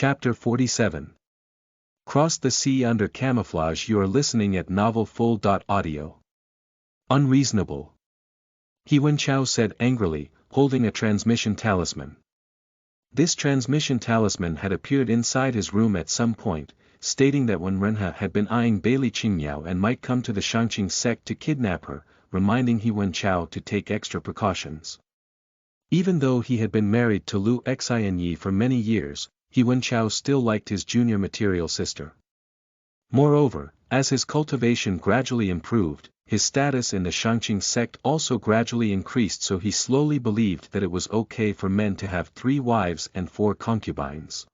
Chapter 47. Cross the sea under camouflage. You are listening at novelfull.audio. Unreasonable. He Wenchao said angrily, holding a transmission talisman. This transmission talisman had appeared inside his room at some point, stating that Wen Renhe had been eyeing Bailey Qingmiao and might come to the Shangqing sect to kidnap her, reminding He Wenchao to take extra precautions. Even though he had been married to Lu Xinyi for many years, He Wenchao still liked his junior material sister. Moreover, as his cultivation gradually improved, his status in the Shangqing sect also gradually increased, so he slowly believed that it was okay for men to have 3 wives and 4 concubines.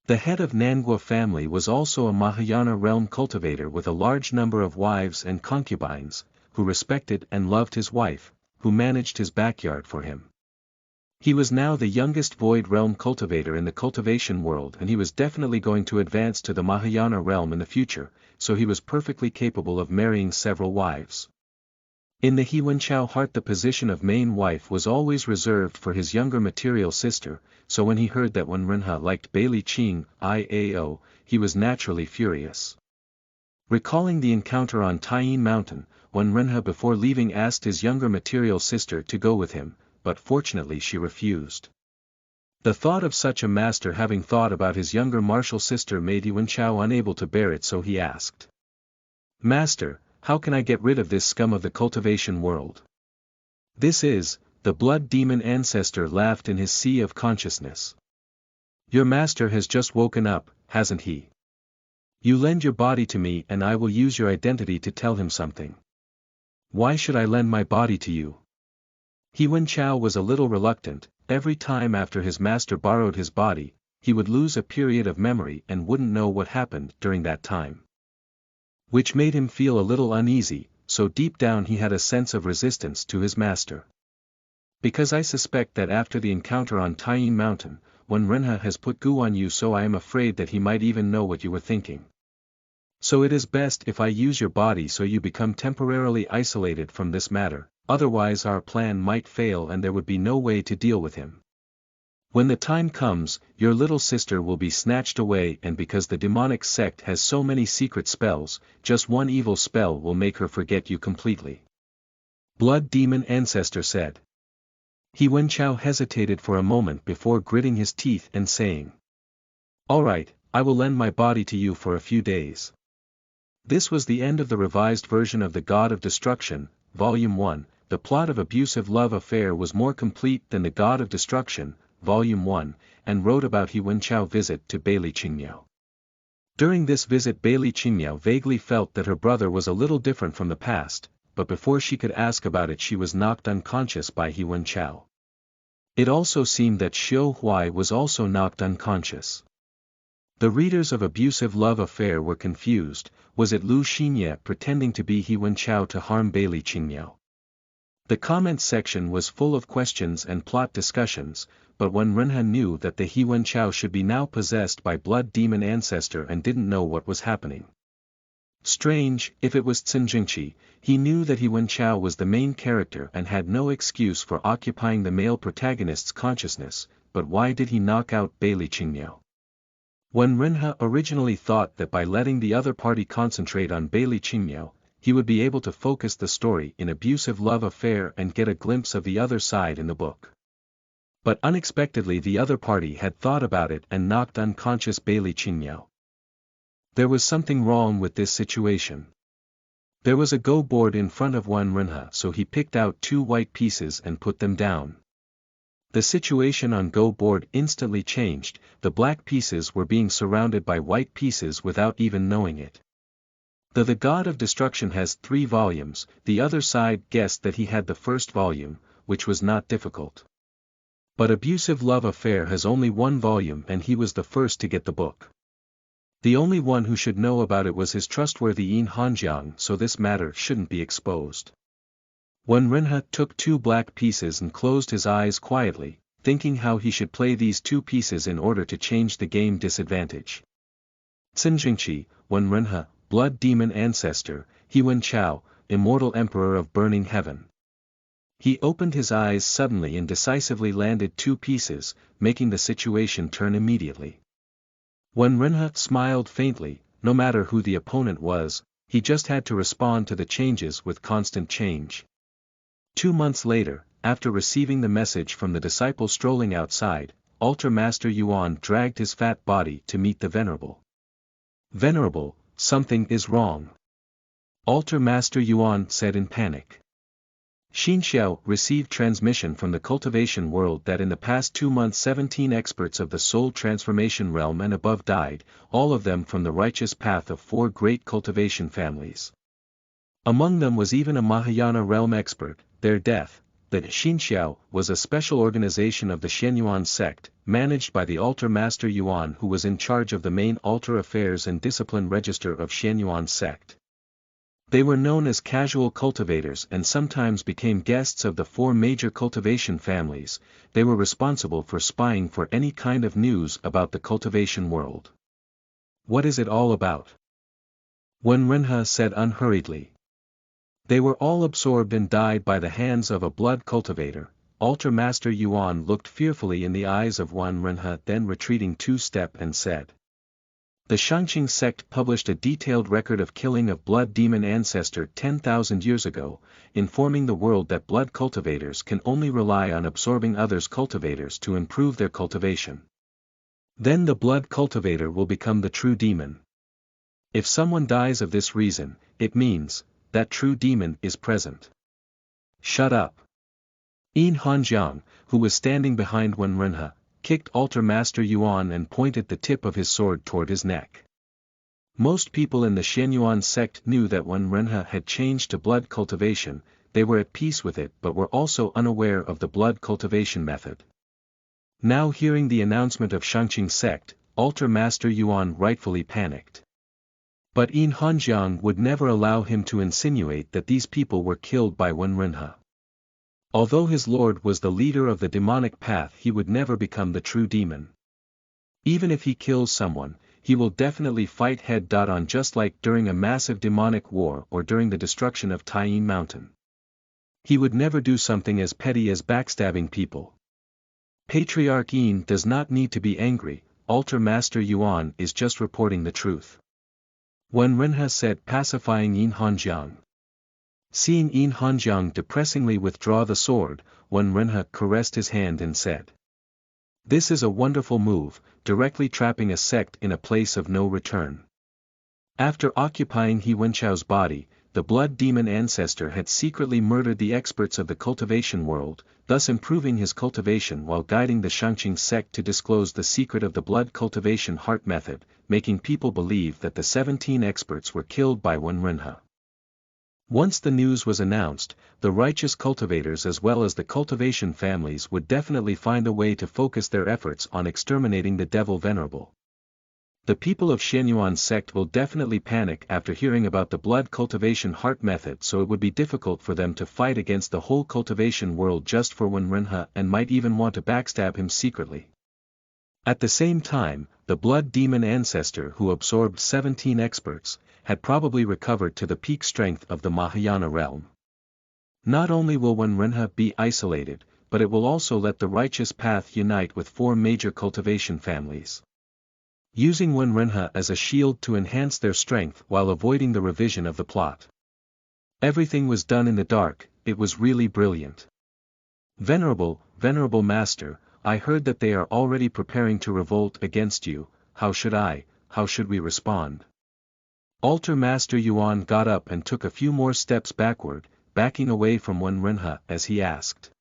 The head of Nangua family was also a Mahayana realm cultivator with a large number of wives and concubines, who respected and loved his wife, who managed his backyard for him. He was now the youngest Void Realm cultivator in the cultivation world, and he was definitely going to advance to the Mahayana realm in the future, so he was perfectly capable of marrying several wives. In the He Wenchao heart, the position of main wife was always reserved for his younger material sister, so when he heard that Wen Renhe liked Bailey Qingmiao, he was naturally furious. Recalling the encounter on Taiyin Mountain, Wen Renhe before leaving asked his younger material sister to go with him, but fortunately she refused. The thought of such a master having thought about his younger martial sister made He Wenchao unable to bear it, so he asked, "Master, how can I get rid of this scum of the cultivation world?" "This is," the blood demon ancestor laughed in his sea of consciousness. "Your master has just woken up, hasn't he? You lend your body to me and I will use your identity to tell him something." "Why should I lend my body to you?" He Wenchao was a little reluctant. Every time after his master borrowed his body, he would lose a period of memory and wouldn't know what happened during that time. Which made him feel a little uneasy, so deep down he had a sense of resistance to his master. "Because I suspect that after the encounter on Taiyin Mountain, Wen Renhe has put goo on you, so I am afraid that he might even know what you were thinking. So it is best if I use your body so you become temporarily isolated from this matter, otherwise our plan might fail and there would be no way to deal with him. When the time comes, your little sister will be snatched away, and because the demonic sect has so many secret spells, just one evil spell will make her forget you completely." Blood demon ancestor said. He Wenchao hesitated for a moment before gritting his teeth and saying, "All right, I will lend my body to you for a few days." This was the end of the revised version of The God of Destruction, Volume 1. The plot of Abusive Love Affair was more complete than The God of Destruction, Volume 1, and wrote about He Wenchao visit to Bailey Qingmiao. During this visit Bailey Qingmiao vaguely felt that her brother was a little different from the past, but before she could ask about it she was knocked unconscious by He Wenchao. It also seemed that Xiu Huai was also knocked unconscious. The readers of Abusive Love Affair were confused. Was it Lu Xinye pretending to be He Wenchao to harm Bailey Qingmiao? The comments section was full of questions and plot discussions, but when Renhe knew that the He Wenchao should be now possessed by blood demon ancestor and didn't know what was happening. Strange, if it was Chenjingqi, he knew that He Wenchao was the main character and had no excuse for occupying the male protagonist's consciousness, but why did he knock out Bailey Qingmiao? When Renhe originally thought that by letting the other party concentrate on Bailey Qingmiao, he would be able to focus the story in Abusive Love Affair and get a glimpse of the other side in the book. But unexpectedly the other party had thought about it and knocked unconscious Bailey Qingmiao. There was something wrong with this situation. There was a go board in front of Wen Renhe, so he picked out 2 white pieces and put them down. The situation on go board instantly changed. The black pieces were being surrounded by white pieces without even knowing it. Though The God of Destruction has 3 volumes, the other side guessed that he had the first volume, which was not difficult. But Abusive Love Affair has only 1 volume and he was the first to get the book. The only one who should know about it was his trustworthy Yin Hanjiang, so this matter shouldn't be exposed. When Renhe took 2 black pieces and closed his eyes quietly, thinking how he should play these 2 pieces in order to change the game disadvantage. Chenjingqi, Wen Renhe, blood demon ancestor, He Wenchao, immortal emperor of burning heaven. He opened his eyes suddenly and decisively landed 2 pieces, making the situation turn immediately. When Renha smiled faintly, no matter who the opponent was, he just had to respond to the changes with constant change. 2 months later, after receiving the message from the disciple strolling outside, Altar Master Yuan dragged his fat body to meet the Venerable. "Venerable, something is wrong," Altar Master Yuan said in panic. Xinxiao received transmission from the cultivation world that in the past 2 months 17 experts of the soul transformation realm and above died, all of them from the righteous path of 4 great cultivation families. Among them was even a Mahayana realm expert. Their death, the Xinxiao, was a special organization of the Shenyuan sect, managed by the Altar Master Yuan, who was in charge of the main altar affairs and discipline register of Shenyuan sect. They were known as casual cultivators and sometimes became guests of the 4 major cultivation families. They were responsible for spying for any kind of news about the cultivation world. "What is it all about?" Wen Renha said unhurriedly. "They were all absorbed and died by the hands of a blood cultivator." Altar Master Yuan looked fearfully in the eyes of Wen Renha, then retreating 2 steps and said, "The Shangqing sect published a detailed record of killing of blood demon ancestor 10,000 years ago, informing the world that blood cultivators can only rely on absorbing others' cultivators to improve their cultivation. Then the blood cultivator will become the true demon. If someone dies of this reason, it means that true demon is present." "Shut up." Yin Hanjiang, who was standing behind Wen Renha, kicked Altar Master Yuan and pointed the tip of his sword toward his neck. Most people in the Shenyuan sect knew that when Renha had changed to blood cultivation, they were at peace with it but were also unaware of the blood cultivation method. Now hearing the announcement of Shangqing sect, Altar Master Yuan rightfully panicked. But Yin Hanjiang would never allow him to insinuate that these people were killed by Wen Renha. Although his lord was the leader of the demonic path, he would never become the true demon. Even if he kills someone, he will definitely fight head-on, just like during a massive demonic war or during the destruction of Taiyin Mountain. He would never do something as petty as backstabbing people. Patriarch Yin does not need to be angry. Altar Master Yuan is just reporting the truth. Wen Renha said, pacifying Yin Hanjiang. Seeing Yin Hanjiang depressingly withdraw the sword, Wen Renha caressed his hand and said, "This is a wonderful move, directly trapping a sect in a place of no return." After occupying He Wenchao's body, the blood demon ancestor had secretly murdered the experts of the cultivation world, thus improving his cultivation while guiding the Shangqing sect to disclose the secret of the blood cultivation heart method, making people believe that the 17 experts were killed by Wen Renha. Once the news was announced, the righteous cultivators as well as the cultivation families would definitely find a way to focus their efforts on exterminating the Devil Venerable. The people of Shenyuan sect will definitely panic after hearing about the blood cultivation heart method, so it would be difficult for them to fight against the whole cultivation world just for Wen Renha, and might even want to backstab him secretly. At the same time, the blood demon ancestor who absorbed 17 experts, had probably recovered to the peak strength of the Mahayana realm. Not only will Wen Renha be isolated, but it will also let the righteous path unite with 4 major cultivation families. Using Wen Renha as a shield to enhance their strength while avoiding the revision of the plot. Everything was done in the dark. It was really brilliant. Venerable Master, I heard that they are already preparing to revolt against you. How should we respond? Altar Master Yuan got up and took a few more steps backward, backing away from Wen Renha as he asked.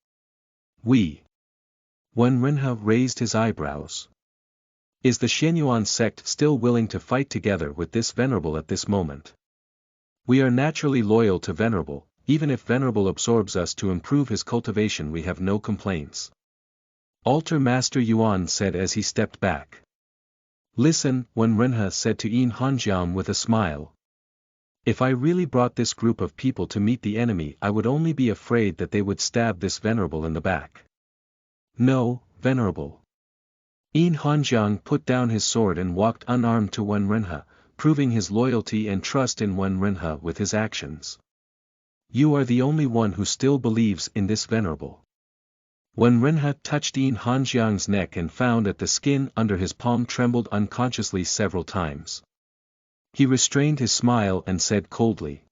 Wen Renha raised his eyebrows. Is the Shenyuan sect still willing to fight together with this Venerable at this moment? We are naturally loyal to Venerable. Even if Venerable absorbs us to improve his cultivation, we have no complaints. Altar Master Yuan said as he stepped back. Listen, Wen Renha said to Yin Hanjiang with a smile. If I really brought this group of people to meet the enemy, I would only be afraid that they would stab this Venerable in the back. No, Venerable. Yin Hanjiang put down his sword and walked unarmed to Wen Renha, proving his loyalty and trust in Wen Renha with his actions. You are the only one who still believes in this Venerable. When Renha touched Yin Hanjiang's neck and found that the skin under his palm trembled unconsciously several times, he restrained his smile and said coldly,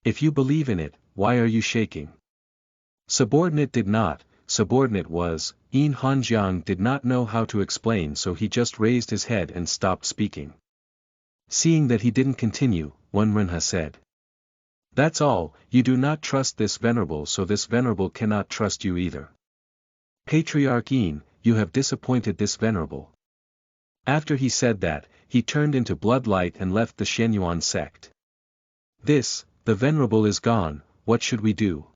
"If you believe in it, why are you shaking?" Subordinate did not, subordinate was, Yin Hanjiang did not know how to explain, so he just raised his head and stopped speaking. Seeing that he didn't continue, Wen Renha said, "That's all, you do not trust this venerable, so this venerable cannot trust you either. Patriarch Yin, you have disappointed this venerable." After he said that, he turned into bloodlight and left the Shenyuan sect. The venerable is gone, what should we do?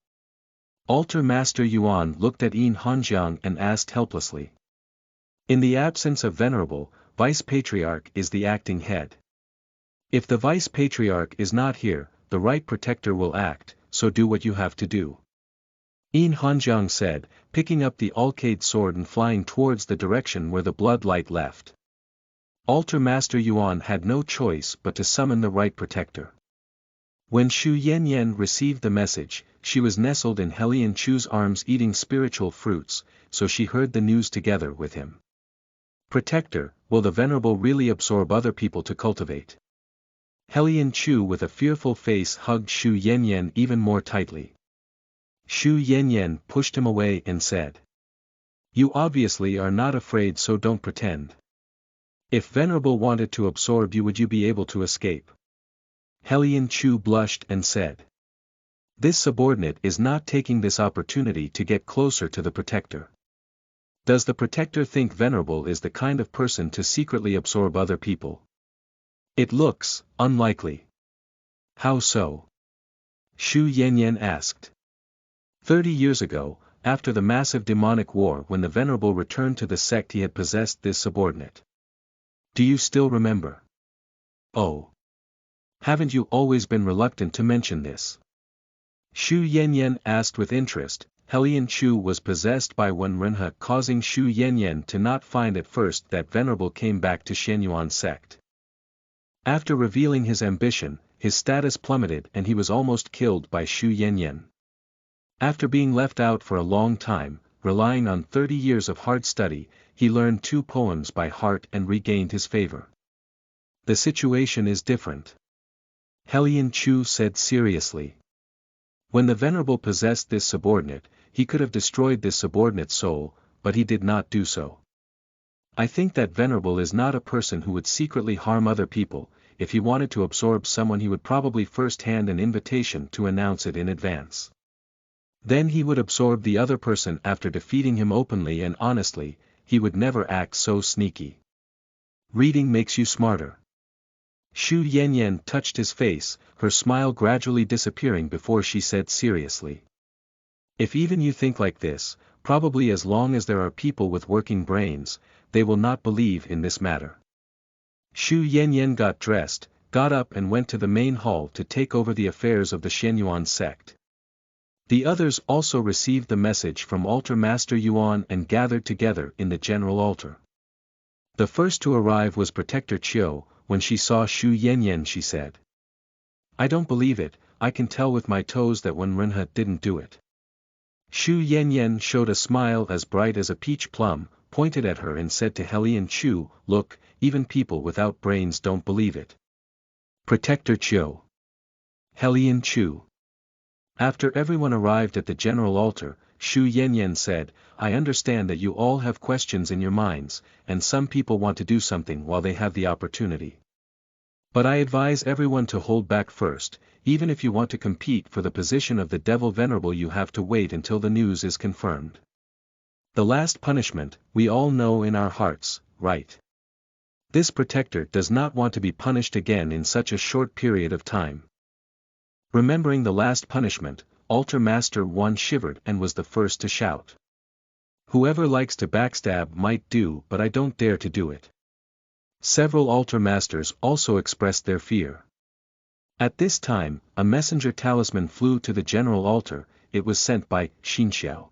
Altar Master Yuan looked at Yin Hanjiang and asked helplessly. In the absence of venerable, Vice Patriarch is the acting head. If the Vice Patriarch is not here, the right protector will act, so do what you have to do. Yin Hanjiang said, picking up the Alcade sword and flying towards the direction where the bloodlight left. Altar Master Yuan had no choice but to summon the right protector. When Xu Yanyan received the message, she was nestled in Helian Chu's arms eating spiritual fruits, so she heard the news together with him. Protector, will the venerable really absorb other people to cultivate? Helian Chu with a fearful face hugged Xu Yanyan even more tightly. Xu Yanyan pushed him away and said, "You obviously are not afraid, so don't pretend. If venerable wanted to absorb you, would you be able to escape?" Helian Chu blushed and said, "This subordinate is not taking this opportunity to get closer to the protector. Does the protector think venerable is the kind of person to secretly absorb other people? It looks unlikely." "How so?" Xu Yanyan asked. 30 years ago, after the massive demonic war, when the venerable returned to the sect, he had possessed this subordinate. Do you still remember? Oh. Haven't you always been reluctant to mention this? Xu Yanyan asked with interest. Helian Chu was possessed by Wen Renha, causing Xu Yanyan to not find at first that venerable came back to Shenyuan sect. After revealing his ambition, his status plummeted and he was almost killed by Xu Yanyan. After being left out for a long time, relying on 30 years of hard study, he learned 2 poems by heart and regained his favor. The situation is different. Helian Chu said seriously. When the venerable possessed this subordinate, he could have destroyed this subordinate's soul, but he did not do so. I think that venerable is not a person who would secretly harm other people. If he wanted to absorb someone, he would probably first hand an invitation to announce it in advance. Then he would absorb the other person after defeating him openly and honestly. He would never act so sneaky. Reading makes you smarter. Xu Yanyan touched his face, her smile gradually disappearing before she said seriously. If even you think like this, probably as long as there are people with working brains, they will not believe in this matter. Xu Yanyan got dressed, got up and went to the main hall to take over the affairs of the Shenyuan sect. The others also received the message from Altar Master Yuan and gathered together in the general altar. The first to arrive was Protector Chiu. When she saw Xu Yanyan, she said, "I don't believe it, I can tell with my toes that Wen Renha didn't do it." Xu Yanyan showed a smile as bright as a peach plum, pointed at her and said to Helian Chu, "Look, even people without brains don't believe it." Protector Chiu. Helian Chu. After everyone arrived at the general altar, Xu Yanyan said, "I understand that you all have questions in your minds, and some people want to do something while they have the opportunity. But I advise everyone to hold back first. Even if you want to compete for the position of the Devil Venerable, you have to wait until the news is confirmed. The last punishment, we all know in our hearts, right? This protector does not want to be punished again in such a short period of time." Remembering the last punishment, Altar Master Wan shivered and was the first to shout. "Whoever likes to backstab might do, but I don't dare to do it." Several altar masters also expressed their fear. At this time, a messenger talisman flew to the general altar. It was sent by Xinxiao.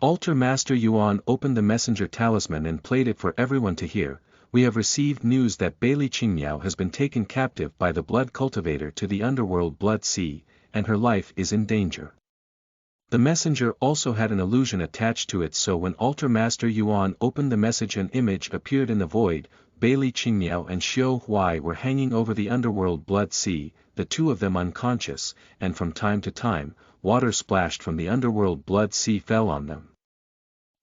Altar Master Yuan opened the messenger talisman and played it for everyone to hear. "We have received news that Bailey Qingmiao has been taken captive by the blood cultivator to the underworld Blood Sea, and her life is in danger. The messenger also had an illusion attached to it, so when Altar Master Yuan opened the message an image appeared in the void. Bailey Qingmiao and Xiao Huai were hanging over the underworld blood sea, the two of them unconscious, and from time to time, water splashed from the underworld blood sea fell on them.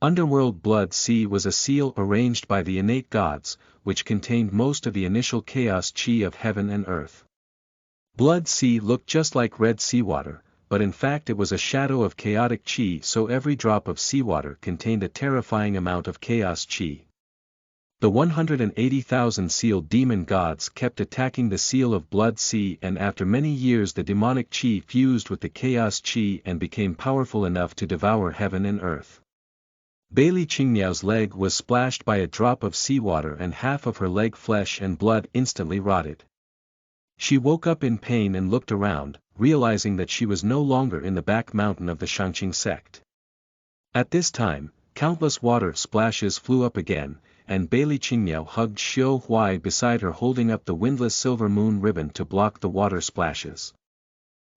Underworld blood sea was a seal arranged by the innate gods, which contained most of the initial chaos chi of heaven and earth. Blood sea looked just like red seawater, but in fact it was a shadow of chaotic chi, so every drop of seawater contained a terrifying amount of chaos chi. The 180,000 sealed demon gods kept attacking the seal of blood sea, and after many years the demonic chi fused with the chaos chi and became powerful enough to devour heaven and earth. Bailey Qingmiao's leg was splashed by a drop of seawater and half of her leg flesh and blood instantly rotted. She woke up in pain and looked around, realizing that she was no longer in the back mountain of the Shangqing sect. At this time, countless water splashes flew up again, and Bailey Qingmiao hugged Xiao Huai beside her, holding up the windless silver moon ribbon to block the water splashes.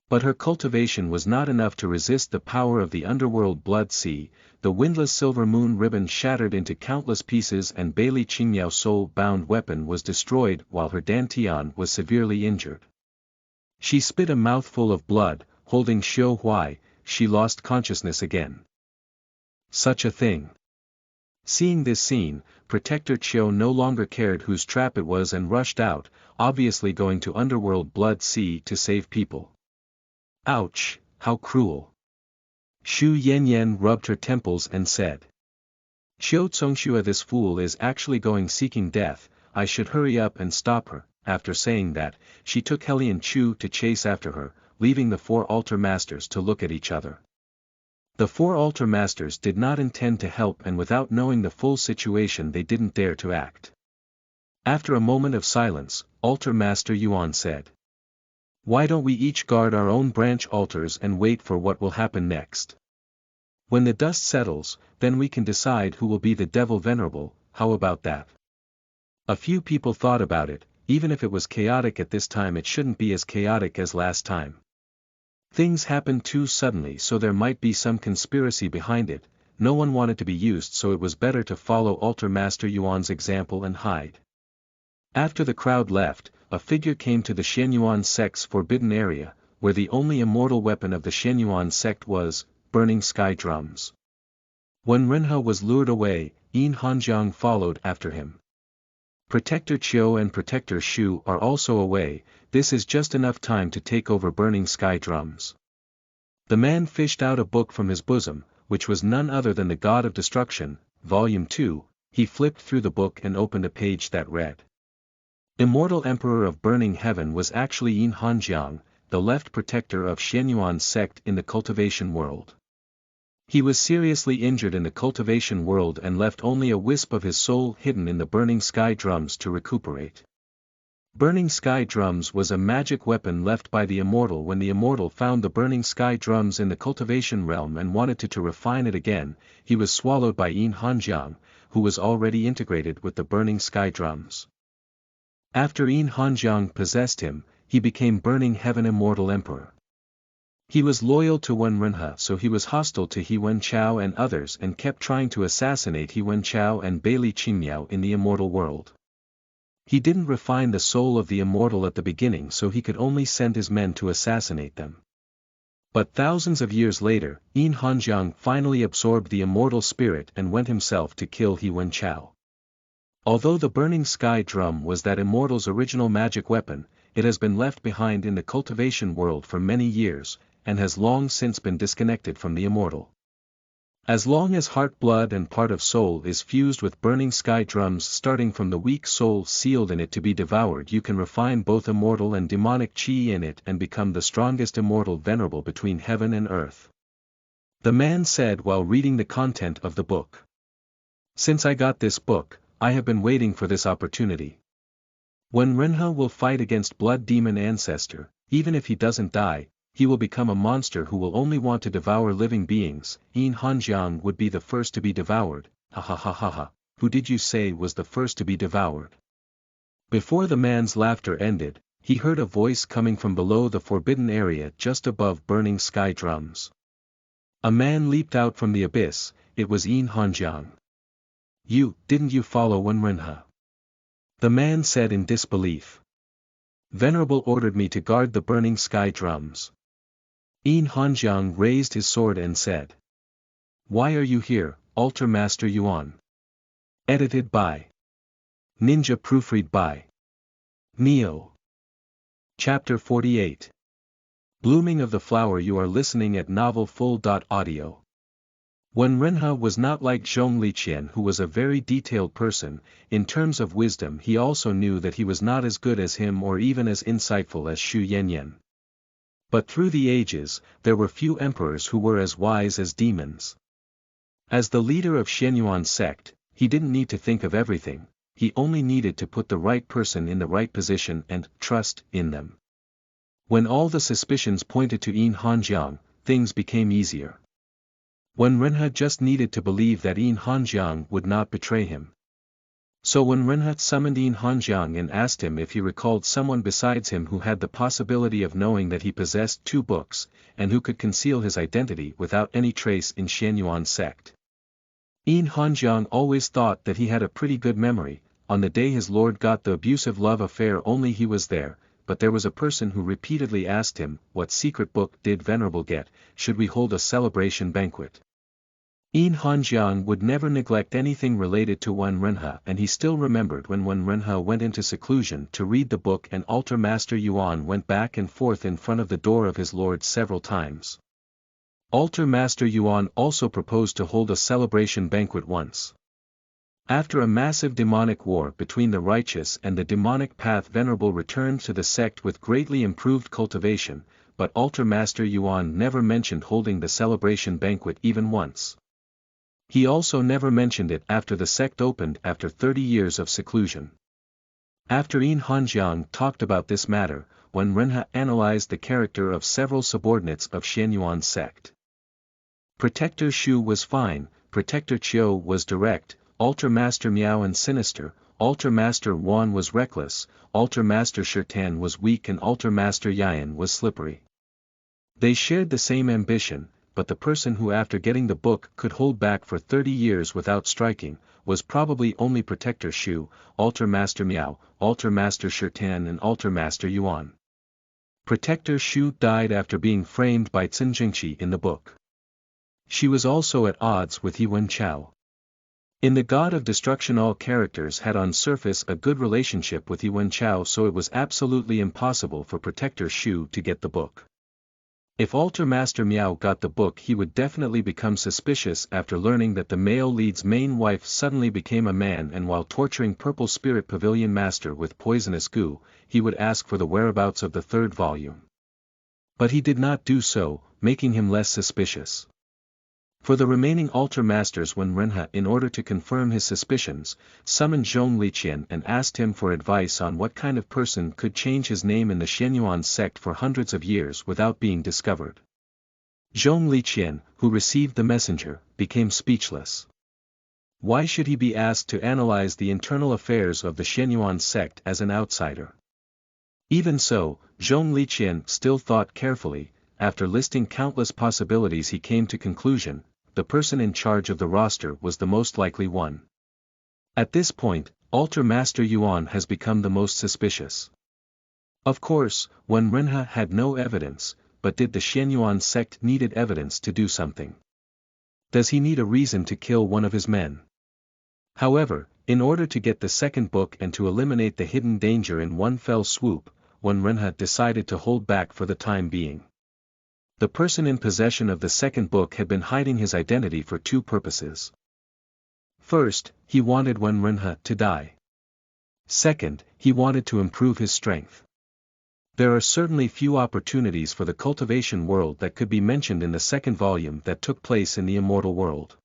But her cultivation was not enough to resist the power of the underworld blood sea. The windless silver moon ribbon shattered into countless pieces and Bailey Qingmiao's soul-bound weapon was destroyed while her dantian was severely injured. She spit a mouthful of blood, holding Xiao Huai. She lost consciousness again. Such a thing. Seeing this scene, Protector Qiu no longer cared whose trap it was and rushed out, obviously going to underworld blood sea to save people. Ouch, how cruel. Xu Yanyan rubbed her temples and said. Xiu Congxue, this fool is actually going seeking death, I should hurry up and stop her. After saying that, she took Helian Chu to chase after her, leaving the four altar masters to look at each other. The four altar masters did not intend to help, and without knowing the full situation they didn't dare to act. After a moment of silence, Altar Master Yuan said. Why don't we each guard our own branch altars and wait for what will happen next? When the dust settles, then we can decide who will be the Devil Venerable. How about that? A few people thought about it. Even if it was chaotic at this time, it shouldn't be as chaotic as last time. Things happened too suddenly, so there might be some conspiracy behind it. No one wanted to be used, so it was better to follow Altar Master Yuan's example and hide. After the crowd left, a figure came to the Shenyuan sect's forbidden area, where the only immortal weapon of the Shenyuan sect was burning sky drums. When Renhe was lured away, Yin Hanjiang followed after him. Protector Qiu and Protector Shu are also away. This is just enough time to take over burning sky drums. The man fished out a book from his bosom, which was none other than the God of Destruction, Volume 2, he flipped through the book and opened a page that read. Immortal Emperor of Burning Heaven was actually Yin Hanjiang, the left protector of Shenyuan sect in the cultivation world. He was seriously injured in the cultivation world and left only a wisp of his soul hidden in the burning sky drums to recuperate. Burning sky drums was a magic weapon left by the immortal when the immortal found the burning sky drums in the cultivation realm and wanted to refine it again. He was swallowed by Yin Hanjiang, who was already integrated with the burning sky drums. After Yin Hanjiang possessed him, he became Burning Heaven Immortal Emperor. He was loyal to Wen Renhe, so he was hostile to He Wen Chao and others and kept trying to assassinate He Wen Chao and Bailey Qingmiao in the immortal world. He didn't refine the soul of the immortal at the beginning, so he could only send his men to assassinate them. But thousands of years later, Yin Hanjiang finally absorbed the immortal spirit and went himself to kill He Wen Chao. Although the burning sky drum was that immortal's original magic weapon, it has been left behind in the cultivation world for many years, and has long since been disconnected from the immortal. As long as heart blood and part of soul is fused with burning sky drums starting from the weak soul sealed in it to be devoured, you can refine both immortal and demonic chi in it and become the strongest immortal venerable between heaven and earth. The man said while reading the content of the book. Since I got this book, I have been waiting for this opportunity. When Renhe will fight against Blood Demon Ancestor, even if he doesn't die, he will become a monster who will only want to devour living beings. Yin Hanjiang would be the first to be devoured. Ha ha ha ha ha, who did you say was the first to be devoured? Before the man's laughter ended, he heard a voice coming from below the forbidden area just above burning sky drums. A man leaped out from the abyss. It was Yin Hanjiang. Didn't you follow Wenrenha? The man said in disbelief. Venerable ordered me to guard the burning sky drums. Yin Hanjiang raised his sword and said. Why are you here, Altar Master Yuan? Edited by Ninja, proofread by Neo. Chapter 48. Blooming of the Flower. You are listening at novelfull.audio. Wenrenha was not like Zhong Liqian, who was a very detailed person. In terms of wisdom he also knew that he was not as good as him or even as insightful as Xu Yanyan. But through the ages, there were few emperors who were as wise as demons. As the leader of Shenyuan sect, he didn't need to think of everything, he only needed to put the right person in the right position and trust in them. When all the suspicions pointed to Yin Hanjiang, things became easier. Wenrenha just needed to believe that Yin Hanjiang would not betray him. So Wenrenha summoned Yin Hanjiang and asked him if he recalled someone besides him who had the possibility of knowing that he possessed 2 books, and who could conceal his identity without any trace in Shenyuan sect. Yin Hanjiang always thought that he had a pretty good memory. On the day his lord got the abusive love affair only he was there, but there was a person who repeatedly asked him, what secret book did Venerable get, should we hold a celebration banquet? Yin Hanjiang would never neglect anything related to Wenrenha, and he still remembered when Wenrenha went into seclusion to read the book and Altar Master Yuan went back and forth in front of the door of his lord several times. Altar Master Yuan also proposed to hold a celebration banquet once. After a massive demonic war between the righteous and the demonic path, Venerable returned to the sect with greatly improved cultivation, but Altar Master Yuan never mentioned holding the celebration banquet even once. He also never mentioned it after the sect opened after 30 years of seclusion. After Yin Hanjiang talked about this matter, Wenrenha analyzed the character of several subordinates of Shenyuan sect. Protector Shu was fine, Protector Qiu was direct, Altar Master Miao and sinister, Altar Master Wan was reckless, Altar Master Shirtan was weak and Altar Master Yayan was slippery. They shared the same ambition, but the person who after getting the book could hold back for 30 years without striking, was probably only Protector Shu, Altar Master Miao, Altar Master Shirtan and Altar Master Yuan. Protector Shu died after being framed by Cin Jingqi in the book. She was also at odds with He Wenchao. In the God of Destruction all characters had on surface a good relationship with He Wenchao, so it was absolutely impossible for Protector Shu to get the book. If Altar Master Miao got the book he would definitely become suspicious after learning that the male lead's main wife suddenly became a man, and while torturing Purple Spirit Pavilion Master with poisonous goo, he would ask for the whereabouts of the 3rd volume. But he did not do so, making him less suspicious. For the remaining altar masters, Wenrenha, in order to confirm his suspicions, summoned Zhong Liqian and asked him for advice on what kind of person could change his name in the Shenyuan sect for hundreds of years without being discovered. Zhong Liqian, who received the messenger, became speechless. Why should he be asked to analyze the internal affairs of the Shenyuan sect as an outsider? Even so, Zhong Liqian still thought carefully. After listing countless possibilities he came to conclusion, the person in charge of the roster was the most likely one. At this point, Altar Master Yuan has become the most suspicious. Of course, Wenrenha had no evidence, but did the Shenyuan sect needed evidence to do something? Does he need a reason to kill one of his men? However, in order to get the 2nd book and to eliminate the hidden danger in one fell swoop, Wenrenha decided to hold back for the time being. The person in possession of the 2nd book had been hiding his identity for 2 purposes. First, he wanted Wenrenha to die. Second, he wanted to improve his strength. There are certainly few opportunities for the cultivation world that could be mentioned in the 2nd volume that took place in the immortal world.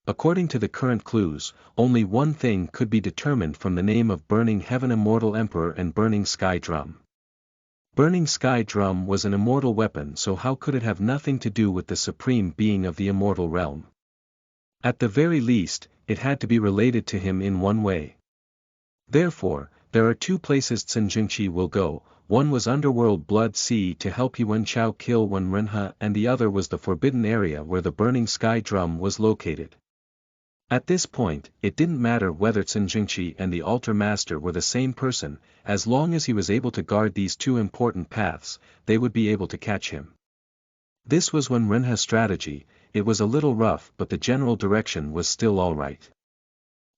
According to the current clues, only one thing could be determined from the name of Burning Heaven Immortal Emperor and Burning Sky Drum. Burning Sky Drum was an immortal weapon, so how could it have nothing to do with the supreme being of the immortal realm? At the very least, it had to be related to him in one way. Therefore, there are 2 places Cin Jingqi will go, one was Underworld Blood Sea to help He Wenchao kill Wen Renhe, and the other was the forbidden area where the burning sky drum was located. At this point, it didn't matter whether Chen Jingqi and the altar master were the same person, as long as he was able to guard these two important paths, they would be able to catch him. This was Wen Renhe's strategy. It was a little rough, but the general direction was still alright.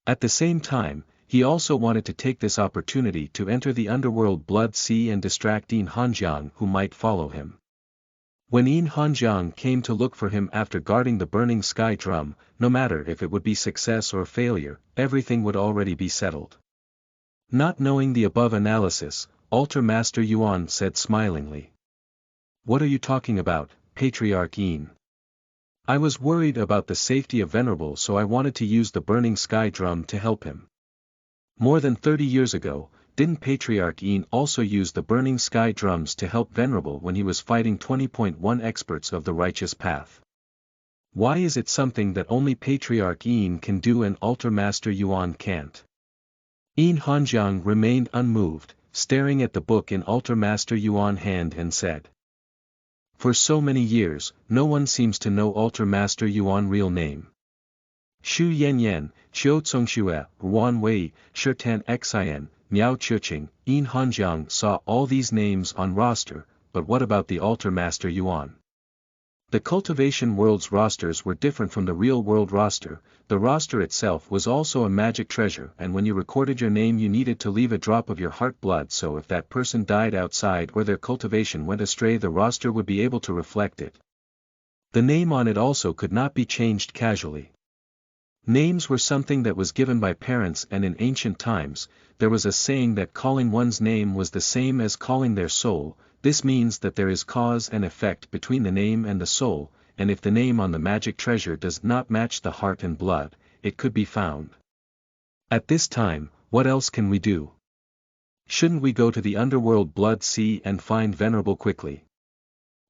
At the same time, he also wanted to take this opportunity to enter the underworld Blood Sea and distract Yin Hanjiang, who might follow him. When Yin Hanjiang came to look for him after guarding the burning sky drum, no matter if it would be success or failure, everything would already be settled. Not knowing the above analysis, Altar Master Yuan said smilingly. "What are you talking about, Patriarch Yin? I was worried about the safety of Venerable, so I wanted to use the burning sky drum to help him. More than 30 years ago, didn't Patriarch Yin also use the burning sky drums to help Venerable when he was fighting 20.1 experts of the righteous path? Why is it something that only Patriarch Yin can do and Altar Master Yuan can't?" Yin Hanjiang remained unmoved, staring at the book in Altar Master Yuan's hand and said, "For so many years, no one seems to know Altar Master Yuan's real name. Xu Yanyan, Qiu Congxue, Ruan Wei, Shirtan Xin, Miao Chiqing." Yin Hanjiang saw all these names on roster, but what about the Altar Master Yuan? The cultivation world's rosters were different from the real world roster. The roster itself was also a magic treasure, and when you recorded your name you needed to leave a drop of your heart blood, so if that person died outside or their cultivation went astray, the roster would be able to reflect it. The name on it also could not be changed casually. Names were something that was given by parents, and in ancient times, there was a saying that calling one's name was the same as calling their soul. This means that there is cause and effect between the name and the soul, and if the name on the magic treasure does not match the heart and blood, it could be found. At this time, what else can we do? Shouldn't we go to the underworld Blood Sea and find Venerable quickly?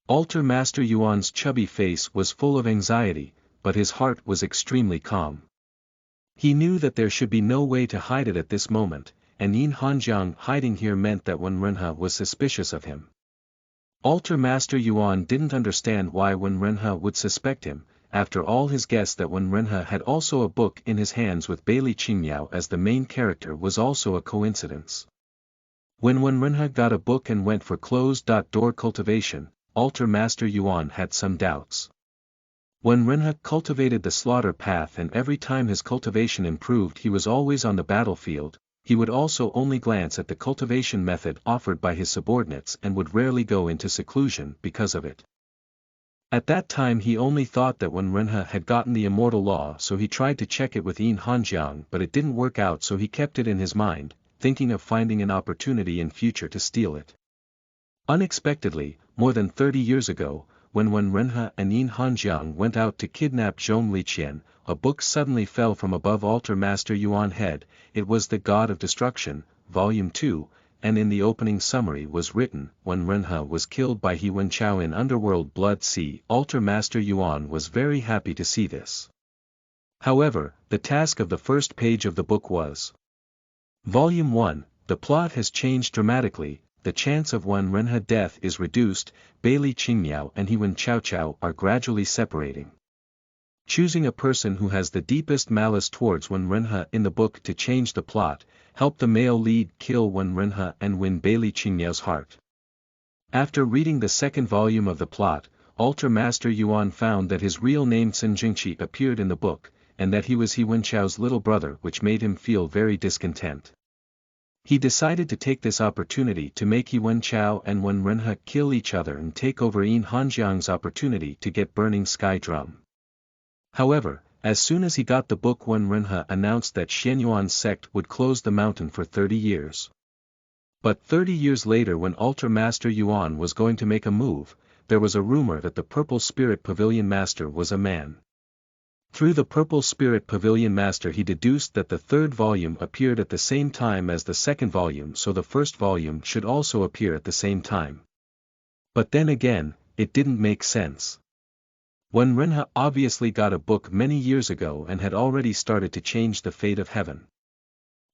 Altar Master Yuan's chubby face was full of anxiety, but his heart was extremely calm. He knew that there should be no way to hide it at this moment, and Yin Hanjiang hiding here meant that Wen Renhe was suspicious of him. Altar Master Yuan didn't understand why Wen Renhe would suspect him. After all, his guess that Wen Renhe had also a book in his hands with Bailey Qingmiao as the main character was also a coincidence. When Wen Renhe got a book and went for closed-door cultivation, Altar Master Yuan had some doubts. Wen Renhe cultivated the slaughter path, and every time his cultivation improved he was always on the battlefield. He would also only glance at the cultivation method offered by his subordinates and would rarely go into seclusion because of it. At that time he only thought that Wen Renhe had gotten the immortal law, so he tried to check it with Yin Hanjiang, but it didn't work out, so he kept it in his mind, thinking of finding an opportunity in future to steal it. Unexpectedly, more than 30 years ago, when Wen Renhe and Yin Hanjiang went out to kidnap Zhong Liqian, a book suddenly fell from above Altar Master Yuan's head. It was The God of Destruction, Volume 2, and in the opening summary was written, "Wen Renhe was killed by He Wenchao in Underworld Blood Sea." Altar Master Yuan was very happy to see this. However, the task of the first page of the book was Volume 1, the plot has changed dramatically. The chance of Wen Renhe death is reduced. Bailey Qingmiao and He Wenchao are gradually separating. Choosing a person who has the deepest malice towards Wen Renhe in the book to change the plot, help the male lead kill Wen Renhe and win Bailey Qingmiao's heart. After reading the second volume of the plot, Altar Master Yuan found that his real name Chen Jingqi appeared in the book, and that he was He Wenchao's little brother, which made him feel very discontent. He decided to take this opportunity to make He Wenchao and Wen Renhe kill each other and take over Yin Hanjiang's opportunity to get burning sky drum. However, as soon as he got the book, Wen Renhe announced that Xianyuan's sect would close the mountain for 30 years. But 30 years later, when Altar Master Yuan was going to make a move, there was a rumor that the Purple Spirit Pavilion Master was a man. Through the Purple Spirit Pavilion Master he deduced that the third volume appeared at the same time as the second volume, so the first volume should also appear at the same time. But then again, it didn't make sense. Wen Renhe obviously got a book many years ago and had already started to change the fate of heaven.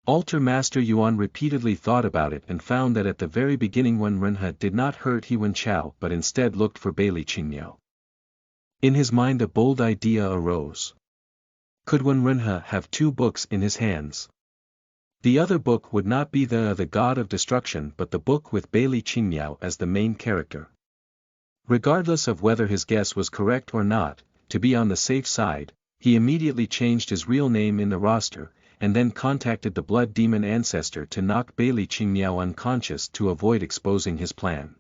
Altar Master Yuan repeatedly thought about it and found that at the very beginning Wen Renhe did not hurt He Wen Chao but instead looked for Bailey Qingmiao. In his mind a bold idea arose. Could Wen Renhe have two books in his hands? The other book would not be the God of Destruction but the book with Bailey Qingmiao as the main character. Regardless of whether his guess was correct or not, to be on the safe side, he immediately changed his real name in the roster, and then contacted the blood demon ancestor to knock Bailey Qingmiao unconscious to avoid exposing his plan.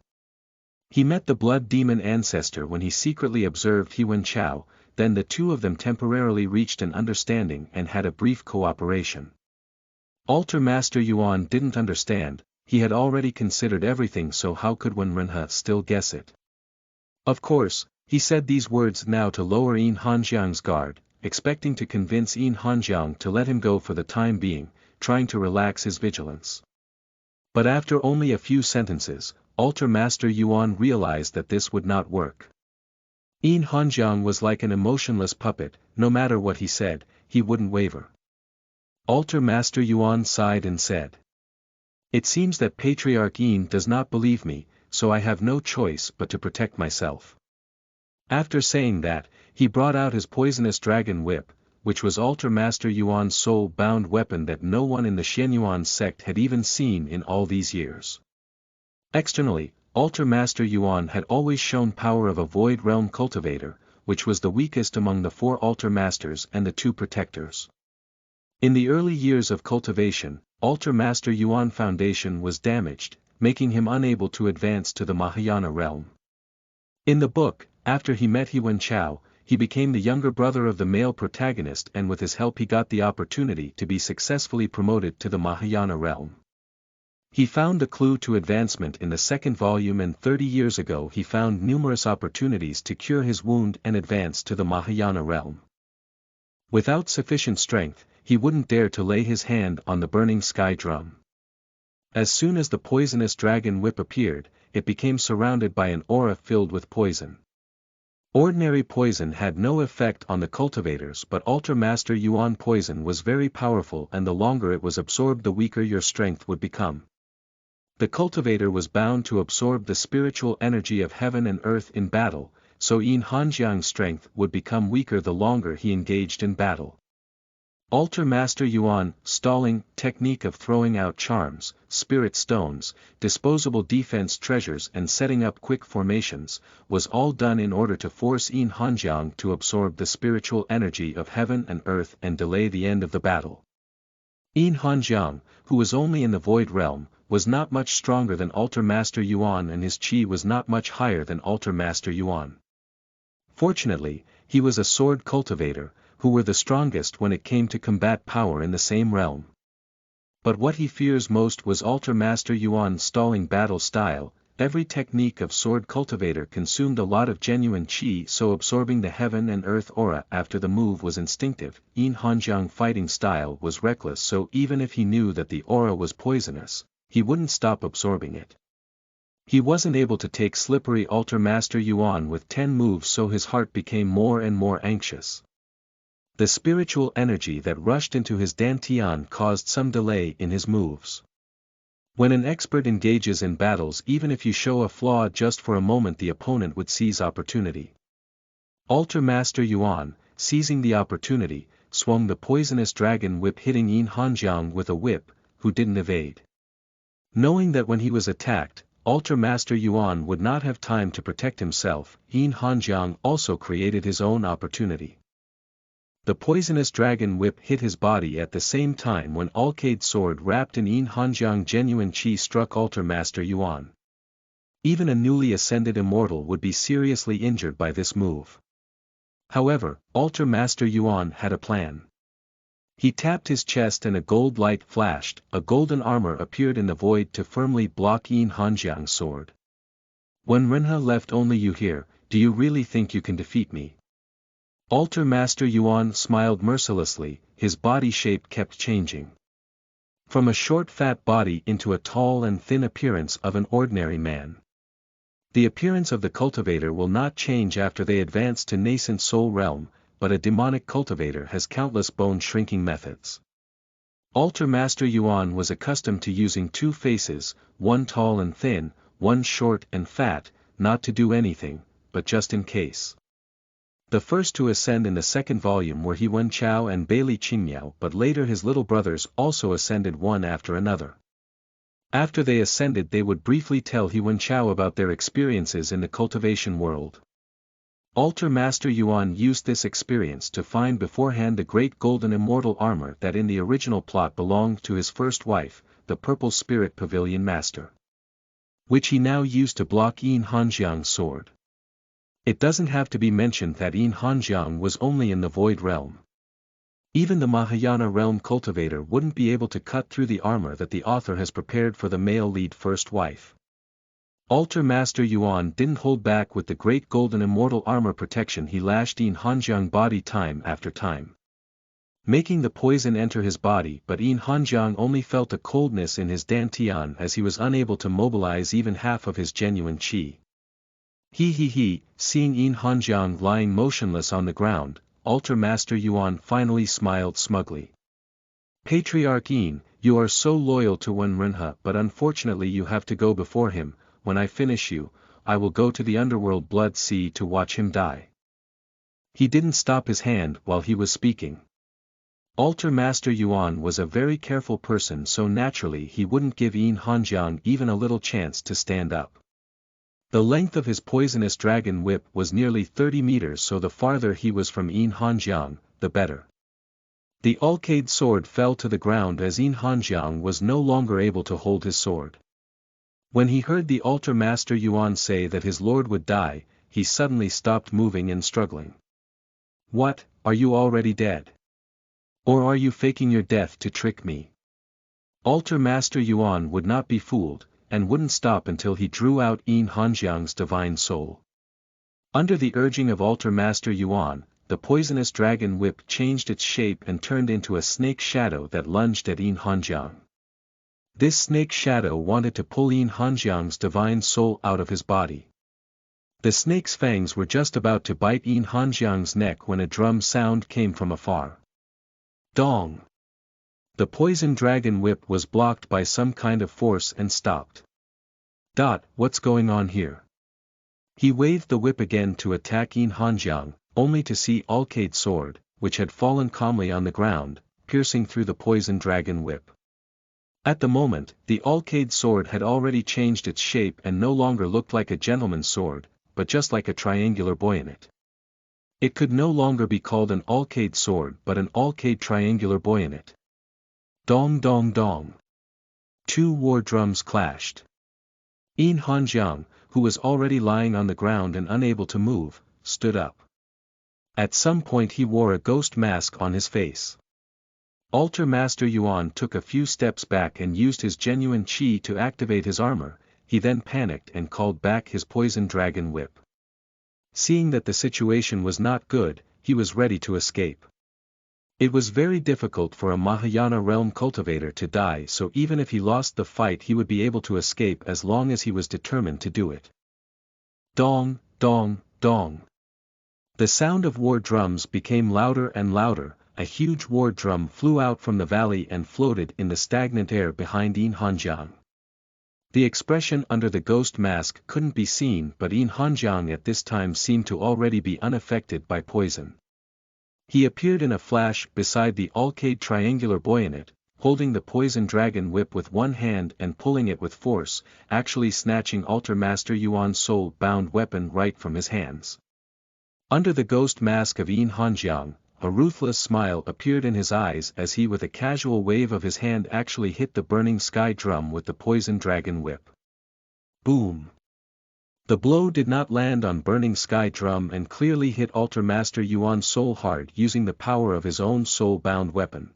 He met the blood demon ancestor when he secretly observed He Wen Chao, then the two of them temporarily reached an understanding and had a brief cooperation. Altar Master Yuan didn't understand, he had already considered everything, so how could Wen Renhe still guess it? Of course, he said these words now to lower Yin Hanjiang's guard, expecting to convince Yin Hanjiang to let him go for the time being, trying to relax his vigilance. But after only a few sentences, Altar Master Yuan realized that this would not work. Yin Hanjiang was like an emotionless puppet, no matter what he said, he wouldn't waver. Altar Master Yuan sighed and said, "It seems that Patriarch Yin does not believe me, so I have no choice but to protect myself." After saying that, he brought out his poisonous dragon whip, which was Altar Master Yuan's soul-bound weapon that no one in the Xianyuan sect had even seen in all these years. Externally, Altar Master Yuan had always shown power of a void realm cultivator, which was the weakest among the four altar masters and the two protectors. In the early years of cultivation, Altar Master Yuan Foundation was damaged, making him unable to advance to the Mahayana realm. In the book, after he met He Wen Chao, he became the younger brother of the male protagonist, and with his help he got the opportunity to be successfully promoted to the Mahayana realm. He found the clue to advancement in the second volume, and 30 years ago he found numerous opportunities to cure his wound and advance to the Mahayana realm. Without sufficient strength, he wouldn't dare to lay his hand on the burning sky drum. As soon as the poisonous dragon whip appeared, it became surrounded by an aura filled with poison. Ordinary poison had no effect on the cultivators, but Altar Master Yuan poison was very powerful, and the longer it was absorbed the weaker your strength would become. The cultivator was bound to absorb the spiritual energy of heaven and earth in battle, so Yin Hanjiang's strength would become weaker the longer he engaged in battle. Altar Master Yuan, stalling, technique of throwing out charms, spirit stones, disposable defense treasures and setting up quick formations, was all done in order to force Yin Hanjiang to absorb the spiritual energy of heaven and earth and delay the end of the battle. Yin Hanjiang, who was only in the void realm, was not much stronger than Altar Master Yuan, and his chi was not much higher than Altar Master Yuan. Fortunately, he was a sword cultivator, who were the strongest when it came to combat power in the same realm. But what he fears most was Altar Master Yuan's stalling battle style. Every technique of sword cultivator consumed a lot of genuine chi, so absorbing the heaven and earth aura after the move was instinctive. Yin Hanjiang fighting style was reckless, so even if he knew that the aura was poisonous, he wouldn't stop absorbing it. He wasn't able to take slippery Altar Master Yuan with 10 moves, so his heart became more and more anxious. The spiritual energy that rushed into his dantian caused some delay in his moves. When an expert engages in battles, even if you show a flaw just for a moment, the opponent would seize opportunity. Altar Master Yuan, seizing the opportunity, swung the poisonous dragon whip, hitting Yin Hanjiang with a whip, who didn't evade. Knowing that when he was attacked, Altar Master Yuan would not have time to protect himself, Yin Hanjiang also created his own opportunity. The poisonous dragon whip hit his body at the same time when Alcade's sword wrapped in Yin Hanjiang genuine chi struck Altar Master Yuan. Even a newly ascended immortal would be seriously injured by this move. However, Altar Master Yuan had a plan. He tapped his chest and a gold light flashed, a golden armor appeared in the void to firmly block Yin Hanjiang's sword. "When Renhe left only you here, do you really think you can defeat me?" Altar Master Yuan smiled mercilessly, his body shape kept changing. From a short fat body into a tall and thin appearance of an ordinary man. The appearance of the cultivator will not change after they advance to nascent soul realm, but a demonic cultivator has countless bone-shrinking methods. Altar Master Yuan was accustomed to using two faces, one tall and thin, one short and fat, not to do anything, but just in case. The first to ascend in the second volume were He Wen Chao and Bailey Qingmiao, but later his little brothers also ascended one after another. After they ascended they would briefly tell He Wen Chao about their experiences in the cultivation world. Altar Master Yuan used this experience to find beforehand the great golden immortal armor that in the original plot belonged to his first wife, the Purple Spirit Pavilion Master, which he now used to block Yin Hanjiang's sword. It doesn't have to be mentioned that Yin Hanjiang was only in the Void Realm. Even the Mahayana Realm cultivator wouldn't be able to cut through the armor that the author has prepared for the male lead first wife. Altar Master Yuan didn't hold back with the great golden immortal armor protection. He lashed Yin Hanjiang body time after time, making the poison enter his body, but Yin Hanjiang only felt a coldness in his dantian as he was unable to mobilize even half of his genuine qi. Seeing Yin Hanjiang lying motionless on the ground, Altar Master Yuan finally smiled smugly. Patriarch Yin, you are so loyal to Wen Renhe, but unfortunately you have to go before him. When I finish you, I will go to the underworld Blood Sea to watch him die. He didn't stop his hand while he was speaking. Altar Master Yuan was a very careful person, so naturally he wouldn't give Yin Hanjiang even a little chance to stand up. The length of his poisonous dragon whip was nearly 30 meters, so the farther he was from Yin Hanjiang, the better. The Alcade sword fell to the ground as Yin Hanjiang was no longer able to hold his sword. When he heard the Altar Master Yuan say that his lord would die, he suddenly stopped moving and struggling. What, are you already dead? Or are you faking your death to trick me? Altar Master Yuan would not be fooled, and wouldn't stop until he drew out Yin Hanjiang's divine soul. Under the urging of Altar Master Yuan, the poisonous dragon whip changed its shape and turned into a snake shadow that lunged at Yin Hanjiang. This snake shadow wanted to pull Yin Hanjiang's divine soul out of his body. The snake's fangs were just about to bite Yin Hanjiang's neck when a drum sound came from afar. Dong! The poison dragon whip was blocked by some kind of force and stopped. What's going on here? He waved the whip again to attack Yin Hanjiang, only to see Alcade's sword, which had fallen calmly on the ground, piercing through the poison dragon whip. At the moment, the Alcade sword had already changed its shape and no longer looked like a gentleman's sword, but just like a triangular bayonet. It could no longer be called an Alcade sword but an Alcade triangular bayonet. Dong dong dong. Two war drums clashed. Yin Hanjiang, who was already lying on the ground and unable to move, stood up. At some point he wore a ghost mask on his face. Altar Master Yuan took a few steps back and used his genuine qi to activate his armor. He then panicked and called back his poison dragon whip. Seeing that the situation was not good, he was ready to escape. It was very difficult for a Mahayana realm cultivator to die, so even if he lost the fight he would be able to escape as long as he was determined to do it. Dong, dong, dong. The sound of war drums became louder and louder. A huge war drum flew out from the valley and floated in the stagnant air behind Yin Hanjiang. The expression under the ghost mask couldn't be seen, but Yin Hanjiang at this time seemed to already be unaffected by poison. He appeared in a flash beside the Alcade triangular bayonet, holding the poison dragon whip with one hand and pulling it with force, actually snatching Altar Master Yuan's soul-bound weapon right from his hands. Under the ghost mask of Yin Hanjiang, a ruthless smile appeared in his eyes as he with a casual wave of his hand actually hit the burning sky drum with the poison dragon whip. Boom! The blow did not land on burning sky drum and clearly hit Altar Master Yuan's soul hard using the power of his own soul-bound weapon.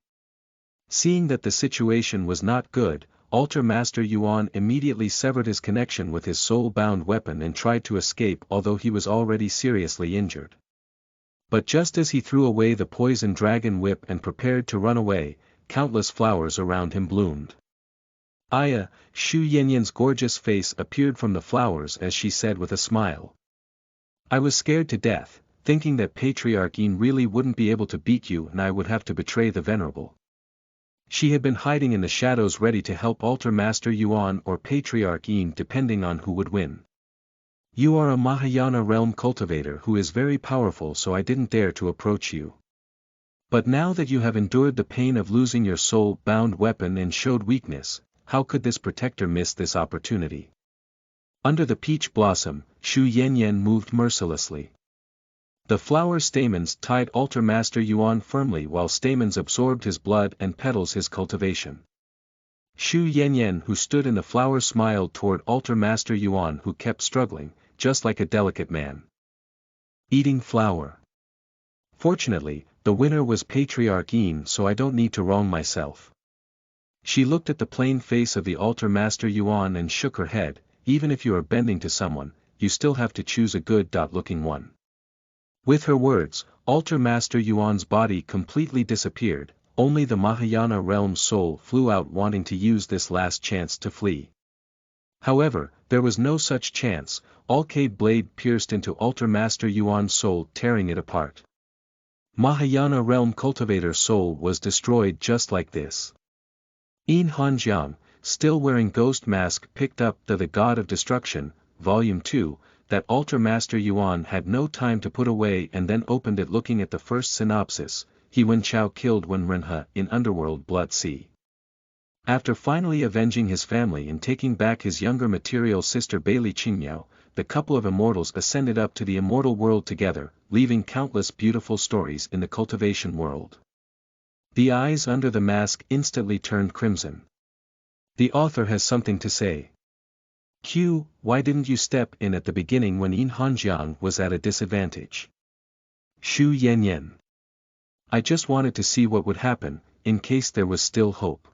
Seeing that the situation was not good, Altar Master Yuan immediately severed his connection with his soul-bound weapon and tried to escape, although he was already seriously injured. But just as he threw away the poison dragon whip and prepared to run away, countless flowers around him bloomed. Aya, Xu Yanyan's gorgeous face appeared from the flowers as she said with a smile. I was scared to death, thinking that Patriarch Yin really wouldn't be able to beat you and I would have to betray the Venerable. She had been hiding in the shadows ready to help Altar Master Yuan or Patriarch Yin depending on who would win. You are a Mahayana realm cultivator who is very powerful, so I didn't dare to approach you. But now that you have endured the pain of losing your soul-bound weapon and showed weakness, how could this protector miss this opportunity? Under the peach blossom, Shu Yanyan moved mercilessly. The flower stamens tied Altar Master Yuan firmly while stamens absorbed his blood and petals his cultivation. Shu Yanyan who stood in the flower smiled toward Altar Master Yuan who kept struggling, just like a delicate man. Eating flower. Fortunately, the winner was Patriarch Yin, so I don't need to wrong myself. She looked at the plain face of the Altar Master Yuan and shook her head. Even if you are bending to someone, you still have to choose a good-looking one. With her words, Altar Master Yuan's body completely disappeared, only the Mahayana realm's soul flew out wanting to use this last chance to flee. However, there was no such chance. Alcade blade pierced into Altar Master Yuan's soul, tearing it apart. Mahayana realm cultivator soul was destroyed just like this. Yin Hanjiang, still wearing ghost mask, picked up The God of Destruction, Volume 2, that Altar Master Yuan had no time to put away and then opened it looking at the first synopsis. He Wen Chao killed Wen Renhe in Underworld Blood Sea. After finally avenging his family and taking back his younger material sister Bailey Qingmiao, the couple of immortals ascended up to the immortal world together, leaving countless beautiful stories in the cultivation world. The eyes under the mask instantly turned crimson. The author has something to say. Q. Why didn't you step in at the beginning when Yin Hanjiang was at a disadvantage? Shu Yanyan. I just wanted to see what would happen, in case there was still hope.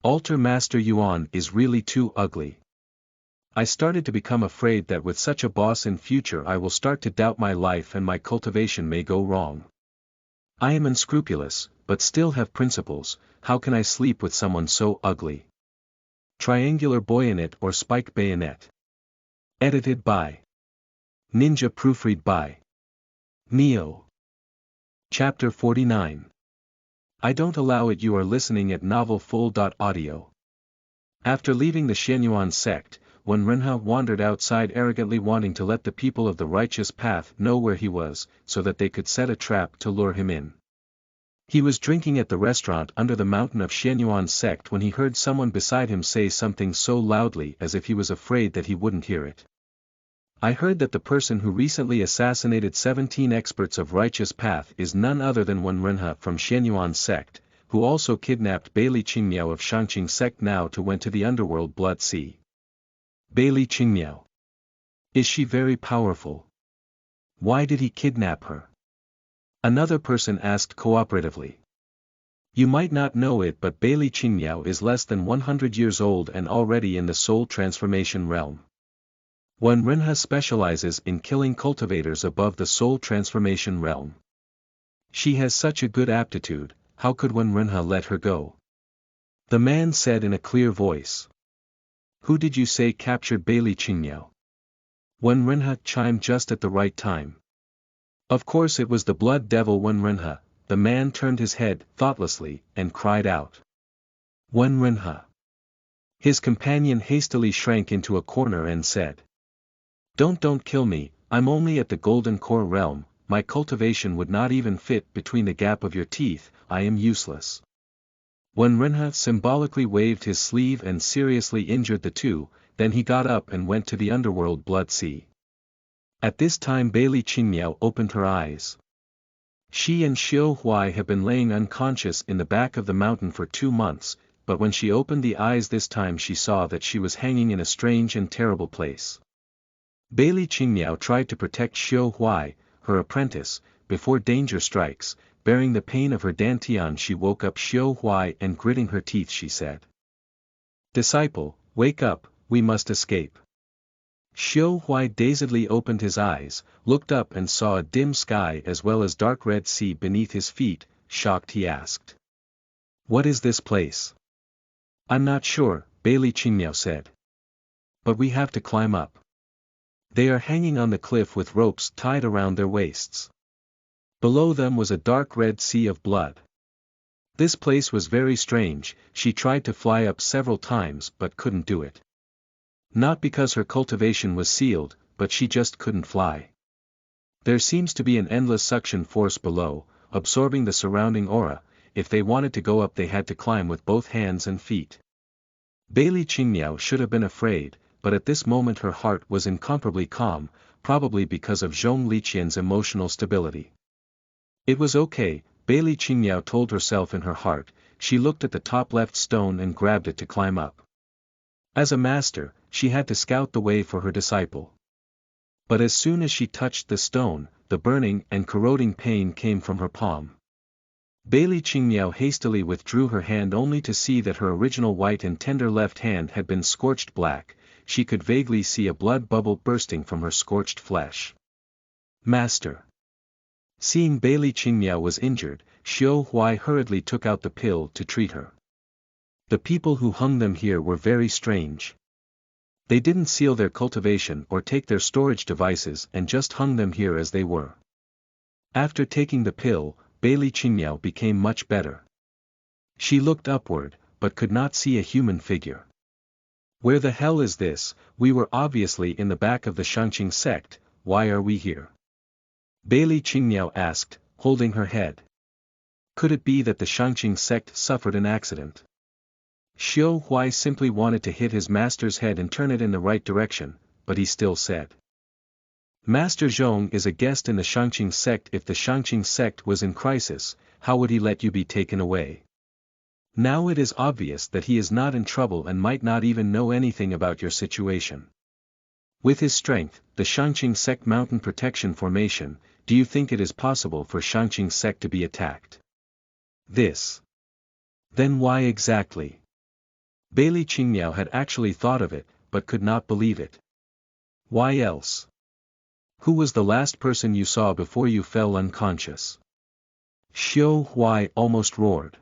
Altar Master Yuan is really too ugly. I started to become afraid that with such a boss in future I will start to doubt my life and my cultivation may go wrong. I am unscrupulous, but still have principles. How can I sleep with someone so ugly? Triangular Bayonet or Spike Bayonet. Edited by Ninja, proofread by Neo. Chapter 49. I don't allow it. You are listening at novelfull.audio. After leaving the Shenyuan sect, when Renhe wandered outside arrogantly wanting to let the people of the righteous path know where he was, so that they could set a trap to lure him in. He was drinking at the restaurant under the mountain of Shenyuan sect when he heard someone beside him say something so loudly as if he was afraid that he wouldn't hear it. I heard that the person who recently assassinated 17 experts of righteous path is none other than Wen Renhe from Shenyuan sect, who also kidnapped Bailey Qingmiao of Shangqing sect now to went to the underworld Blood Sea. Bailey Qingmiao. Is she very powerful? Why did he kidnap her? Another person asked cooperatively. You might not know it, but Bailey Qingmiao is less than 100 years old and already in the soul transformation realm. Wen Renhe specializes in killing cultivators above the soul transformation realm. She has such a good aptitude, how could Wen Renhe let her go? The man said in a clear voice. Who did you say captured Bailey Qingmiao? Wen Renhe chimed just at the right time. Of course it was the blood devil Wen Renhe. The man turned his head thoughtlessly and cried out. Wen Renhe. His companion hastily shrank into a corner and said. Don't kill me, I'm only at the Golden Core realm, my cultivation would not even fit between the gap of your teeth, I am useless. Wen Renhe symbolically waved his sleeve and seriously injured the two, then he got up and went to the underworld Blood Sea. At this time Bailey Qingmiao opened her eyes. She and Xiao Huai have been laying unconscious in the back of the mountain for 2 months, but when she opened the eyes this time she saw that she was hanging in a strange and terrible place. Bailey Qingmiao tried to protect Xiao Huai, her apprentice, before danger strikes. Bearing the pain of her dantian she woke up Xiao Huai and gritting her teeth she said. Disciple, wake up, we must escape. Xiao Huai dazedly opened his eyes, looked up and saw a dim sky as well as dark red sea beneath his feet. Shocked he asked. What is this place? I'm not sure, Bailey Qingmiao said. But we have to climb up. They are hanging on the cliff with ropes tied around their waists. Below them was a dark red sea of blood. This place was very strange. She tried to fly up several times but couldn't do it. Not because her cultivation was sealed, but she just couldn't fly. There seems to be an endless suction force below, absorbing the surrounding aura. If they wanted to go up they had to climb with both hands and feet. Bailey Qingmiao should have been afraid, but at this moment her heart was incomparably calm, probably because of Zhong Liqian's emotional stability. It was okay, Bailey Qingmiao told herself in her heart. She looked at the top left stone and grabbed it to climb up. As a master, she had to scout the way for her disciple. But as soon as she touched the stone, the burning and corroding pain came from her palm. Bailey Qingmiao hastily withdrew her hand only to see that her original white and tender left hand had been scorched black. She could vaguely see a blood bubble bursting from her scorched flesh. Master. Seeing Bailey Qingmiao was injured, Xiao Huai hurriedly took out the pill to treat her. The people who hung them here were very strange. They didn't seal their cultivation or take their storage devices and just hung them here as they were. After taking the pill, Bailey Qingmiao became much better. She looked upward, but could not see a human figure. Where the hell is this? We were obviously in the back of the Shangqing sect. Why are we here? Bailey Qingmiao asked, holding her head. Could it be that the Shangqing sect suffered an accident? Xiao Huai simply wanted to hit his master's head and turn it in the right direction, but he still said. Master Zhong is a guest in the Shangqing sect. If the Shangqing sect was in crisis, how would he let you be taken away? Now it is obvious that he is not in trouble and might not even know anything about your situation. With his strength, the Shangqing sect mountain protection formation, do you think it is possible for Shangqing sect to be attacked? This. Then why exactly? Bailey Qingmiao had actually thought of it, but could not believe it. Why else? Who was the last person you saw before you fell unconscious? Xiao Huai almost roared.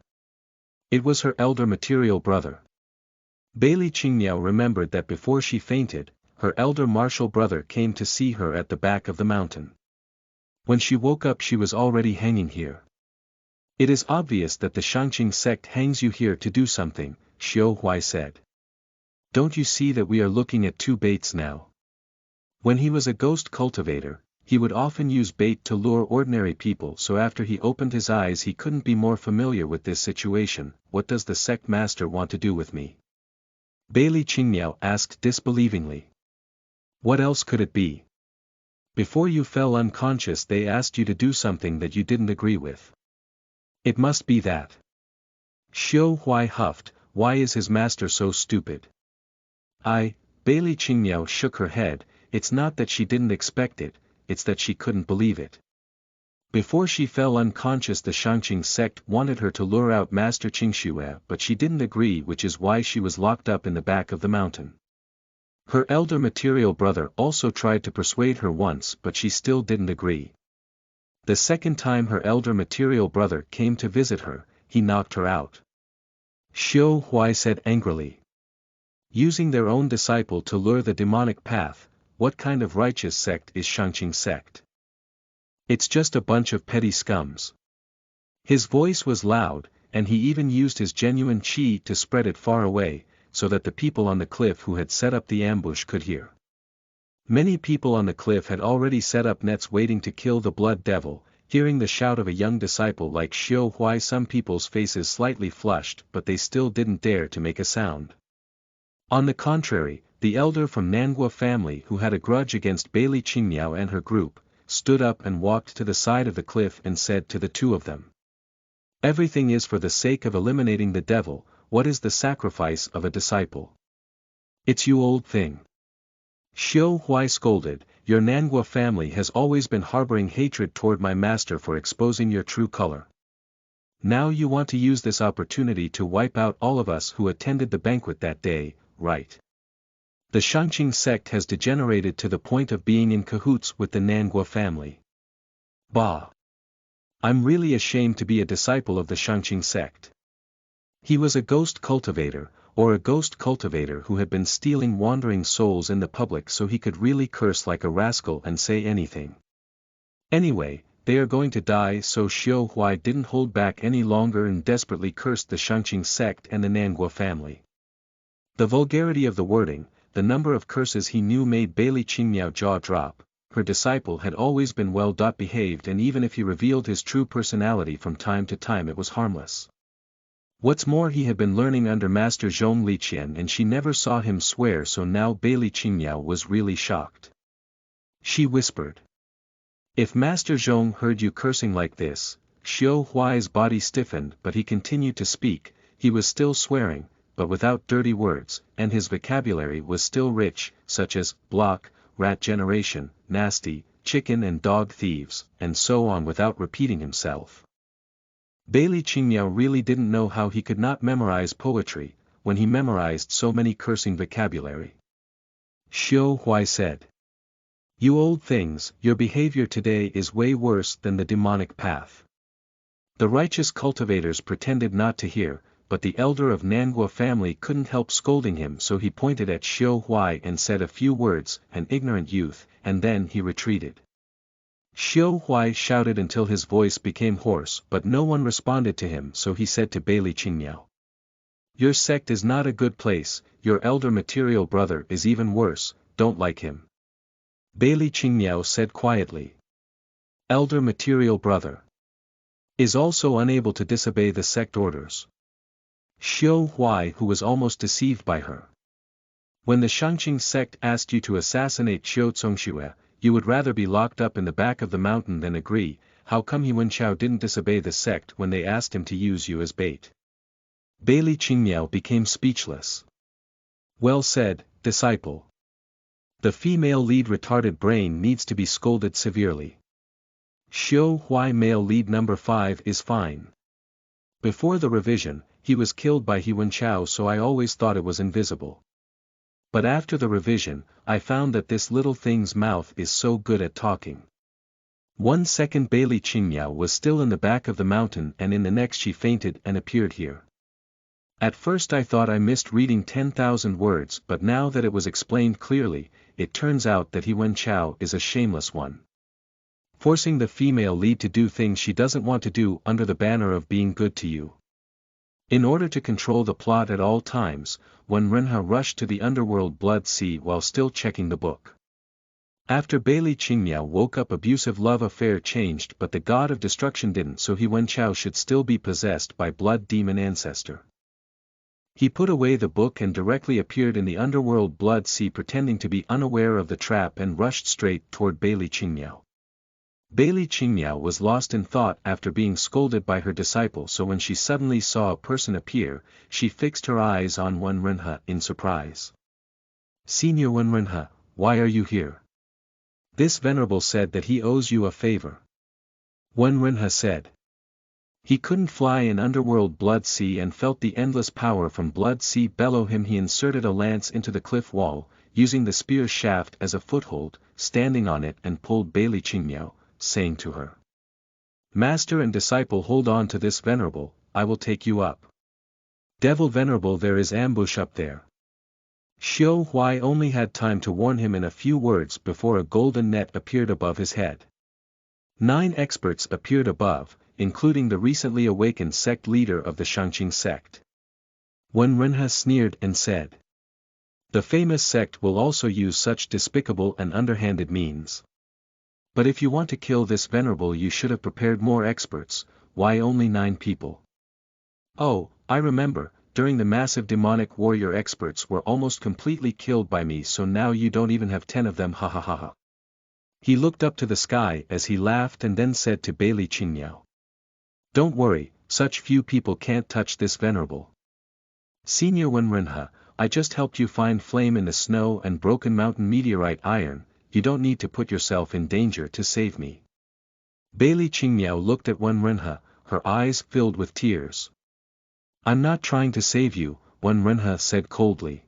It was her elder material brother. Bailey Qingmiao remembered that before she fainted, her elder martial brother came to see her at the back of the mountain. When she woke up she was already hanging here. It is obvious that the Shangqing sect hangs you here to do something, Xiao Huai said. Don't you see that we are looking at two baits now? When he was a ghost cultivator, he would often use bait to lure ordinary people, so after he opened his eyes he couldn't be more familiar with this situation. What does the sect master want to do with me? Bailey Qingmiao asked disbelievingly. What else could it be? Before you fell unconscious they asked you to do something that you didn't agree with. It must be that. Xiao Huai huffed. Why is his master so stupid? Bailey Qingmiao shook her head. It's not that she didn't expect it, it's that she couldn't believe it. Before she fell unconscious the Shangqing sect wanted her to lure out Master Qingxue, but she didn't agree, which is why she was locked up in the back of the mountain. Her elder material brother also tried to persuade her once, but she still didn't agree. The second time her elder material brother came to visit her, he knocked her out. Xiao Huai said angrily. Using their own disciple to lure the demonic path, what kind of righteous sect is Shangqing sect? It's just a bunch of petty scums. His voice was loud, and he even used his genuine qi to spread it far away, so that the people on the cliff who had set up the ambush could hear. Many people on the cliff had already set up nets waiting to kill the blood devil. Hearing the shout of a young disciple like Xiao Huai, some people's faces slightly flushed, but they still didn't dare to make a sound. On the contrary, the elder from Nangua family who had a grudge against Bailey Qingmiao and her group, stood up and walked to the side of the cliff and said to the two of them. Everything is for the sake of eliminating the devil. What is the sacrifice of a disciple? It's you old thing. Xiao Huai scolded. Your Nangua family has always been harboring hatred toward my master for exposing your true color. Now you want to use this opportunity to wipe out all of us who attended the banquet that day, right? The Shangqing sect has degenerated to the point of being in cahoots with the Nangua family. Bah! I'm really ashamed to be a disciple of the Shangqing sect. He was a ghost cultivator, or a ghost cultivator who had been stealing wandering souls in the public, so he could really curse like a rascal and say anything. Anyway, they are going to die, so Xiao Huai didn't hold back any longer and desperately cursed the Shangqing sect and the Nanguo family. The vulgarity of the wording, the number of curses he knew made Bailey Qingmiao jaw drop. Her disciple had always been well behaved, and even if he revealed his true personality from time to time it was harmless. What's more, he had been learning under Master Zhong Liqian and she never saw him swear, so now Bailey Qingmiao was really shocked. She whispered. If Master Zhong heard you cursing like this, Xiao Huai's body stiffened, but he continued to speak. He was still swearing, but without dirty words, and his vocabulary was still rich, such as, block, rat generation, nasty, chicken and dog thieves, and so on, without repeating himself. Bailey Qingmiao really didn't know how he could not memorize poetry, when he memorized so many cursing vocabulary. Xiao Huai said. You old things, your behavior today is way worse than the demonic path. The righteous cultivators pretended not to hear, but the elder of Nanguo family couldn't help scolding him, so he pointed at Xiao Huai and said a few words, an ignorant youth, and then he retreated. Xiao Huai shouted until his voice became hoarse, but no one responded to him, so he said to Bailey Qingmiao. Your sect is not a good place, your elder material brother is even worse, don't like him. Bailey Qingmiao said quietly. Elder material brother. Is also unable to disobey the sect orders. Xiao Huai, who was almost deceived by her. When the Shangqing sect asked you to assassinate Xiao Zongxue, you would rather be locked up in the back of the mountain than agree. How come He Wenchao didn't disobey the sect when they asked him to use you as bait? Bailey Qingmiao became speechless. Well said, disciple. The female lead retarded brain needs to be scolded severely. Xiao Huai male lead number 5 is fine. Before the revision, he was killed by He Wenchao, so I always thought it was invisible. But after the revision, I found that this little thing's mouth is so good at talking. 1 second Bailey Qingmiao was still in the back of the mountain, and in the next she fainted and appeared here. At first I thought I missed reading 10,000 words, but now that it was explained clearly, it turns out that He Wenchao is a shameless one. Forcing the female lead to do things she doesn't want to do under the banner of being good to you. In order to control the plot at all times, Wen Renhe rushed to the underworld Blood Sea while still checking the book. After Bailey Qingmiao woke up, abusive love affair changed, but the god of destruction didn't, so He Wenchao should still be possessed by blood demon ancestor. He put away the book and directly appeared in the underworld Blood Sea, pretending to be unaware of the trap, and rushed straight toward Bailey Qingmiao. Bailey Qingmiao was lost in thought after being scolded by her disciple, so when she suddenly saw a person appear, she fixed her eyes on Wen Renhe in surprise. Senior Wen Renhe, why are you here? This venerable said that he owes you a favor. Wen Renhe said. He couldn't fly in underworld Blood Sea and felt the endless power from Blood Sea below him. He inserted a lance into the cliff wall, using the spear shaft as a foothold, standing on it, and pulled Bailey Qingmiao, saying to her. Master and disciple, hold on to this venerable, I will take you up. Devil Venerable, there is ambush up there. Xiao Huai only had time to warn him in a few words before a golden net appeared above his head. 9 experts appeared above, including the recently awakened sect leader of the Shangqing sect. Wen Renhe sneered and said. The famous sect will also use such despicable and underhanded means. But if you want to kill this venerable, you should have prepared more experts. Why only 9 people? Oh, I remember, during the massive demonic war your experts were almost completely killed by me, so now you don't even have 10 of them, ha ha ha ha. He looked up to the sky as he laughed and then said to Bailey Qingmiao. Don't worry, such few people can't touch this venerable. Senior Wen Renhe, I just helped you find flame in the snow and broken mountain meteorite iron. You don't need to put yourself in danger to save me. Bailey Qingmiao looked at Wen Renhe, her eyes filled with tears. I'm not trying to save you, Wen Renhe said coldly.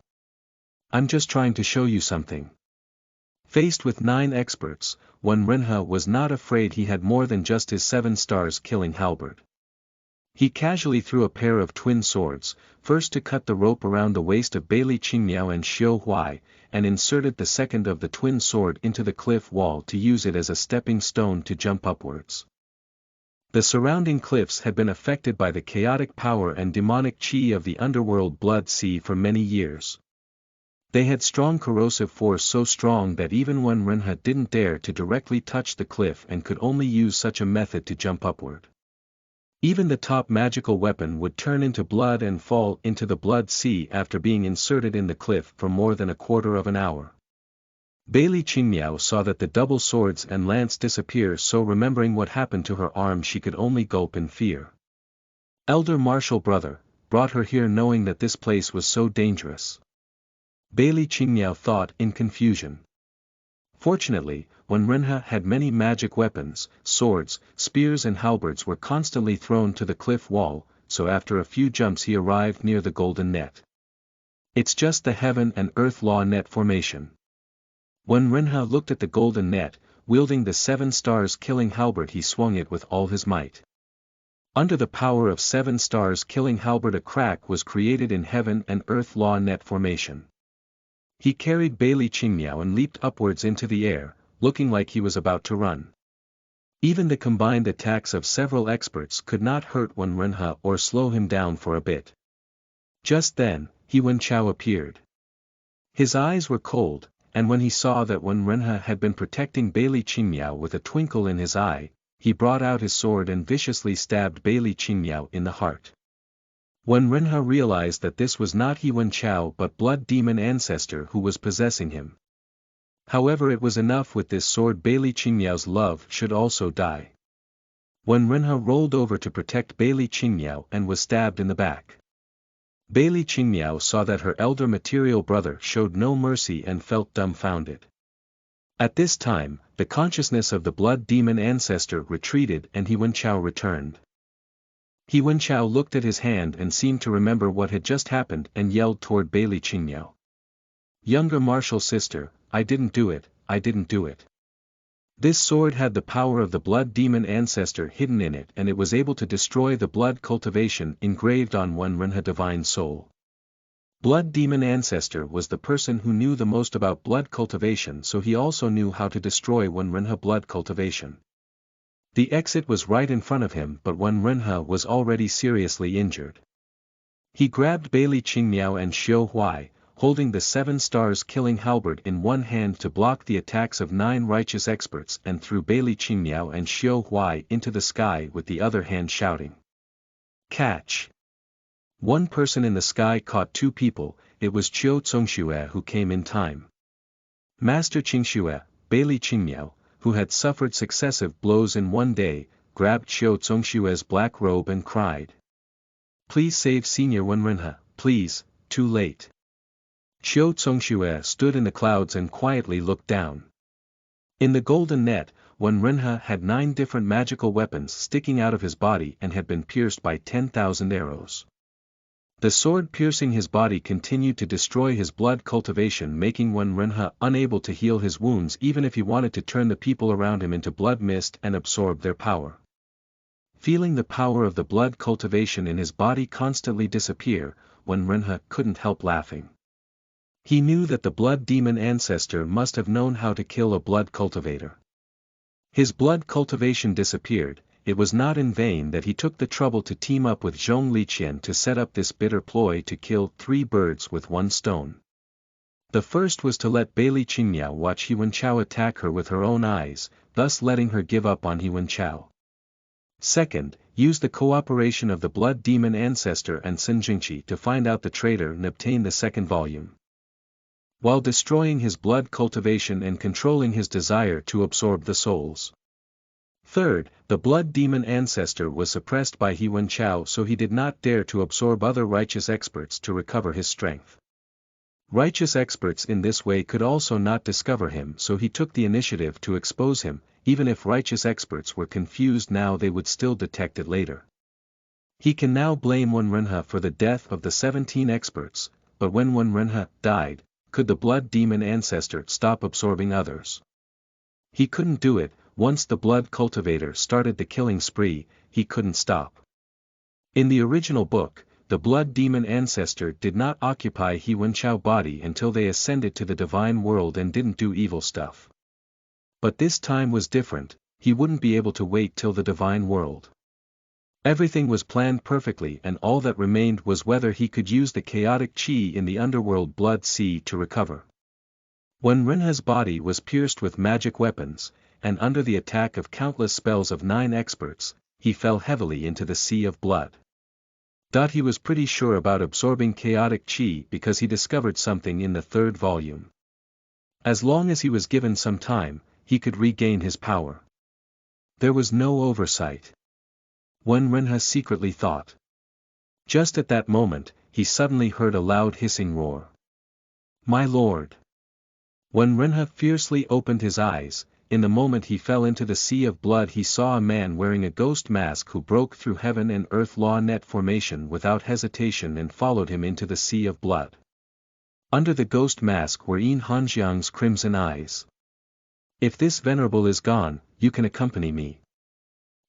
I'm just trying to show you something. Faced with 9 experts, Wen Renhe was not afraid. He had more than just his 7 stars killing halberd. He casually threw a pair of twin swords, first to cut the rope around the waist of Bailey Qingmiao and Xiao Huai, and inserted the second of the twin sword into the cliff wall to use it as a stepping stone to jump upwards. The surrounding cliffs had been affected by the chaotic power and demonic chi of the underworld blood sea for many years. They had strong corrosive force, so strong that even when Renha didn't dare to directly touch the cliff and could only use such a method to jump upward. Even the top magical weapon would turn into blood and fall into the blood sea after being inserted in the cliff for more than a quarter of an hour. Bailey Qingmiao saw that the double swords and lance disappear, so remembering what happened to her arm she could only gulp in fear. Elder Martial Brother, brought her here knowing that this place was so dangerous. Bailey Qingmiao thought in confusion. Fortunately, when Renha had many magic weapons, swords, spears and halberds were constantly thrown to the cliff wall, so after a few jumps he arrived near the golden net. It's just the heaven and earth law net formation. When Renha looked at the golden net, wielding the 7 stars killing halberd, he swung it with all his might. Under the power of 7 stars killing halberd, a crack was created in heaven and earth law net formation. He carried Bailey Qingmiao and leaped upwards into the air, looking like he was about to run. Even the combined attacks of several experts could not hurt Wen Renha or slow him down for a bit. Just then, He Wenchao appeared. His eyes were cold, and when he saw that Wen Renha had been protecting Bailey Qingmiao with a twinkle in his eye, he brought out his sword and viciously stabbed Bailey Qingmiao in the heart. When Renha realized that this was not He Wenchao but blood demon ancestor who was possessing him. However, it was enough with this sword. Bailey Qingmiao's love should also die. When Renha rolled over to protect Bailey Qingmiao and was stabbed in the back. Bailey Qingmiao saw that her elder material brother showed no mercy and felt dumbfounded. At this time, the consciousness of the blood demon ancestor retreated and He Wenchao returned. He Wenchao looked at his hand and seemed to remember what had just happened and yelled toward Bailey Qingmiao. Younger martial sister, I didn't do it, I didn't do it. This sword had the power of the blood demon ancestor hidden in it, and it was able to destroy the blood cultivation engraved on Wen Renha divine soul. Blood demon ancestor was the person who knew the most about blood cultivation, so he also knew how to destroy Wen Renha blood cultivation. The exit was right in front of him, but Wen Renha was already seriously injured. He grabbed Bailey Qingmiao and Xiao Huai, holding the 7 stars killing halberd in one hand to block the attacks of 9 righteous experts, and threw Bailey Qingmiao and Xiao Huai into the sky with the other hand, shouting, "Catch!" One person in the sky caught 2 people. It was Qiu Zongxue who came in time. Master Qingxue, Bailey Qingmiao, who had suffered successive blows in one day, grabbed Qiu Zongxue's black robe and cried, "Please save Senior Wen Renha, please." Too late. Qiu Zongxue stood in the clouds and quietly looked down. In the golden net, Wen Renha had 9 different magical weapons sticking out of his body and had been pierced by 10,000 arrows. The sword piercing his body continued to destroy his blood cultivation, making Wen Renha unable to heal his wounds even if he wanted to turn the people around him into blood mist and absorb their power. Feeling the power of the blood cultivation in his body constantly disappear, Wen Renha couldn't help laughing. He knew that the blood demon ancestor must have known how to kill a blood cultivator. His blood cultivation disappeared. It was not in vain that he took the trouble to team up with Zhong Liqian to set up this bitter ploy to kill 3 birds with 1 stone. The first was to let Bailey Qingmiao watch He Wenchao attack her with her own eyes, thus letting her give up on He Wenchao. Second, use the cooperation of the blood demon ancestor and Sun Jingqi to find out the traitor and obtain the 2nd volume. While destroying his blood cultivation and controlling his desire to absorb the souls. Third, the blood demon ancestor was suppressed by He Wenchao, so he did not dare to absorb other righteous experts to recover his strength. Righteous experts in this way could also not discover him, so he took the initiative to expose him. Even if righteous experts were confused now, they would still detect it later. He can now blame Wen Renha for the death of the 17 experts, but when Wen Renha died, could the blood demon ancestor stop absorbing others? He couldn't do it. Once the blood cultivator started the killing spree, he couldn't stop. In the original book, the blood demon ancestor did not occupy He Wenchao body until they ascended to the divine world and didn't do evil stuff. But this time was different. He wouldn't be able to wait till the divine world. Everything was planned perfectly, and all that remained was whether he could use the chaotic chi in the underworld blood sea to recover. When Renha's body was pierced with magic weapons, and under the attack of countless spells of 9 experts, he fell heavily into the sea of blood. He was pretty sure about absorbing chaotic chi because he discovered something in the 3rd volume. As long as he was given some time, he could regain his power. There was no oversight. When Renha secretly thought. Just at that moment, he suddenly heard a loud hissing roar. My lord! When Renha fiercely opened his eyes, in the moment he fell into the sea of blood he saw a man wearing a ghost mask who broke through heaven and earth law net formation without hesitation and followed him into the sea of blood. Under the ghost mask were Yin Hanjiang's crimson eyes. If this venerable is gone, you can accompany me.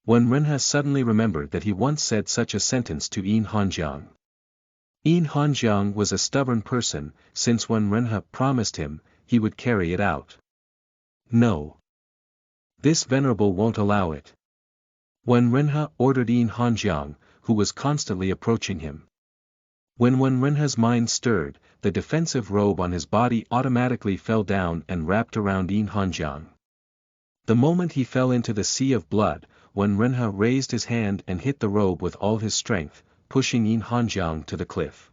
When Renha suddenly remembered that he once said such a sentence to Yin Hanjiang. Yin Hanjiang was a stubborn person, since when Renha promised him, he would carry it out. No. This venerable won't allow it. When Renha ordered Yin Hanjiang, who was constantly approaching him. When Renha's mind stirred, the defensive robe on his body automatically fell down and wrapped around Yin Hanjiang. The moment he fell into the sea of blood, when Renha raised his hand and hit the robe with all his strength, pushing Yin Hanjiang to the cliff.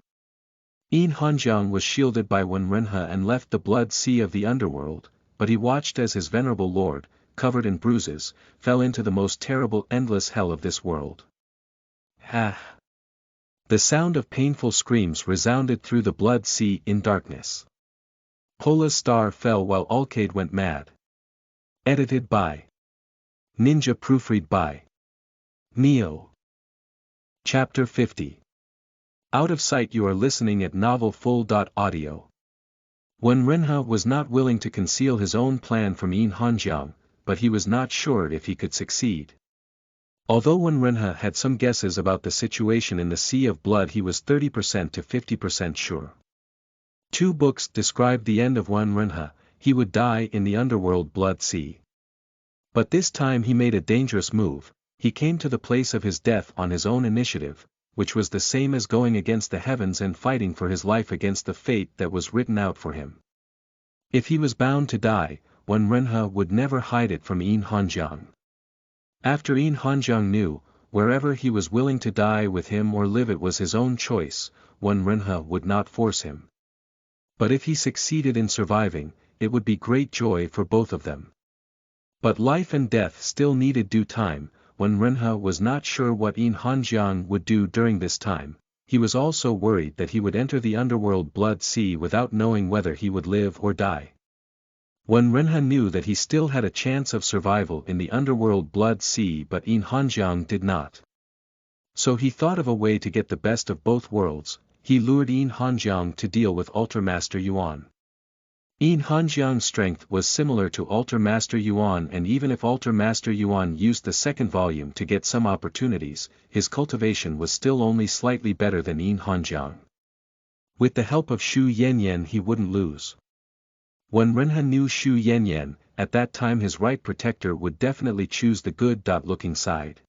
Yin Hanjiang was shielded by Wen Renha and left the blood sea of the underworld, but he watched as his venerable lord, covered in bruises, fell into the most terrible endless hell of this world. Ha! The sound of painful screams resounded through the blood sea in darkness. Pola's star fell while Alcade went mad. Edited by Ninja, proofread by Neo. Chapter 50. Out of sight. You are listening at novelfull.audio. When Renha was not willing to conceal his own plan from Yin Hanjiang, but he was not sure if he could succeed. Although when Renha had some guesses about the situation in the Sea of Blood, he was 30% to 50% sure. 2 books described the end of Wen Renha. He would die in the underworld blood sea. But this time he made a dangerous move. He came to the place of his death on his own initiative, which was the same as going against the heavens and fighting for his life against the fate that was written out for him. If he was bound to die, Wen Renha would never hide it from Yin Hanjiang. After Yin Hanjiang knew, wherever he was willing to die with him or live it was his own choice, Wen Renha would not force him. But if he succeeded in surviving, it would be great joy for both of them. But life and death still needed due time. When Renha was not sure what Yin Hanjiang would do during this time, he was also worried that he would enter the underworld blood sea without knowing whether he would live or die. When Renha knew that he still had a chance of survival in the underworld blood sea, but Yin Hanjiang did not. So he thought of a way to get the best of both worlds. He lured Yin Hanjiang to deal with Altar Master Yuan. Yin Hanjiang's strength was similar to Altar Master Yuan, and even if Altar Master Yuan used the 2nd volume to get some opportunities, his cultivation was still only slightly better than Yin Hanjiang. With the help of Xu Yanyan he wouldn't lose. When Renha knew Xu Yanyan, at that time his right protector would definitely choose the good-looking side.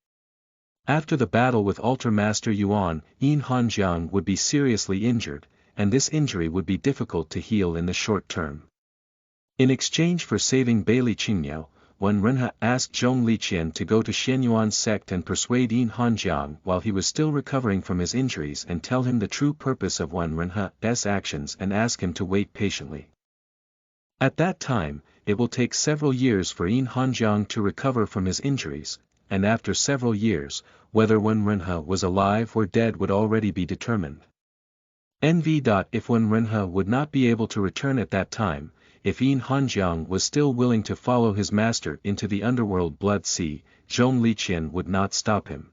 After the battle with Altar Master Yuan, Yin Hanjiang would be seriously injured, and this injury would be difficult to heal in the short term. In exchange for saving Bailey Qingmiao, when Renha asked Zhong Liqian to go to Shenyuan's sect and persuade Yin Hanjiang while he was still recovering from his injuries and tell him the true purpose of Wen Renha's actions and ask him to wait patiently. At that time, it will take several years for Yin Hanjiang to recover from his injuries, and after several years, whether Wen Renha was alive or dead would already be determined. If Wen Renha would not be able to return at that time, if Yin Hanjiang was still willing to follow his master into the underworld blood sea, Zhong Liqian would not stop him.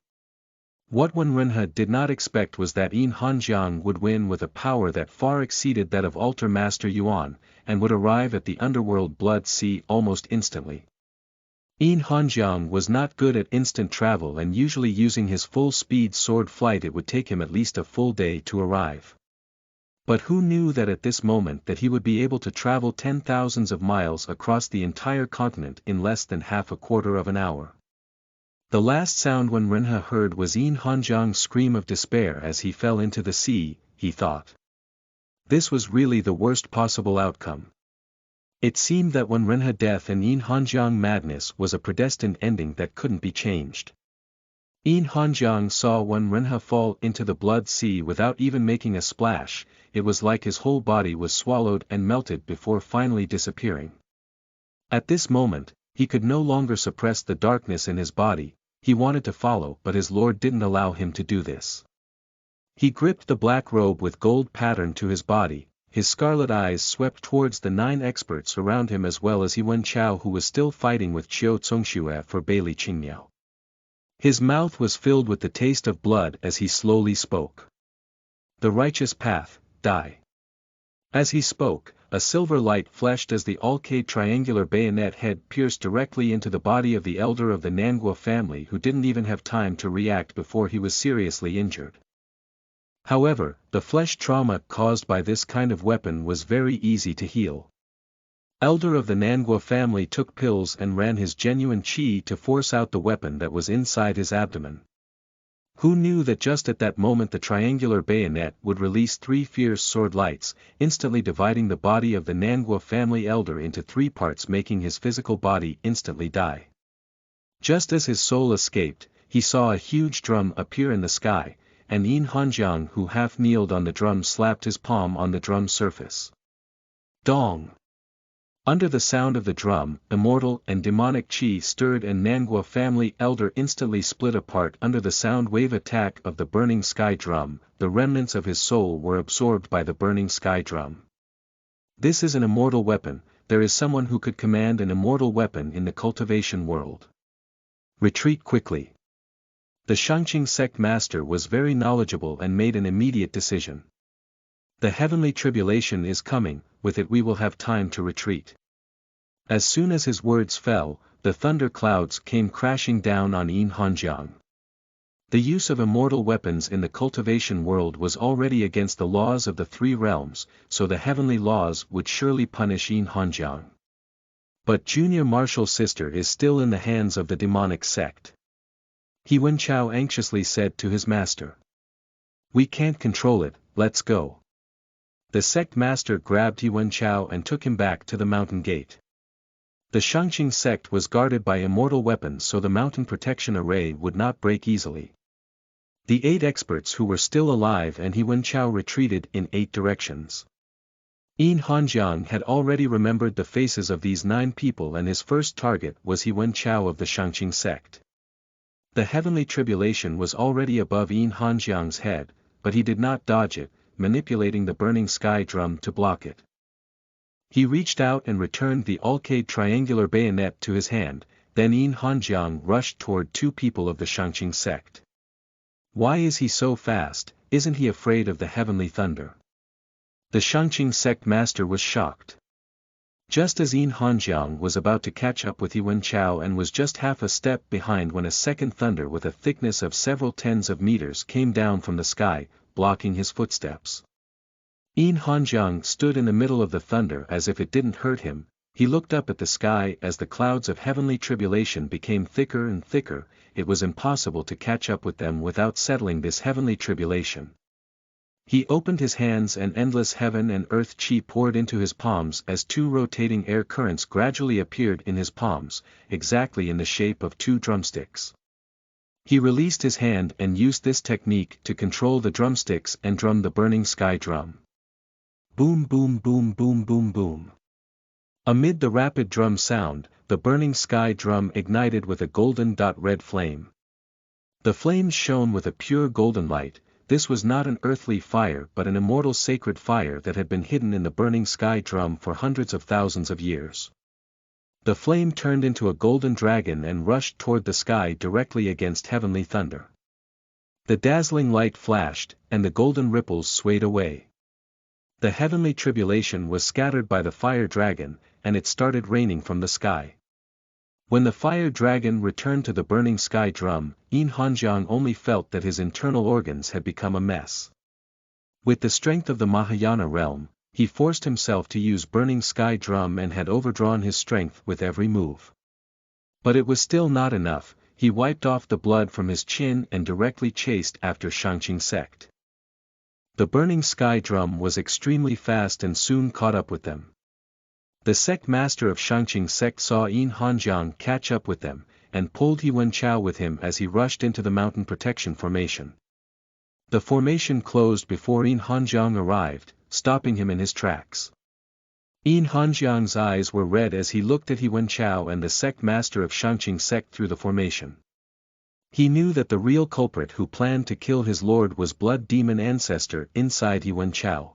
What Wen Renha did not expect was that Yin Hanjiang would win with a power that far exceeded that of Altar Master Yuan, and would arrive at the underworld blood sea almost instantly. Yin Hanjiang was not good at instant travel, and usually using his full-speed sword flight it would take him at least a full day to arrive. But who knew that at this moment that he would be able to travel 10,000s of miles across the entire continent in less than half a quarter of an hour? The last sound Wen Renha heard was Yin Hanjiang's scream of despair as he fell into the sea, he thought. This was really the worst possible outcome. It seemed that Wen Renha death and Yin Hanjiang madness was a predestined ending that couldn't be changed. Yin Hanjiang saw Wen Renha fall into the blood sea without even making a splash. It was like his whole body was swallowed and melted before finally disappearing. At this moment, he could no longer suppress the darkness in his body. He wanted to follow but his lord didn't allow him to do this. He gripped the black robe with gold pattern to his body, his scarlet eyes swept towards the 9 experts around him as well as Wen Chao who was still fighting with Chiao Zongxue for Bailey Qingmiao. His mouth was filled with the taste of blood as he slowly spoke. The righteous path, die. As he spoke, a silver light flashed as the all-cade triangular bayonet head pierced directly into the body of the elder of the Nangua family who didn't even have time to react before he was seriously injured. However, the flesh trauma caused by this kind of weapon was very easy to heal. Elder of the Nangua family took pills and ran his genuine qi to force out the weapon that was inside his abdomen. Who knew that just at that moment the triangular bayonet would release 3 fierce sword lights, instantly dividing the body of the Nangua family elder into 3 parts making his physical body instantly die. Just as his soul escaped, he saw a huge drum appear in the sky, and Yin Hanjiang who half kneeled on the drum slapped his palm on the drum surface. Dong! Under the sound of the drum, immortal and demonic chi stirred and Nangua family elder instantly split apart under the sound wave attack of the burning sky drum. The remnants of his soul were absorbed by the burning sky drum. This is an immortal weapon. There is someone who could command an immortal weapon in the cultivation world. Retreat quickly. The Shangqing sect master was very knowledgeable and made an immediate decision. The heavenly tribulation is coming, with it we will have time to retreat. As soon as his words fell, the thunder clouds came crashing down on Yin Hanjiang. The use of immortal weapons in the cultivation world was already against the laws of the 3 realms, so the heavenly laws would surely punish Yin Hanjiang. But junior martial sister is still in the hands of the demonic sect. Wen Chao anxiously said to his master. We can't control it, let's go. The sect master grabbed Wen Chao and took him back to the mountain gate. The Shangqing sect was guarded by immortal weapons so the mountain protection array would not break easily. The 8 experts who were still alive and Wen Chao retreated in 8 directions. Yin Hanjiang had already remembered the faces of these 9 people and his first target was Wen Chao of the Shangqing sect. The heavenly tribulation was already above Yin Hanjiang's head, but he did not dodge it, manipulating the burning sky drum to block it. He reached out and returned the all-cade triangular bayonet to his hand, then Yin Hanjiang rushed toward 2 people of the Shangqing sect. Why is he so fast? Isn't he afraid of the heavenly thunder? The Shangqing sect master was shocked. Just as Yin Hanjiang was about to catch up with Wen Chao and was just half a step behind when a second thunder with a thickness of several tens of meters came down from the sky, blocking his footsteps. Yin Hanjiang stood in the middle of the thunder as if it didn't hurt him. He looked up at the sky as the clouds of heavenly tribulation became thicker and thicker. It was impossible to catch up with them without settling this heavenly tribulation. He opened his hands and endless heaven and earth chi poured into his palms as 2 rotating air currents gradually appeared in his palms, exactly in the shape of 2 drumsticks. He released his hand and used this technique to control the drumsticks and drum the burning sky drum. Boom boom boom boom boom boom. Amid the rapid drum sound, the burning sky drum ignited with a golden red flame. The flames shone with a pure golden light. This was not an earthly fire but an immortal sacred fire that had been hidden in the burning sky drum for hundreds of thousands of years. The flame turned into a golden dragon and rushed toward the sky directly against heavenly thunder. The dazzling light flashed, and the golden ripples swayed away. The heavenly tribulation was scattered by the fire dragon, and it started raining from the sky. When the fire dragon returned to the burning sky drum, Yin Hanjiang only felt that his internal organs had become a mess. With the strength of the Mahayana realm, he forced himself to use burning sky drum and had overdrawn his strength with every move. But it was still not enough. he wiped off the blood from his chin and directly chased after Shangqing sect. The burning sky drum was extremely fast and soon caught up with them. The sect master of Shangqing sect saw Yin Hanjiang catch up with them, and pulled He Wenchao with him as he rushed into the mountain protection formation. The formation closed before Yin Hanjiang arrived, stopping him in his tracks. Yin Hanjiang's eyes were red as he looked at He Wenchao and the sect master of Shangqing sect through the formation. He knew that the real culprit who planned to kill his lord was blood demon ancestor inside He Wenchao.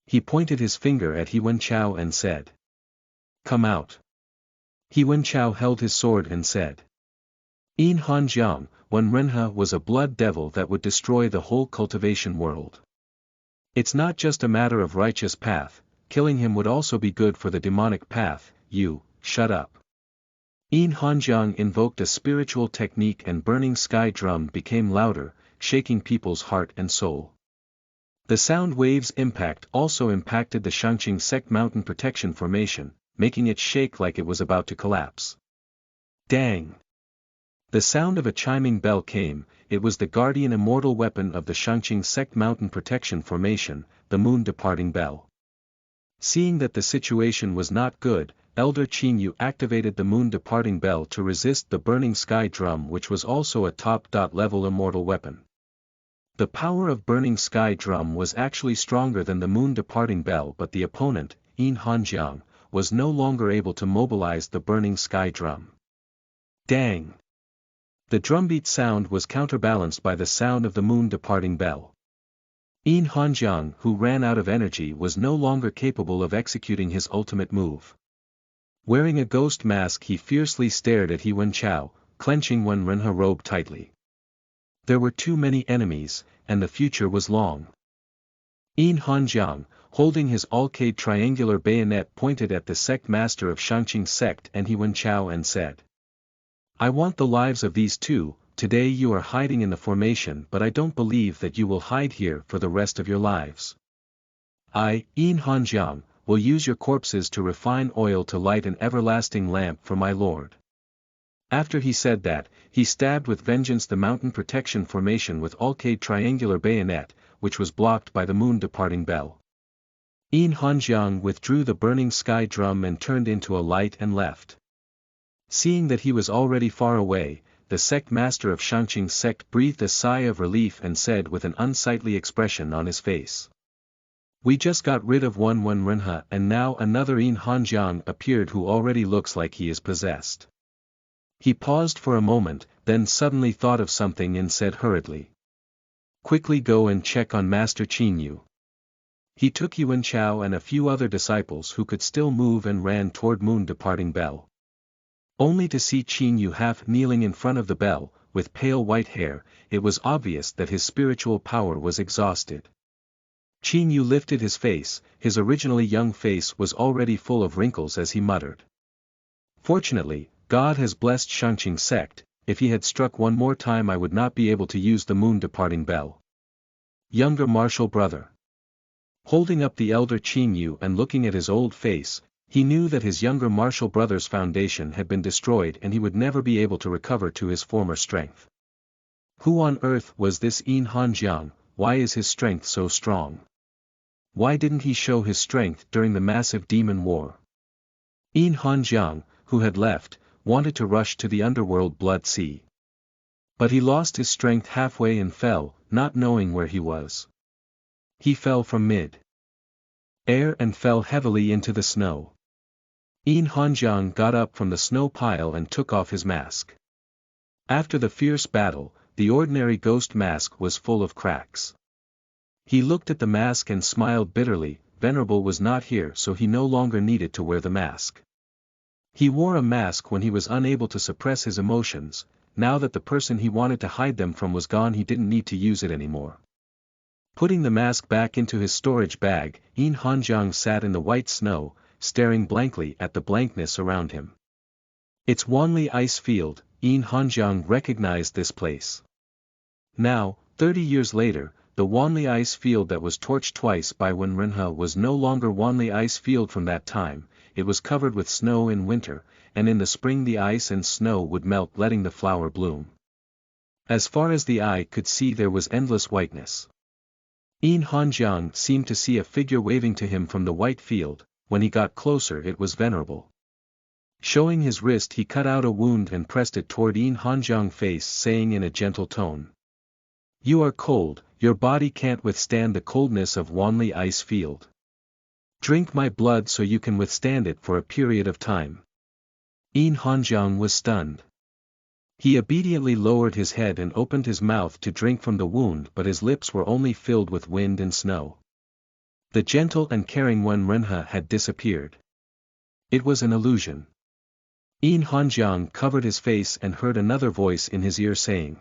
He pointed his finger at He Wenchao and said, "Come out." He Wenchao held his sword and said, "Yin Hanjiang, Wenrenhe was a blood devil that would destroy the whole cultivation world. It's not just a matter of righteous path, killing him would also be good for the demonic path. You, shut up." Yin Hanjiang invoked a spiritual technique and burning sky drum became louder, shaking people's heart and soul. The sound wave's impact also impacted the Shangqing sect mountain protection formation, making it shake like it was about to collapse. Dang! The sound of a chiming bell came. It was the guardian immortal weapon of the Shangqing sect mountain protection formation, the moon departing bell. Seeing that the situation was not good, Elder Qinyu activated the moon departing bell to resist the burning sky drum, which was also a top-level immortal weapon. The power of burning sky drum was actually stronger than the moon departing bell, but the opponent, Yin Hanjiang, was no longer able to mobilize the burning sky drum. Dang! The drumbeat sound was counterbalanced by the sound of the moon departing bell. Yin Hanjiang, who ran out of energy, was no longer capable of executing his ultimate move. Wearing a ghost mask, he fiercely stared at He Wenchao, clenching Wenrenhe robe tightly. There were too many enemies, and the future was long. Yin Hanjiang, holding his alcade triangular bayonet, pointed at the sect master of Shangqing sect and He Wenchao and said, "I want the lives of these two. Today you are hiding in the formation, but I don't believe that you will hide here for the rest of your lives. I, Yin Hanjiang, will use your corpses to refine oil to light an everlasting lamp for my lord." After he said that, he stabbed with vengeance the mountain protection formation with alcade triangular bayonet, which was blocked by the moon departing bell. Yin Hanjiang withdrew the burning sky drum and turned into a light and left. Seeing that he was already far away, the sect master of Shangqing sect breathed a sigh of relief and said with an unsightly expression on his face, "We just got rid of one Wenrenhe and now another Yin Hanjiang appeared who already looks like he is possessed." He paused for a moment, then suddenly thought of something and said hurriedly, "Quickly go and check on Master Qinyu." He took He Wenchao and a few other disciples who could still move and ran toward moon departing bell. Only to see Qinyu half kneeling in front of the bell, with pale white hair, it was obvious that his spiritual power was exhausted. Qinyu lifted his face. His originally young face was already full of wrinkles as he muttered, "Fortunately, God has blessed Shangqing sect. If he had struck one more time I would not be able to use the moon departing bell." Younger martial brother. Holding up the elder Qinyu and looking at his old face, he knew that his younger martial brother's foundation had been destroyed and he would never be able to recover to his former strength. Who on earth was this Yin Hanjiang? Why is his strength so strong? Why didn't he show his strength during the massive demon war? Yin Hanjiang, who had left, wanted to rush to the underworld blood sea. But he lost his strength halfway and fell, not knowing where he was. He fell from mid-air and fell heavily into the snow. Yin Hanjiang got up from the snow pile and took off his mask. After the fierce battle, the ordinary ghost mask was full of cracks. He looked at the mask and smiled bitterly. Venerable was not here, so he no longer needed to wear the mask. He wore a mask when he was unable to suppress his emotions. Now that the person he wanted to hide them from was gone, he didn't need to use it anymore. Putting the mask back into his storage bag, Yin Hanjiang sat in the white snow, staring blankly at the blankness around him. It's Wanli Ice Field. Yin Hanjiang recognized this place. Now, 30 years later, the Wanli Ice Field that was torched twice by Wenrenhe was no longer Wanli Ice Field. From that time, it was covered with snow in winter, and in the spring the ice and snow would melt, letting the flower bloom. As far as the eye could see there was endless whiteness. Yin Hanjiang seemed to see a figure waving to him from the white field. When he got closer it was Venerable. Showing his wrist he cut out a wound and pressed it toward Yin Hanjiang's face, saying in a gentle tone, "You are cold, your body can't withstand the coldness of Wanli ice field. Drink my blood so you can withstand it for a period of time." Yin Hanjiang was stunned. He obediently lowered his head and opened his mouth to drink from the wound, but his lips were only filled with wind and snow. The gentle and caring Wen Renhe had disappeared. It was an illusion. Yin Hanjiang covered his face and heard another voice in his ear saying,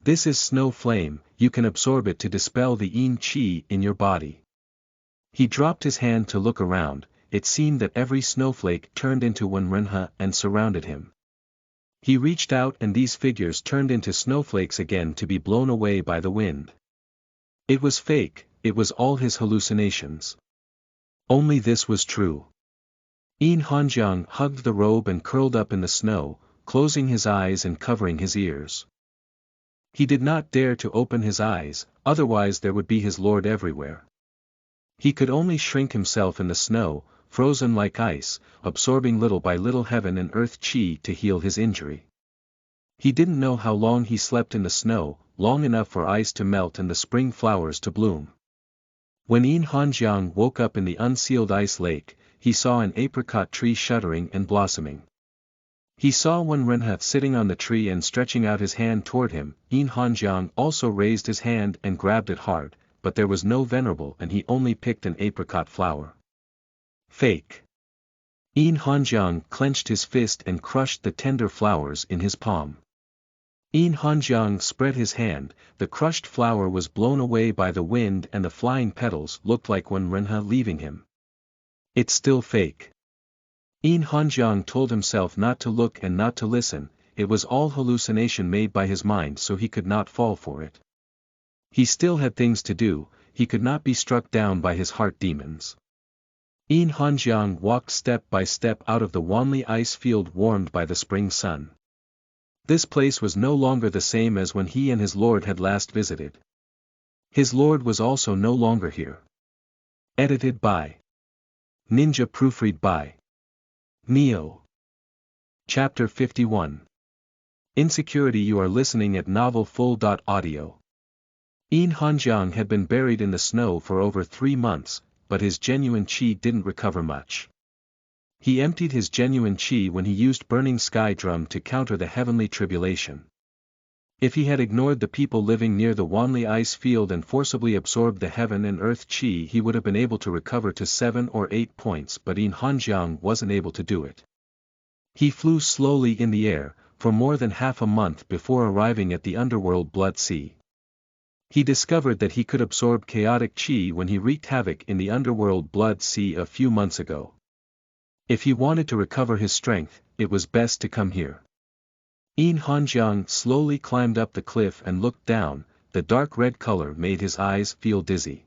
"This is snow flame, you can absorb it to dispel the Yin Qi in your body." He dropped his hand to look around. It seemed that every snowflake turned into Wen Renhe and surrounded him. He reached out and these figures turned into snowflakes again to be blown away by the wind. It was fake, it was all his hallucinations. Only this was true. Yin Hanjiang hugged the robe and curled up in the snow, closing his eyes and covering his ears. He did not dare to open his eyes, otherwise there would be his Lord everywhere. He could only shrink himself in the snow, frozen like ice, absorbing little by little heaven and earth qi to heal his injury. He didn't know how long he slept in the snow, long enough for ice to melt and the spring flowers to bloom. When Yin Hanjiang woke up in the unsealed ice lake, he saw an apricot tree shuddering and blossoming. He saw Wen Renhe sitting on the tree and stretching out his hand toward him. Yin Hanjiang also raised his hand and grabbed it hard, but there was no Venerable and he only picked an apricot flower. Fake. Yin Hanjiang clenched his fist and crushed the tender flowers in his palm. Yin Hanjiang spread his hand, the crushed flower was blown away by the wind and the flying petals looked like Wen Renhe leaving him. It's still fake. Yin Hanjiang told himself not to look and not to listen, it was all hallucination made by his mind, so he could not fall for it. He still had things to do, he could not be struck down by his heart demons. Yin Hanjiang walked step by step out of the Wanli ice field warmed by the spring sun. This place was no longer the same as when he and his Lord had last visited. His Lord was also no longer here. Edited by Ninja, proofread by Neo. Chapter 51. Insecurity. You are listening at novelfull.audio. Yin Hanjiang had been buried in the snow for over 3 months, but his genuine qi didn't recover much. He emptied his genuine qi when he used burning sky drum to counter the heavenly tribulation. If he had ignored the people living near the Wanli ice field and forcibly absorbed the heaven and earth qi, he would have been able to recover to 7 or 8 points, but Yin Hanjiang wasn't able to do it. He flew slowly in the air, for more than half a month before arriving at the underworld Blood Sea. He discovered that he could absorb chaotic qi when he wreaked havoc in the underworld Blood Sea a few months ago. If he wanted to recover his strength, it was best to come here. Yin Hanjiang slowly climbed up the cliff and looked down, the dark red color made his eyes feel dizzy.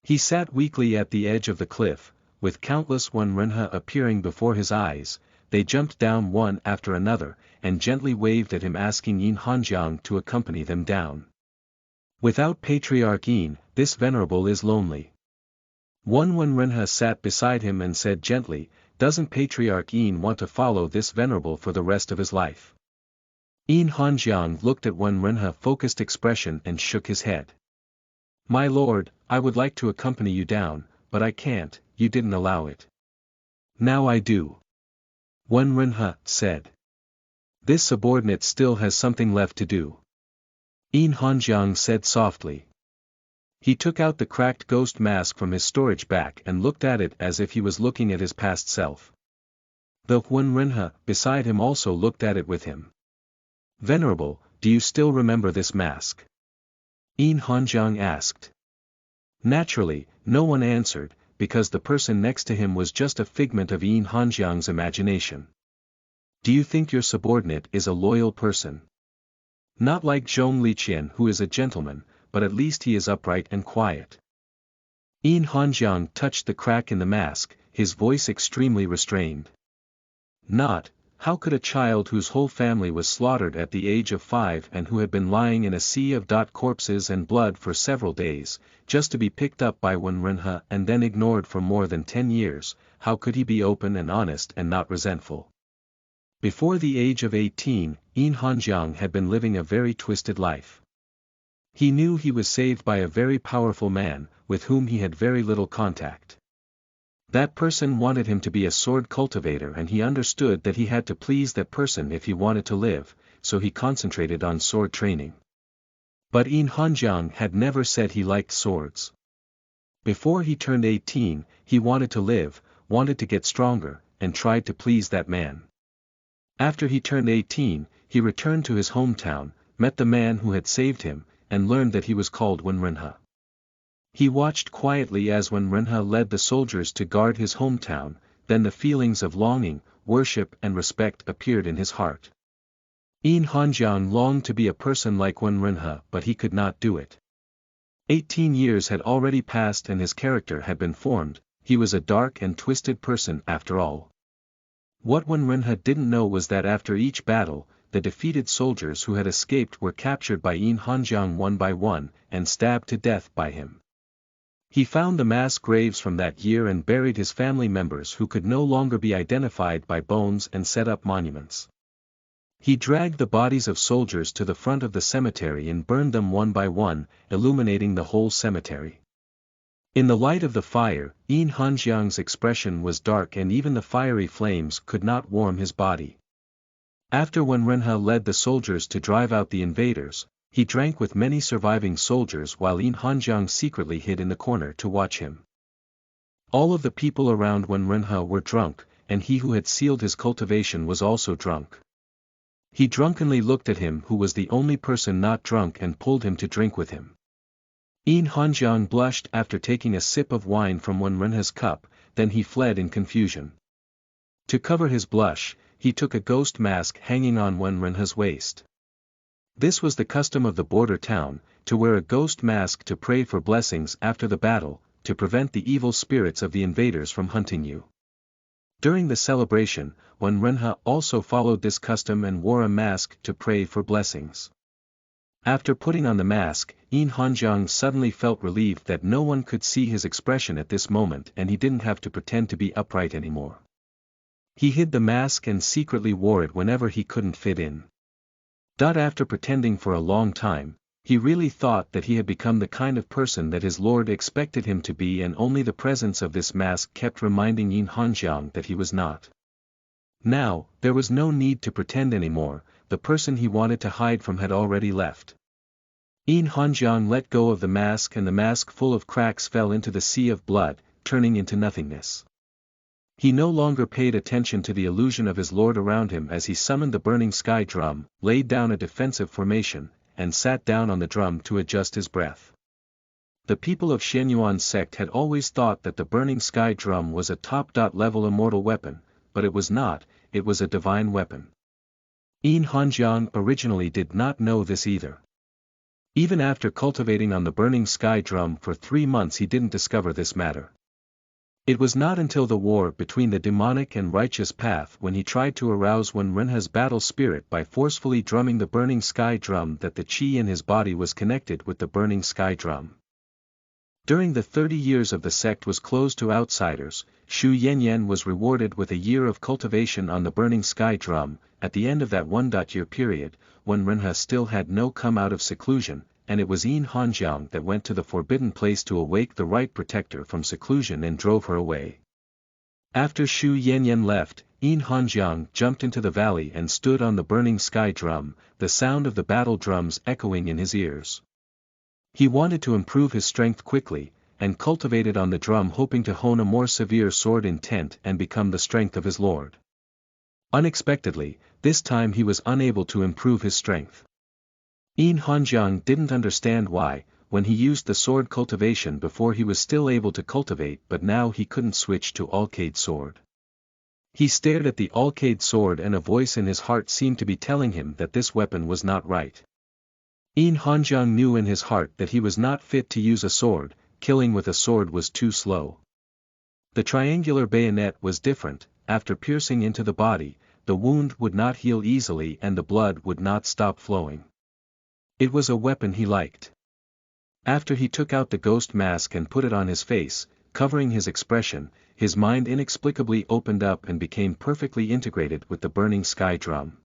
He sat weakly at the edge of the cliff, with countless Wen Renhe appearing before his eyes. They jumped down one after another, and gently waved at him, asking Yin Hanjiang to accompany them down. Without Patriarch Yin, this Venerable is lonely. One Wen Renhe sat beside him and said gently, "Doesn't Patriarch Yin want to follow this Venerable for the rest of his life?" Yin Hanjiang looked at Wen Renhe's focused expression and shook his head. "My lord, I would like to accompany you down, but I can't, you didn't allow it." "Now I do." Wen Renhe said. "This subordinate still has something left to do." Yin Hanjiang said softly. He took out the cracked ghost mask from his storage bag and looked at it as if he was looking at his past self. The Wen Renhe beside him also looked at it with him. "Venerable, do you still remember this mask?" Yin Hanjiang asked. Naturally, no one answered, because the person next to him was just a figment of Yin Hanjiang's imagination. "Do you think your subordinate is a loyal person? Not like Zhong Liqian, who is a gentleman, but at least he is upright and quiet." Yin Hanjiang touched the crack in the mask. his voice extremely restrained. Not, how could a child whose whole family was slaughtered at the age of 5 and who had been lying in a sea of corpses and blood for several days, just to be picked up by Wenrenha and then ignored for more than 10 years, how could he be open and honest and not resentful? Before the age of 18, Yin Hanjiang had been living a very twisted life. He knew he was saved by a very powerful man, with whom he had very little contact. That person wanted him to be a sword cultivator and he understood that he had to please that person if he wanted to live, so he concentrated on sword training. But Yin Hanjiang had never said he liked swords. Before he turned 18, he wanted to live, wanted to get stronger, and tried to please that man. After he turned 18, he returned to his hometown, met the man who had saved him, and learned that he was called Wenrenha. He watched quietly as Wenrenha led the soldiers to guard his hometown, then the feelings of longing, worship and respect appeared in his heart. Yin Hanjiang longed to be a person like Wenrenha but he could not do it. 18 years had already passed and his character had been formed, he was a dark and twisted person after all. What Wenrenha didn't know was that after each battle, the defeated soldiers who had escaped were captured by Yin Hanjiang one by one, and stabbed to death by him. He found the mass graves from that year and buried his family members who could no longer be identified by bones and set up monuments. He dragged the bodies of soldiers to the front of the cemetery and burned them one by one, illuminating the whole cemetery. In the light of the fire, Yin Hanjiang's expression was dark and even the fiery flames could not warm his body. After Wenrenha led the soldiers to drive out the invaders, he drank with many surviving soldiers while Yin Hanjiang secretly hid in the corner to watch him. All of the people around Wenrenha were drunk, and he who had sealed his cultivation was also drunk. He drunkenly looked at him who was the only person not drunk and pulled him to drink with him. Yin Hanjiang blushed after taking a sip of wine from Wenrenha's cup, then he fled in confusion. To cover his blush, he took a ghost mask hanging on Wenrenha's waist. This was the custom of the border town, to wear a ghost mask to pray for blessings after the battle, to prevent the evil spirits of the invaders from hunting you. During the celebration, Wenrenha also followed this custom and wore a mask to pray for blessings. After putting on the mask, Yin Hanjiang suddenly felt relieved that no one could see his expression at this moment and he didn't have to pretend to be upright anymore. He hid the mask and secretly wore it whenever he couldn't fit in. After pretending for a long time, he really thought that he had become the kind of person that his lord expected him to be and only the presence of this mask kept reminding Yin Hanjiang that he was not. Now, there was no need to pretend anymore, the person he wanted to hide from had already left. Yin Hanjiang let go of the mask and the mask full of cracks fell into the sea of blood, turning into nothingness. He no longer paid attention to the illusion of his lord around him as he summoned the burning sky drum, laid down a defensive formation, and sat down on the drum to adjust his breath. The people of Shenyuan's sect had always thought that the burning sky drum was a top-level immortal weapon, but it was not, it was a divine weapon. Yin Hanjiang originally did not know this either. Even after cultivating on the burning sky drum for 3 months he didn't discover this matter. It was not until the war between the demonic and righteous path when he tried to arouse Wenrenha's battle spirit by forcefully drumming the burning sky drum that the chi in his body was connected with the burning sky drum. During the 30 years of the sect was closed to outsiders, Xu Yanyan was rewarded with a year of cultivation on the burning sky drum. At the end of that 1-year period, Wenrenha still had no come out of seclusion, and it was Yin Hanjiang that went to the forbidden place to awake the right protector from seclusion and drove her away. After Xu Yanyan left, Yin Hanjiang jumped into the valley and stood on the burning sky drum, the sound of the battle drums echoing in his ears. He wanted to improve his strength quickly, and cultivated on the drum hoping to hone a more severe sword intent and become the strength of his lord. Unexpectedly, this time he was unable to improve his strength. Yin Hanjiang didn't understand why, when he used the sword cultivation before he was still able to cultivate but now he couldn't switch to Alcade sword. He stared at the Alcade sword and a voice in his heart seemed to be telling him that this weapon was not right. Yin Hanjiang knew in his heart that he was not fit to use a sword, killing with a sword was too slow. The triangular bayonet was different. After piercing into the body, the wound would not heal easily and the blood would not stop flowing. It was a weapon he liked. After he took out the ghost mask and put it on his face, covering his expression, his mind inexplicably opened up and became perfectly integrated with the burning sky drum.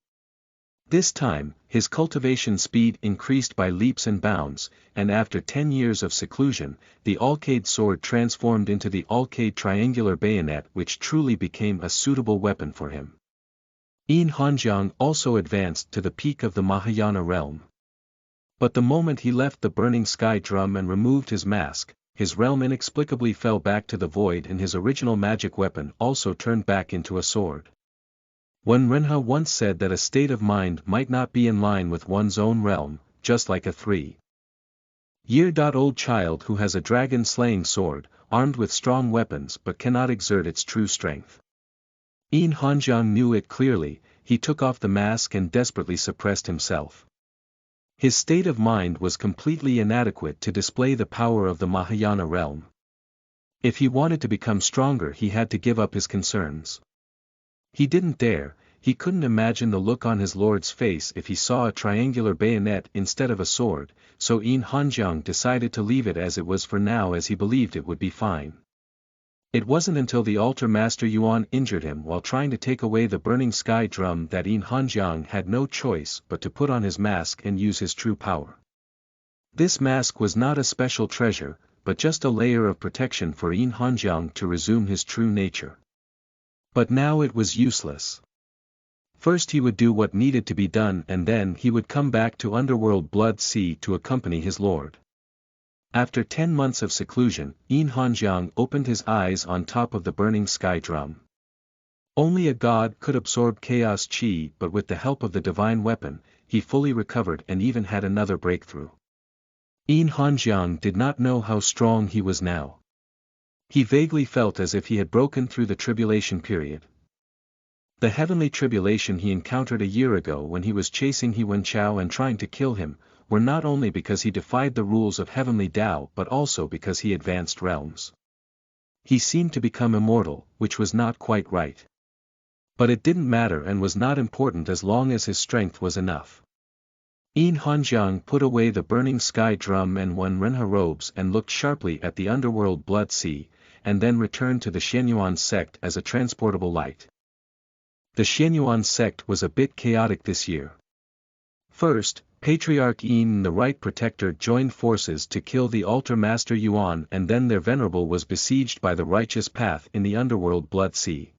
This time, his cultivation speed increased by leaps and bounds, and after 10 years of seclusion, the Alcade sword transformed into the Alcade triangular bayonet, which truly became a suitable weapon for him. Yin Hanjiang also advanced to the peak of the Mahayana realm. But the moment he left the burning sky drum and removed his mask, his realm inexplicably fell back to the void and his original magic weapon also turned back into a sword. When Renha once said that a state of mind might not be in line with one's own realm, just like a 3-year-old child who has a dragon-slaying sword, armed with strong weapons but cannot exert its true strength. Yin Hanjiang knew it clearly. He took off the mask and desperately suppressed himself. His state of mind was completely inadequate to display the power of the Mahayana realm. If he wanted to become stronger, he had to give up his concerns. He didn't dare. He couldn't imagine the look on his lord's face if he saw a triangular bayonet instead of a sword, so Yin Hanjiang decided to leave it as it was for now, as he believed it would be fine. It wasn't until the altar master Yuan injured him while trying to take away the burning sky drum that Yin Hanjiang had no choice but to put on his mask and use his true power. This mask was not a special treasure, but just a layer of protection for Yin Hanjiang to resume his true nature. But now it was useless. First he would do what needed to be done and then he would come back to Underworld Blood Sea to accompany his lord. After 10 months of seclusion, Yin Hanjiang opened his eyes on top of the burning sky drum. Only a god could absorb chaos chi, but with the help of the divine weapon, he fully recovered and even had another breakthrough. Yin Hanjiang did not know how strong he was now. He vaguely felt as if he had broken through the tribulation period. The heavenly tribulation he encountered a year ago when he was chasing He Wenchao and trying to kill him, were not only because he defied the rules of heavenly Tao but also because he advanced realms. He seemed to become immortal, which was not quite right. But it didn't matter and was not important as long as his strength was enough. Yin Hanjiang put away the burning sky drum and won Renha robes and looked sharply at the Underworld Blood Sea, and then returned to the Xianyuan sect as a transportable light. The Xianyuan sect was a bit chaotic this year. First, Patriarch Yin and the Right Protector joined forces to kill the Altar Master Yuan, and then their Venerable was besieged by the Righteous Path in the Underworld Blood Sea.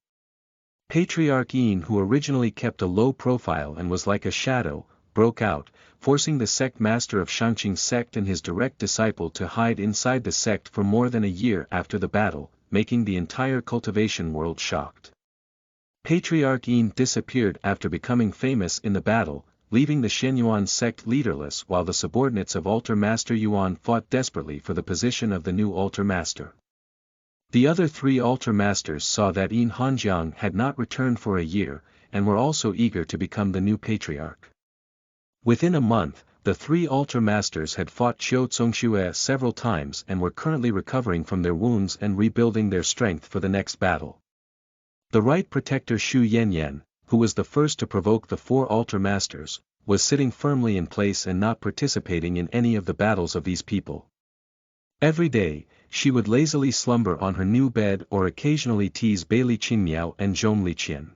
Patriarch Yin, who originally kept a low profile and was like a shadow, broke out, forcing the sect master of Shangqing sect and his direct disciple to hide inside the sect for more than a year after the battle, making the entire cultivation world shocked. Patriarch Yin disappeared after becoming famous in the battle, leaving the Xianyuan sect leaderless while the subordinates of Altar Master Yuan fought desperately for the position of the new Altar Master. The other 3 Altar Masters saw that Yin Hanjiang had not returned for a year, and were also eager to become the new Patriarch. Within a month, the 3 Altar Masters had fought Qiu Zongxue several times and were currently recovering from their wounds and rebuilding their strength for the next battle. The Right Protector Xu Yanyan, who was the first to provoke the 4 Altar Masters, was sitting firmly in place and not participating in any of the battles of these people. Every day, she would lazily slumber on her new bed or occasionally tease Beili Qingmiao and Zhong Liqian.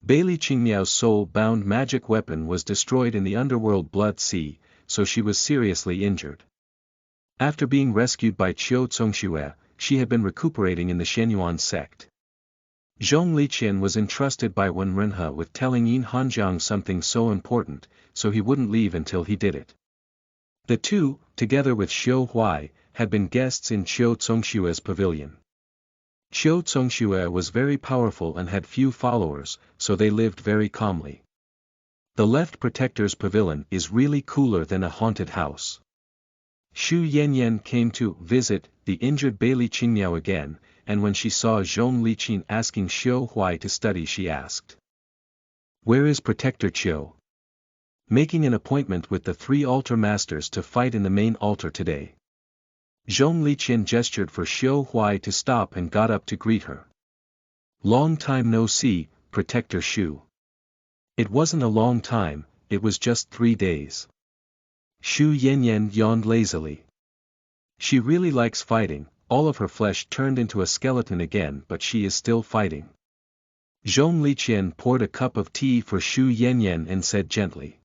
Beili Qingmiao's soul-bound magic weapon was destroyed in the Underworld Blood Sea, so she was seriously injured. After being rescued by Qiu Zongxue, she had been recuperating in the Xianyuan sect. Zhong Liqian was entrusted by Wen Renhe with telling Yin Hanjiang something so important, so he wouldn't leave until he did it. The two, together with Xiu Huai, had been guests in Qiu Zongxue's pavilion. Qiu Zongxue was very powerful and had few followers, so they lived very calmly. The Left Protector's pavilion is really cooler than a haunted house. Xu Yanyan came to visit the injured Beili Qingmiao again, and when she saw Zhong Liqian asking Xiu Huai to study, she asked, "Where is Protector Qiu?" Making an appointment with the 3 Altar Masters to fight in the main altar today. Zhong Liqian gestured for Xiao Huai to stop and got up to greet her. Long time no see, Protector Shu. It wasn't a long time, it was just 3 days. Xu Yanyan yawned lazily. She really likes fighting, all of her flesh turned into a skeleton again, but she is still fighting. Zhong Liqian poured a cup of tea for Xu Yanyan and said gently.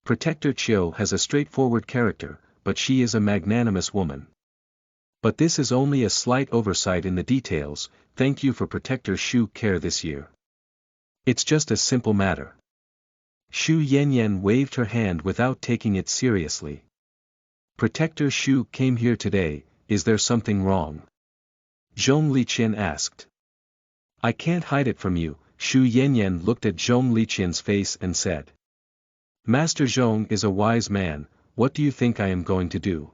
Protector Qiu has a straightforward character, but she is a magnanimous woman. But this is only a slight oversight in the details, thank you for Protector Shu care this year. It's just a simple matter. Xu Yanyan waved her hand without taking it seriously. Protector Shu came here today, is there something wrong? Zhong Liqian asked. I can't hide it from you, Xu Yanyan looked at Zhong Liqian's face and said. Master Zhong is a wise man, what do you think I am going to do?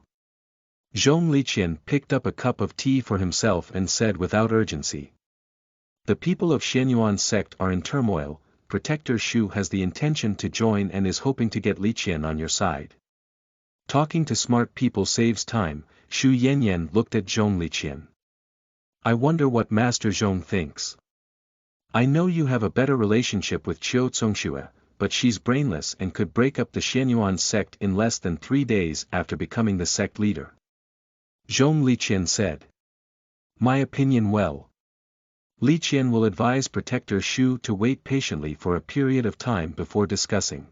Zhong Liqian picked up a cup of tea for himself and said without urgency. The people of Xianyuan sect are in turmoil, Protector Shu has the intention to join and is hoping to get Liqian on your side. Talking to smart people saves time, Xu Yanyan looked at Zhong Liqian. I wonder what Master Zhong thinks. I know you have a better relationship with Qiu Zongxue, but she's brainless and could break up the Xianyuan sect in less than 3 days after becoming the sect leader. Zhong Liqian said. My opinion well. Liqian will advise Protector Shu to wait patiently for a period of time before discussing.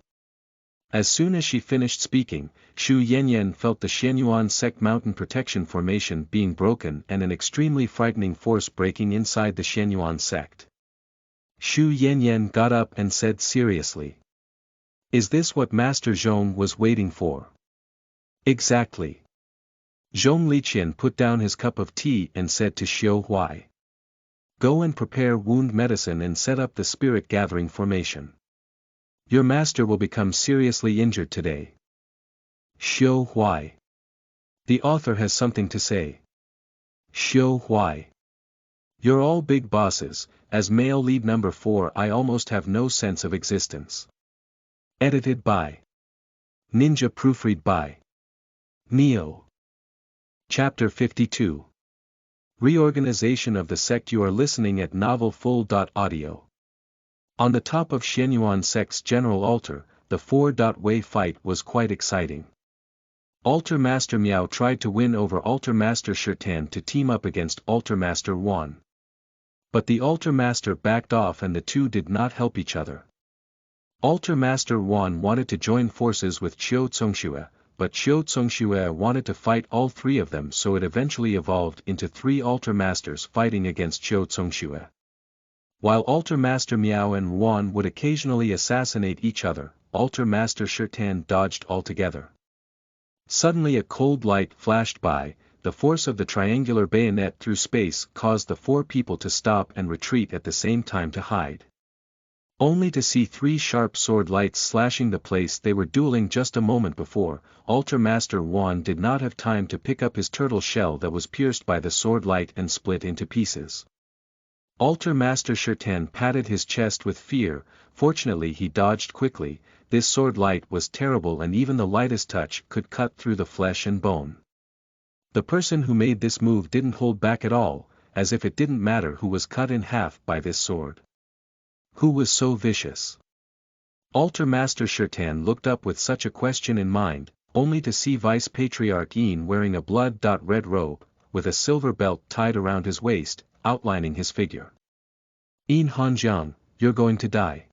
As soon as she finished speaking, Xu Yanyan felt the Xianyuan sect mountain protection formation being broken and an extremely frightening force breaking inside the Xianyuan sect. Xu Yanyan got up and said seriously. Is this what Master Zhong was waiting for? Exactly. Zhong Liqian put down his cup of tea and said to Xiao Huai. Go and prepare wound medicine and set up the spirit gathering formation. Your master will become seriously injured today. Xiao Huai. The author has something to say. Xiao Huai. You're all big bosses, as male lead number 4 I almost have no sense of existence. Edited by Ninja, proofread by Neo. Chapter 52. Reorganization of the sect. You are listening at novelfull.audio. On the top of Xianyuan sect's general altar, the 4-way fight was quite exciting. Altar Master Miao tried to win over Altar Master Shirtan to team up against Altar Master Wan. But the Altar Master backed off and the two did not help each other. Altar Master Wan wanted to join forces with Qiu Zongxue, but Qiu Zongxue wanted to fight all 3 of them, so it eventually evolved into 3 Altar Masters fighting against Qiu Zongxue. While Altar Master Miao and Wan would occasionally assassinate each other, Altar Master Shirtan dodged altogether. Suddenly a cold light flashed by, the force of the triangular bayonet through space caused the 4 people to stop and retreat at the same time to hide. Only to see 3 sharp sword lights slashing the place they were dueling just a moment before. Altar Master Wan did not have time to pick up his turtle shell that was pierced by the sword light and split into pieces. Altar Master Shirtan patted his chest with fear, fortunately he dodged quickly. This sword light was terrible and even the lightest touch could cut through the flesh and bone. The person who made this move didn't hold back at all, as if it didn't matter who was cut in half by this sword. Who was so vicious? Altar Master Shirtan looked up with such a question in mind, only to see Vice Patriarch Yin wearing a blood-red robe, with a silver belt tied around his waist, outlining his figure. Yin Hanjiang, you're going to die.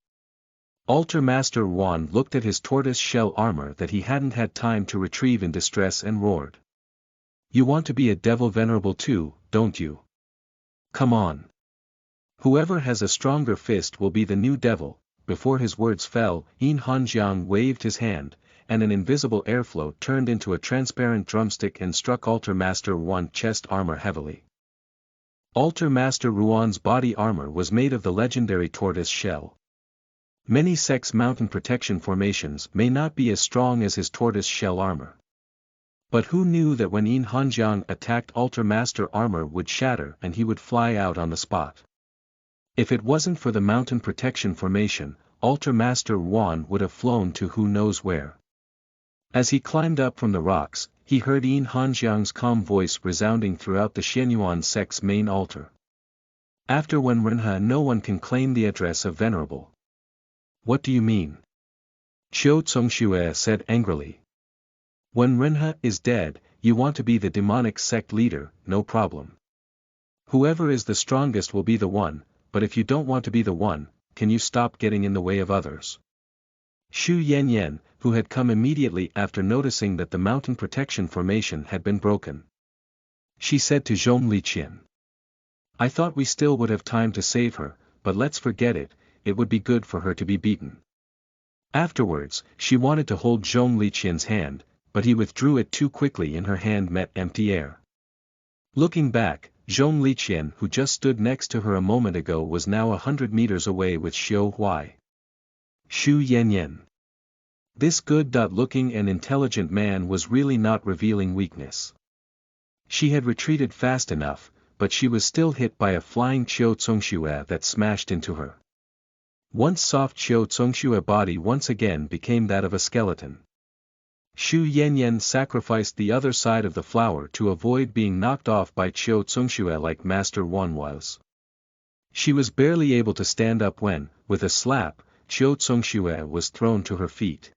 Altar Master Wan looked at his tortoise shell armor that he hadn't had time to retrieve in distress and roared. You want to be a Devil Venerable too, don't you? Come on. Whoever has a stronger fist will be the new devil. Before his words fell, Yin Hanjiang waved his hand, and an invisible airflow turned into a transparent drumstick and struck Altar Master Ruan's chest armor heavily. Altar Master Ruan's body armor was made of the legendary tortoise shell. Many sects' mountain protection formations may not be as strong as his tortoise shell armor. But who knew that when Yin Hanjiang attacked, Altar Master armor would shatter and he would fly out on the spot. If it wasn't for the mountain protection formation, Altar Master Wan would have flown to who knows where. As he climbed up from the rocks, he heard Yin Hanjiang's calm voice resounding throughout the Xianyuan sect's main altar. After Wen Renhe, no one can claim the address of Venerable. What do you mean? Qiu Zongxue said angrily. Wen Renhe is dead, you want to be the demonic sect leader, no problem. Whoever is the strongest will be the one, but if you don't want to be the one, can you stop getting in the way of others? Xu Yanyan, who had come immediately after noticing that the mountain protection formation had been broken. She said to Zhong Liqian. I thought we still would have time to save her, but let's forget it, it would be good for her to be beaten. Afterwards, she wanted to hold Zhong Liqian's hand, but he withdrew it too quickly and her hand met empty air. Looking back, Zhong Liqian, who just stood next to her a moment ago, was now 100 meters away with Xiu Huai. Xu Yanyan. This good-looking and intelligent man was really not revealing weakness. She had retreated fast enough, but she was still hit by a flying Qiu Zongxue that smashed into her. Once soft Qiu Zongxue body once again became that of a skeleton. Xu Yanyan sacrificed the other side of the flower to avoid being knocked off by Qiu Zongxue like Master Wan was. She was barely able to stand up when, with a slap, Qiu Zongxue was thrown to her feet.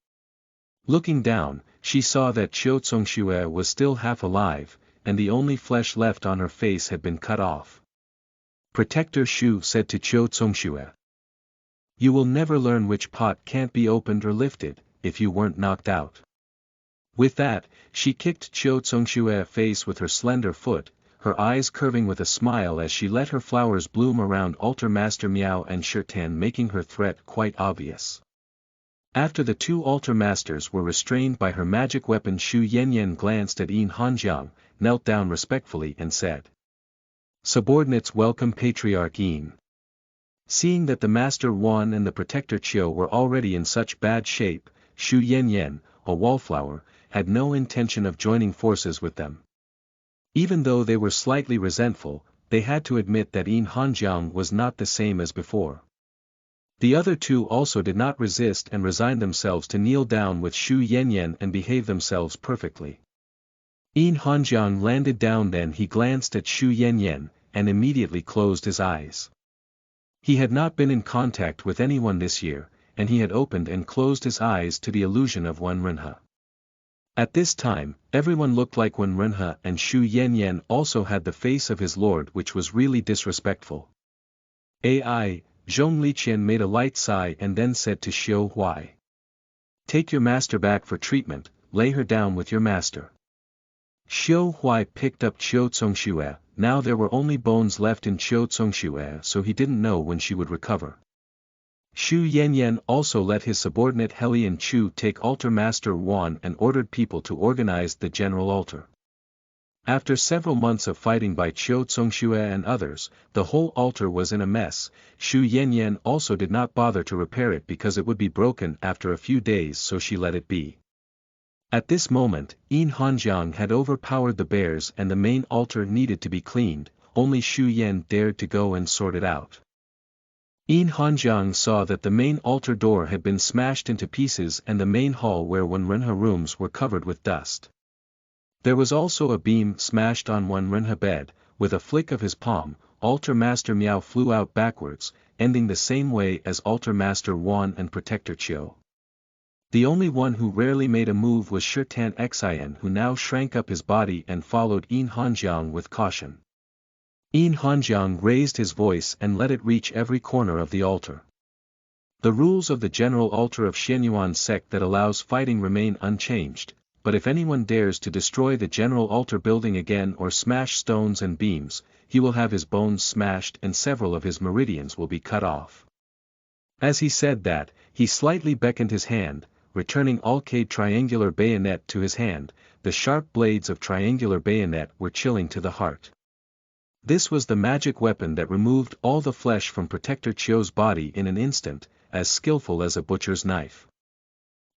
Looking down, she saw that Qiu Zongxue was still half alive, and the only flesh left on her face had been cut off. Protector Xu said to Qiu Zongxue. You will never learn which pot can't be opened or lifted, if you weren't knocked out. With that, she kicked Qiu Zongxue's face with her slender foot, her eyes curving with a smile as she let her flowers bloom around Altar Master Miao and Shirtan, making her threat quite obvious. After the two altar masters were restrained by her magic weapon, Xu Yanyan glanced at Yin Hanjiang, knelt down respectfully and said. Subordinates welcome Patriarch Yin. Seeing that the Master Wan and the Protector Qiu were already in such bad shape, Xu Yanyan, a wallflower, had no intention of joining forces with them. Even though they were slightly resentful, they had to admit that Yin Hanjiang was not the same as before. The other two also did not resist and resigned themselves to kneel down with Xu Yanyan and behave themselves perfectly. Yin Hanjiang landed down, then he glanced at Xu Yanyan, and immediately closed his eyes. He had not been in contact with anyone this year, and he had opened and closed his eyes to the illusion of Wen Renhe. At this time, everyone looked like Wen Renhe, and Xu Yanyan also had the face of his lord, which was really disrespectful. Ai, Zhong Liqian made a light sigh and then said to Xiu Huai. Take your master back for treatment, lay her down with your master. Xiu Huai picked up Qiu Zongxue, now there were only bones left in Qiu Zongxue, so he didn't know when she would recover. Xu Yanyan also let his subordinate Helian Chu take Altar Master Wan and ordered people to organize the general altar. After several months of fighting by Qiu Zongxue and others, the whole altar was in a mess. Xu Yanyan also did not bother to repair it because it would be broken after a few days, so she let it be. At this moment, Yin Hanjiang had overpowered the bears and the main altar needed to be cleaned, only Xu Yan dared to go and sort it out. Yin Hanjiang saw that the main altar door had been smashed into pieces and the main hall where Wen Renhe rooms were covered with dust. There was also a beam smashed on Wen Renhe bed. With a flick of his palm, Altar Master Miao flew out backwards, ending the same way as Altar Master Wan and Protector Qiu. The only one who rarely made a move was Shirtan Xian, who now shrank up his body and followed Yin Hanjiang with caution. Yin Hanjiang raised his voice and let it reach every corner of the altar. The rules of the general altar of Xianyuan sect that allows fighting remain unchanged, but if anyone dares to destroy the general altar building again or smash stones and beams, he will have his bones smashed and several of his meridians will be cut off. As he said that, he slightly beckoned his hand, returning Alcade triangular bayonet to his hand. The sharp blades of triangular bayonet were chilling to the heart. This was the magic weapon that removed all the flesh from Protector Qiu's body in an instant, as skillful as a butcher's knife.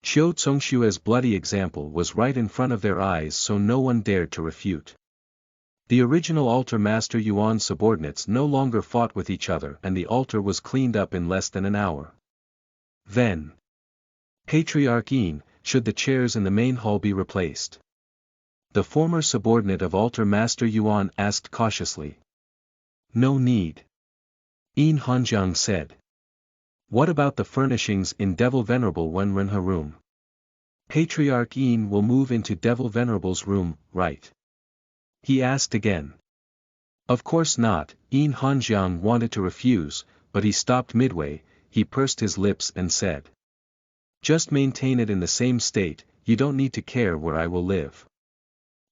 Qiu Zongxue's bloody example was right in front of their eyes, so no one dared to refute. The original altar Master Yuan subordinates no longer fought with each other and the altar was cleaned up in less than an hour. Then, Patriarch Yin, should the chairs in the main hall be replaced? The former subordinate of Altar Master Yuan asked cautiously. No need. Yin Hanjiang said. What about the furnishings in Devil Venerable Wenrenha room? Patriarch Yin will move into Devil Venerable's room, right? He asked again. Of course not. Yin Hanjiang wanted to refuse, but he stopped midway. He pursed his lips and said. Just maintain it in the same state, you don't need to care where I will live.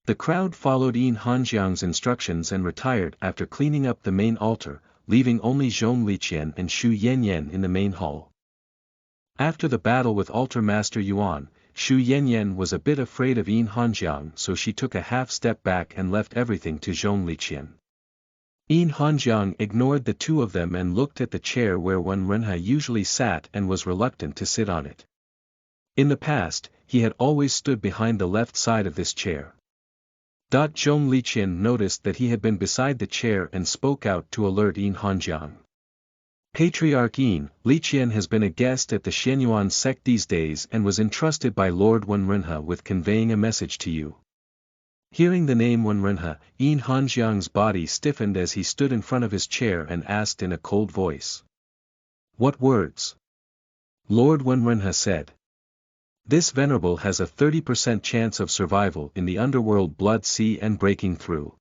The crowd followed Yin Hanjiang's instructions and retired after cleaning up the main altar, leaving only Zhong Liqian and Xu Yanyan in the main hall. After the battle with Altar Master Yuan, Xu Yanyan was a bit afraid of Yin Hanjiang, so she took a half step back and left everything to Zhong Liqian. Yin Hanjiang ignored the two of them and looked at the chair where Wenrenha usually sat and was reluctant to sit on it. In the past, he had always stood behind the left side of this chair. Zhong Liqian noticed that he had been beside the chair and spoke out to alert Yin Hanjiang. Patriarch Yin, Liqian has been a guest at the Shenyuan sect these days and was entrusted by Lord Wenrenha with conveying a message to you. Hearing the name Wenrenha, Yin Hanjiang's body stiffened as he stood in front of his chair and asked in a cold voice. What words? Lord Wenrenha said. This venerable has a 30% chance of survival in the underworld blood sea and breaking through.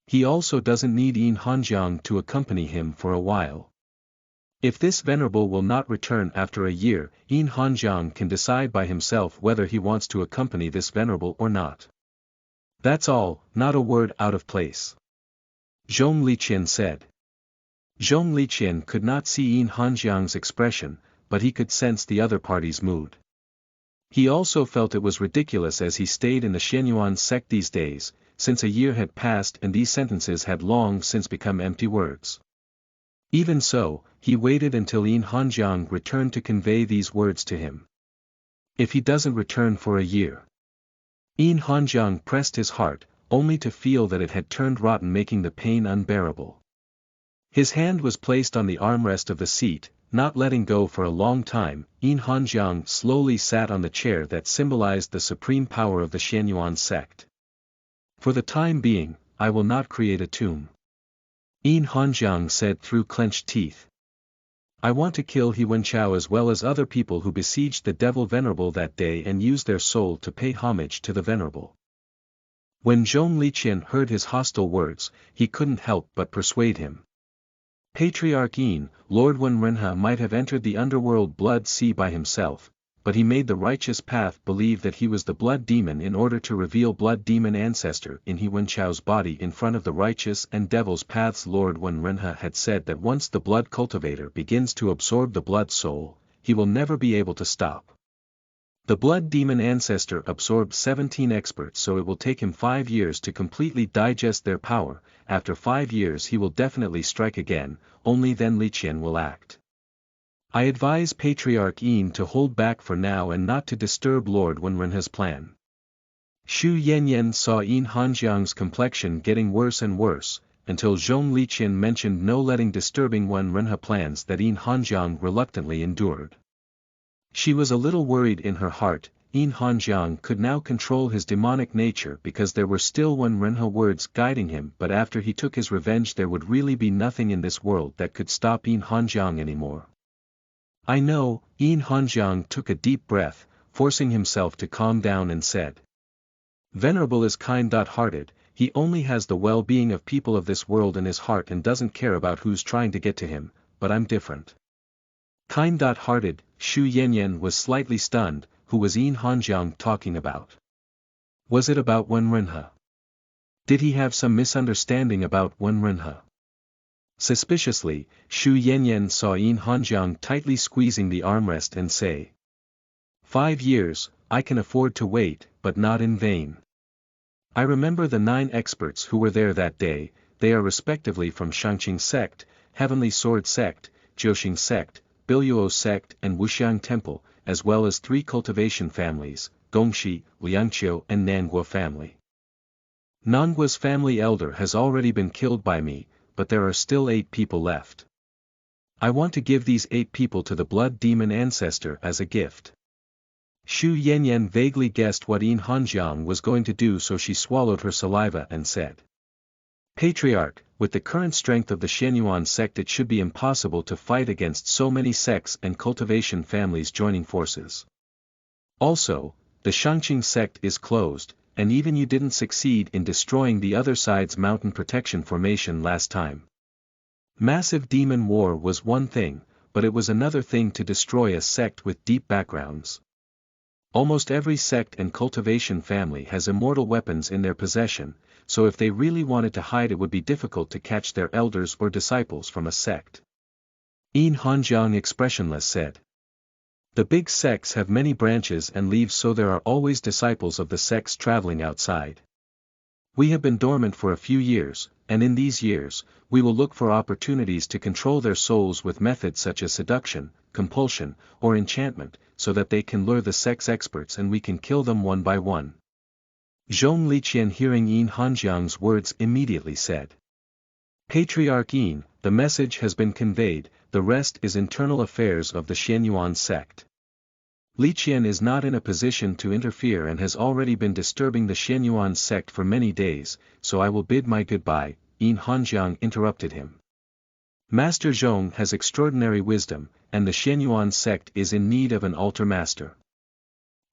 He also doesn't need Yin Hanjiang to accompany him for a while. If this venerable will not return after a year, Yin Hanjiang can decide by himself whether he wants to accompany this venerable or not. That's all, not a word out of place. Zhong Liqian said. Zhong Liqian could not see Yin Hanjiang's expression, but he could sense the other party's mood. He also felt it was ridiculous as he stayed in the Shenyuan sect these days, since a year had passed and these sentences had long since become empty words. Even so, he waited until Yin Hanjiang returned to convey these words to him. If he doesn't return for a year. Yin Hanjiang pressed his heart, only to feel that it had turned rotten, making the pain unbearable. His hand was placed on the armrest of the seat. Not letting go for a long time, Yin Hanjiang slowly sat on the chair that symbolized the supreme power of the Shenyuan sect. For the time being, I will not create a tomb. Yin Hanjiang said through clenched teeth. I want to kill He Wenchao as well as other people who besieged the Devil Venerable that day and use their soul to pay homage to the Venerable. When Zhong Liqian heard his hostile words, he couldn't help but persuade him. Patriarch Yin, Lord Wenrenha might have entered the underworld blood sea by himself, but he made the righteous path believe that he was the blood demon in order to reveal blood demon ancestor in He Wenchao's body in front of the righteous and devil's paths. Lord Wenrenha had said that once the blood cultivator begins to absorb the blood soul, he will never be able to stop. The blood demon ancestor absorbed 17 experts, so it will take him 5 years to completely digest their power. After 5 years he will definitely strike again, only then Liqian will act. I advise Patriarch Yin to hold back for now and not to disturb Lord Wenrenha's plan. Xu Yanyan saw Yin Hanjiang's complexion getting worse and worse, until Zhong Liqian mentioned no letting disturbing Wenrenha plans that Yin Hanjiang reluctantly endured. She was a little worried in her heart. Yin Hanjiang could now control his demonic nature because there were still Wenrenha words guiding him, but after he took his revenge there would really be nothing in this world that could stop Yin Hanjiang anymore. I know. Yin Hanjiang took a deep breath, forcing himself to calm down and said. Venerable is kind-hearted, he only has the well-being of people of this world in his heart and doesn't care about who's trying to get to him, but I'm different. Kind-hearted, Xu Yanyan was slightly stunned. Who was Yin Hanjiang talking about? Was it about Wenrenha? Did he have some misunderstanding about Wenrenha? Suspiciously, Xu Yanyan saw Yin Hanjiang tightly squeezing the armrest and say. 5 years, I can afford to wait, but not in vain. I remember the 9 experts who were there that day. They are respectively from Shangqing sect, Heavenly Sword sect, Jiuxing sect, Biluo sect and Wuxiang temple, as well as 3 cultivation families, Gongxi, Liangqiu and Nanguo family. Nanguo's family elder has already been killed by me, but there are still 8 people left. I want to give these 8 people to the blood demon ancestor as a gift. Xu Yanyan vaguely guessed what Yin Hanjiang was going to do, so she swallowed her saliva and said. Patriarch, with the current strength of the Shenyuan sect, it should be impossible to fight against so many sects and cultivation families joining forces. Also, the Shangqing sect is closed, and even you didn't succeed in destroying the other side's mountain protection formation last time. Massive demon war was one thing, but it was another thing to destroy a sect with deep backgrounds. Almost every sect and cultivation family has immortal weapons in their possession, so if they really wanted to hide, it would be difficult to catch their elders or disciples from a sect. Yin Hanjiang, expressionless, said. The big sects have many branches and leaves, so there are always disciples of the sects traveling outside. We have been dormant for a few years, and in these years, we will look for opportunities to control their souls with methods such as seduction, compulsion, or enchantment, so that they can lure the sect's experts and we can kill them one by one. Zhong Liqian, hearing Yin Hanjiang's words, immediately said. Patriarch Yin, the message has been conveyed, the rest is internal affairs of the Shenyuan sect. Liqian is not in a position to interfere and has already been disturbing the Shenyuan sect for many days, so I will bid my goodbye. Yin Hanjiang interrupted him. Master Zhong has extraordinary wisdom, and the Shenyuan sect is in need of an altar master.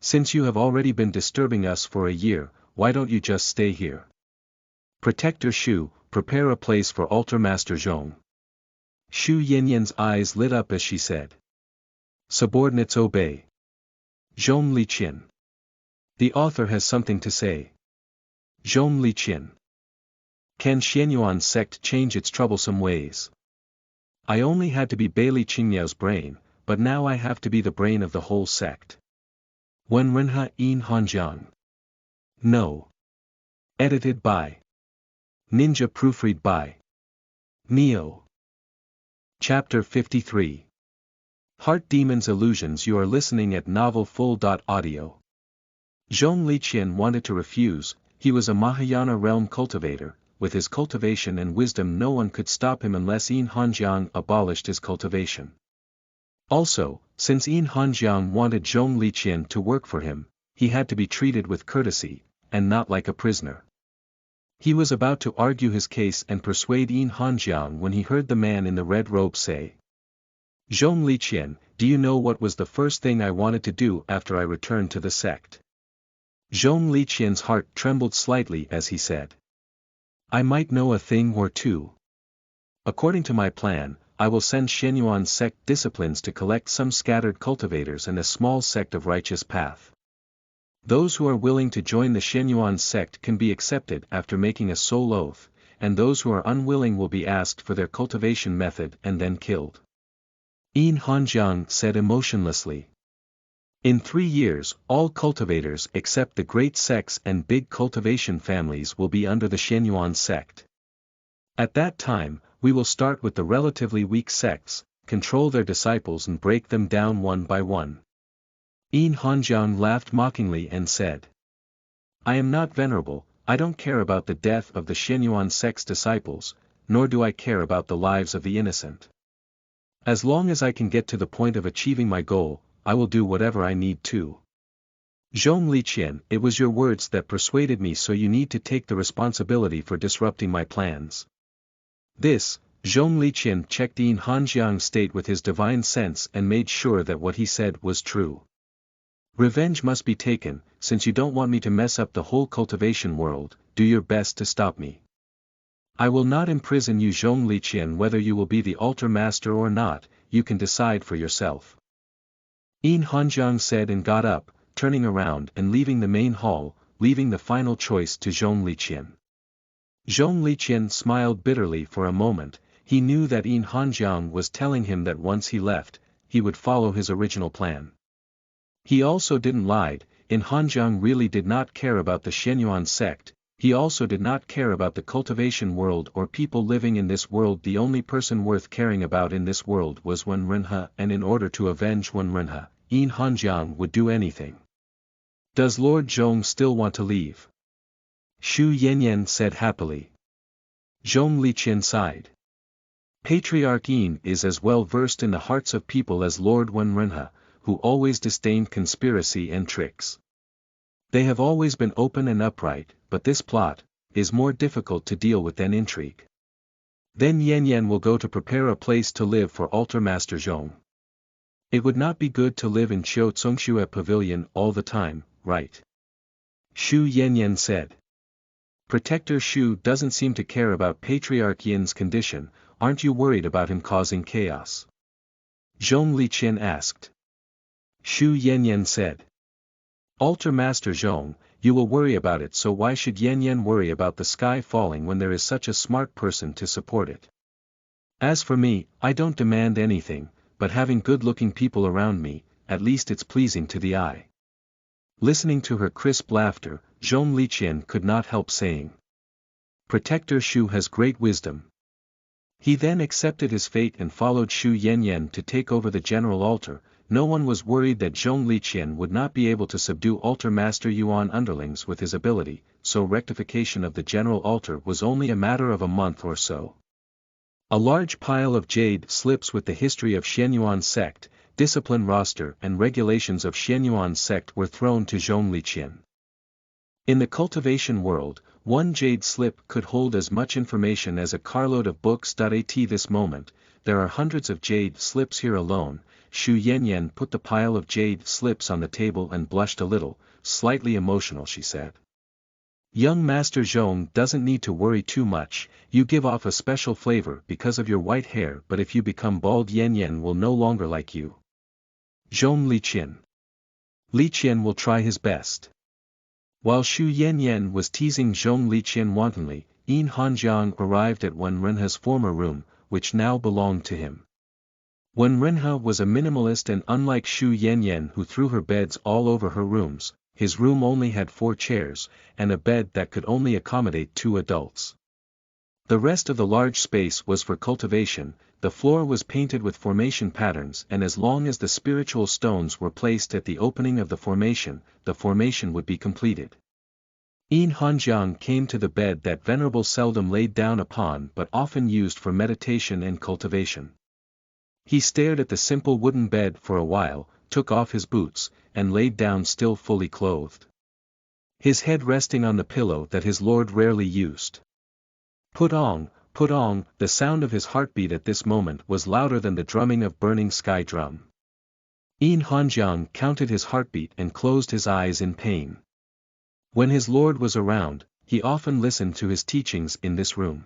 Since you have already been disturbing us for a year, why don't you just stay here? Protector Shu, prepare a place for altar master Zhong. Xu Yanyan's eyes lit up as she said. Subordinates obey. Zhong Liqian. The author has something to say. Zhong Liqian. Can Shenyuan sect change its troublesome ways? I only had to be Bailey Qingyao's brain, but now I have to be the brain of the whole sect. Wenrenha Yin Hanjiang. No. Edited by Ninja, proofread by Neo. Chapter 53. Heart Demons Illusions. You are listening at novelfull.audio. Zhong Liqian wanted to refuse. He was a Mahayana realm cultivator. With his cultivation and wisdom, no one could stop him unless Yin Hanjiang abolished his cultivation. Also, since Yin Hanjiang wanted Zhong Liqian to work for him, he had to be treated with courtesy, and not like a prisoner. He was about to argue his case and persuade Yin Hanjiang when he heard the man in the red robe say. Zhong Liqian, do you know what was the first thing I wanted to do after I returned to the sect? Zhong Liqian's heart trembled slightly as he said. I might know a thing or two. According to my plan, I will send Shenyuan sect disciplines to collect some scattered cultivators and a small sect of righteous path. Those who are willing to join the Shenyuan sect can be accepted after making a soul oath, and those who are unwilling will be asked for their cultivation method and then killed. Yin Hanjiang said emotionlessly. In 3 years, all cultivators except the great sects and big cultivation families will be under the Shenyuan sect. At that time, we will start with the relatively weak sects, control their disciples and break them down one by one. Yin Hanjiang laughed mockingly and said. I am not venerable, I don't care about the death of the Shenyuan sect's disciples, nor do I care about the lives of the innocent. As long as I can get to the point of achieving my goal, I will do whatever I need to. Zhong Liqian, it was your words that persuaded me, so you need to take the responsibility for disrupting my plans. This, Zhong Liqian checked Yin Hanjiang's state with his divine sense and made sure that what he said was true. Revenge must be taken. Since you don't want me to mess up the whole cultivation world, do your best to stop me. I will not imprison you, Zhong Liqian. Whether you will be the altar master or not, you can decide for yourself. Yin Hanjiang said and got up, turning around and leaving the main hall, leaving the final choice to Zhong Liqian. Zhong Liqian smiled bitterly for a moment. He knew that Yin Hanjiang was telling him that once he left, he would follow his original plan. He also didn't lie. Yin Hanjiang really did not care about the Shenyuan sect. He also did not care about the cultivation world or people living in this world. The only person worth caring about in this world was Wenrenha, and in order to avenge Wenrenha, Yin Hanjiang would do anything. Does Lord Zhong still want to leave? Xu Yanyan said happily. Zhong Liqian sighed. Patriarch Yin is as well versed in the hearts of people as Lord Wenrenha, who always disdained conspiracy and tricks. They have always been open and upright, but this plot is more difficult to deal with than intrigue. Then Yan Yan will go to prepare a place to live for Altar Master Zhong. It would not be good to live in Qiu Tsongxue Pavilion all the time, right? Shu Yan said. Protector Shu doesn't seem to care about Patriarch Yin's condition, aren't you worried about him causing chaos? Zhong Liqian asked. Shu Yan said. Altar Master Zhong, you will worry about it, so why should Yan worry about the sky falling when there is such a smart person to support it? As for me, I don't demand anything, but having good-looking people around me, at least it's pleasing to the eye. Listening to her crisp laughter, Zhong Liqian could not help saying. Protector Shu has great wisdom. He then accepted his fate and followed Shu Yan to take over the general altar. No one was worried that Zhong Liqian would not be able to subdue Altar Master Yuan underlings with his ability, so rectification of the general altar was only a matter of a month or so. A large pile of jade slips with the history of Xianyuan sect, discipline roster and regulations of Xianyuan sect were thrown to Zhong Liqian. In the cultivation world, one jade slip could hold as much information as a carload of books. At this moment, there are hundreds of jade slips here alone. Shu Yan put the pile of jade slips on the table and blushed a little, slightly emotional. She said. Young Master Zhong doesn't need to worry too much, you give off a special flavor because of your white hair, but if you become bald Yan will no longer like you. Zhong Liqian. Liqian will try his best. While Shu Yan was teasing Zhong Liqian wantonly, Yin Hanjiang arrived at Wen Renha's former room, which now belonged to him. Wen Renha was a minimalist, and unlike Shu Yan who threw her beds all over her rooms, his room only had 4 chairs, and a bed that could only accommodate 2 adults. The rest of the large space was for cultivation. The floor was painted with formation patterns, and as long as the spiritual stones were placed at the opening of the formation would be completed. Yin Hanjiang came to the bed that Venerable seldom laid down upon but often used for meditation and cultivation. He stared at the simple wooden bed for a while, took off his boots, and laid down still fully clothed. His head resting on the pillow that his lord rarely used. Putong, Putong, the sound of his heartbeat at this moment was louder than the drumming of burning sky drum. Yin Hanjiang counted his heartbeat and closed his eyes in pain. When his lord was around, he often listened to his teachings in this room.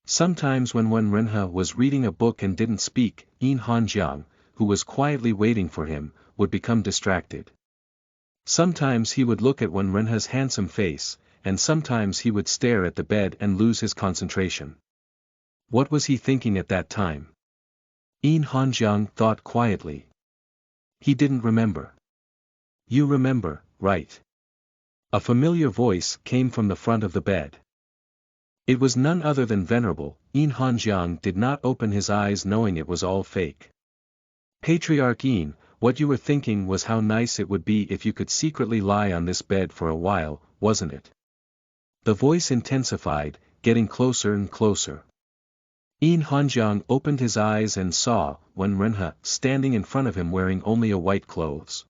Sometimes when Wen Renha was reading a book and didn't speak, Yin Hanjiang, who was quietly waiting for him, would become distracted. Sometimes he would look at Wen Renha's handsome face, and sometimes he would stare at the bed and lose his concentration. What was he thinking at that time? Yin Hanjiang thought quietly. He didn't remember. You remember, right? A familiar voice came from the front of the bed. It was none other than Venerable. Yin Hanjiang did not open his eyes, knowing it was all fake. Patriarch Yin, what you were thinking was how nice it would be if you could secretly lie on this bed for a while, wasn't it? The voice intensified, getting closer and closer. Yin Hanjiang opened his eyes and saw Wen Renha standing in front of him wearing only a white clothes.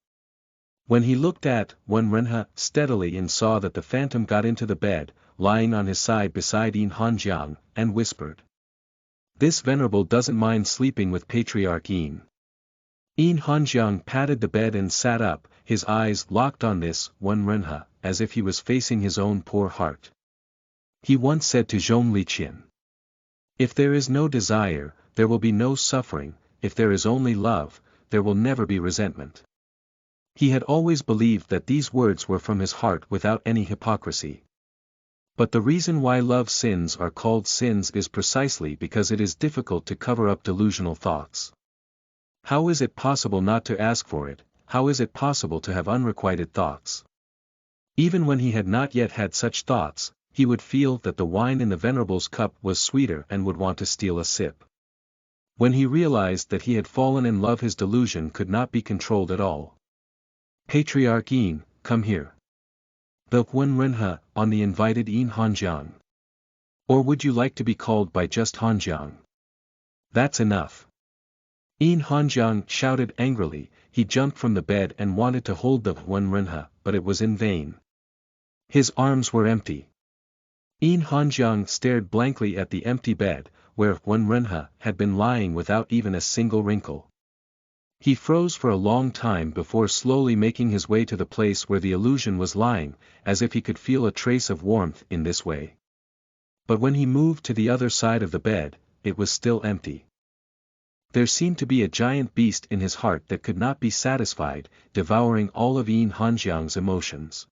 When he looked at Wen Renha steadily and saw that the phantom got into the bed, lying on his side beside Yin Hanjiang, and whispered. This Venerable doesn't mind sleeping with Patriarch Yin. Yin Hanjiang patted the bed and sat up, his eyes locked on this Wen Renha, as if he was facing his own poor heart. He once said to Zhong Liqian. If there is no desire, there will be no suffering, if there is only love, there will never be resentment. He had always believed that these words were from his heart without any hypocrisy. But the reason why love sins are called sins is precisely because it is difficult to cover up delusional thoughts. How is it possible not to ask for it? How is it possible to have unrequited thoughts? Even when he had not yet had such thoughts, he would feel that the wine in the Venerable's cup was sweeter and would want to steal a sip. When he realized that he had fallen in love, his delusion could not be controlled at all. Patriarch Yin, come here. The Wen Renha, on the invited Yin Hanjiang. Or would you like to be called by just Hanjiang? That's enough. Yin Hanjiang shouted angrily. He jumped from the bed and wanted to hold the Wenrenha, but it was in vain. His arms were empty. Yin Hanjiang stared blankly at the empty bed, where Wenrenha had been lying without even a single wrinkle. He froze for a long time before slowly making his way to the place where the illusion was lying, as if he could feel a trace of warmth in this way. But when he moved to the other side of the bed, it was still empty. There seemed to be a giant beast in his heart that could not be satisfied, devouring all of Yin Hanjiang's emotions.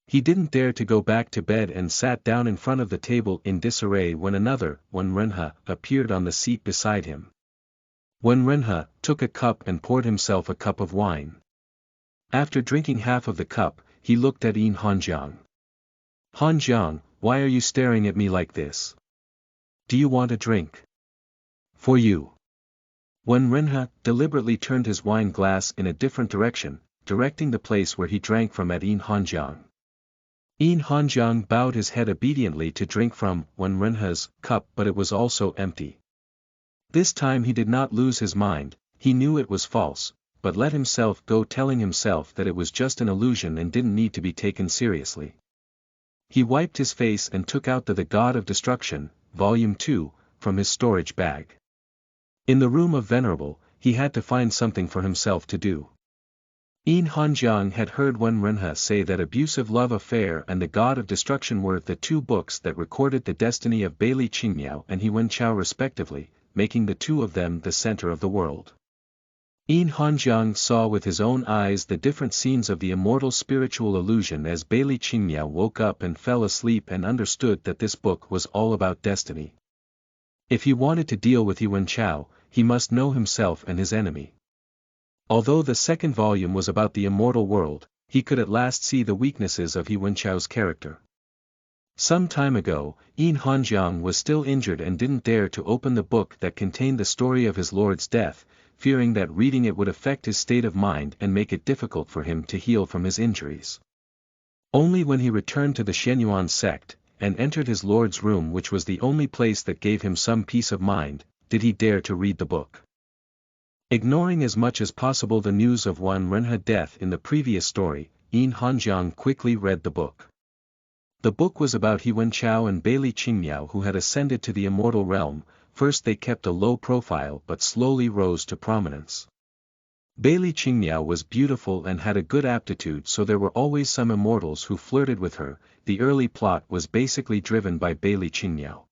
He didn't dare to go back to bed and sat down in front of the table in disarray when another, Wenrenha, appeared on the seat beside him. Wenrenha took a cup and poured himself a cup of wine. After drinking half of the cup, he looked at Yin Hanjiang. "Hanjiang, why are you staring at me like this? Do you want a drink?" "For you." Wenrenha deliberately turned his wine glass in a different direction, directing the place where he drank from at Yin Hanjiang. Yin Hanjiang bowed his head obediently to drink from Wenrenha's cup, but it was also empty. This time he did not lose his mind. He knew it was false, but let himself go, telling himself that it was just an illusion and didn't need to be taken seriously. He wiped his face and took out The God of Destruction, Volume 2, from his storage bag. In the room of Venerable, he had to find something for himself to do. Yin Hanjiang had heard Wenrenha say that Abusive Love Affair and The God of Destruction were the two books that recorded the destiny of Bailey Qingmiao and He Wenchao respectively, making the two of them the center of the world. Yin Hanjiang saw with his own eyes the different scenes of the immortal spiritual illusion as Bailey Qingmiao woke up and fell asleep and understood that this book was all about destiny. If he wanted to deal with He Wenchao, he must know himself and his enemy. Although the second volume was about the immortal world, he could at last see the weaknesses of He Wenchao's character. Some time ago, Yin Hanjiang was still injured and didn't dare to open the book that contained the story of his lord's death, fearing that reading it would affect his state of mind and make it difficult for him to heal from his injuries. Only when he returned to the Shenyuan sect, and entered his lord's room, which was the only place that gave him some peace of mind, did he dare to read the book. Ignoring as much as possible the news of Wenrenha's death in the previous story, Yin Hanjiang quickly read the book. The book was about He Wenchao and Bailey Qingmiao, who had ascended to the immortal realm. First they kept a low profile but slowly rose to prominence. Bailey Qingmiao was beautiful and had a good aptitude, so there were always some immortals who flirted with her. The early plot was basically driven by Bailey Qingmiao.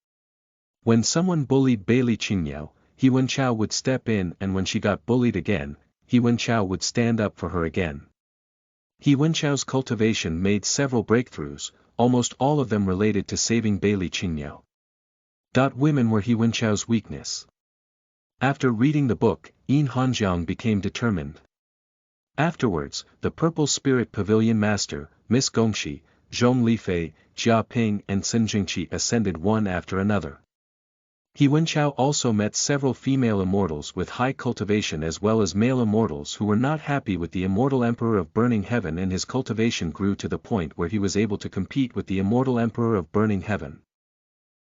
When someone bullied Bailey Qingmiao, He Wenchao would step in, and when she got bullied again, He Wenchao would stand up for her again. He Wenchao's cultivation made several breakthroughs, almost all of them related to saving Bailey Qingmiao. Women were He Wenchao's weakness. After reading the book, Yin Hanjiang became determined. Afterwards, the Purple Spirit Pavilion Master, Miss Gongxi, Zhong Lifei, Jia Ping and Sun Jingqi ascended one after another. He Wenchao also met several female immortals with high cultivation as well as male immortals who were not happy with the immortal Emperor of Burning Heaven, and his cultivation grew to the point where he was able to compete with the immortal Emperor of Burning Heaven.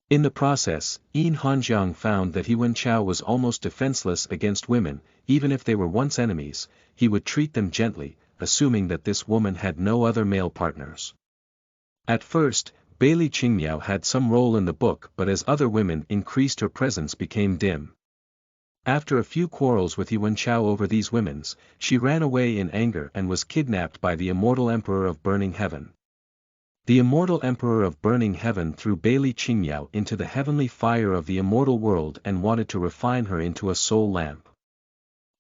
In the process, Yin Hanjiang found that He Wenchao was almost defenseless against women. Even if they were once enemies, he would treat them gently, assuming that this woman had no other male partners. At first, Bailey Qingmiao had some role in the book, but as other women increased, her presence became dim. After a few quarrels with He Wenchao over these women, she ran away in anger and was kidnapped by the immortal Emperor of Burning Heaven. The immortal Emperor of Burning Heaven threw Bailey Qingmiao into the heavenly fire of the immortal world and wanted to refine her into a soul lamp.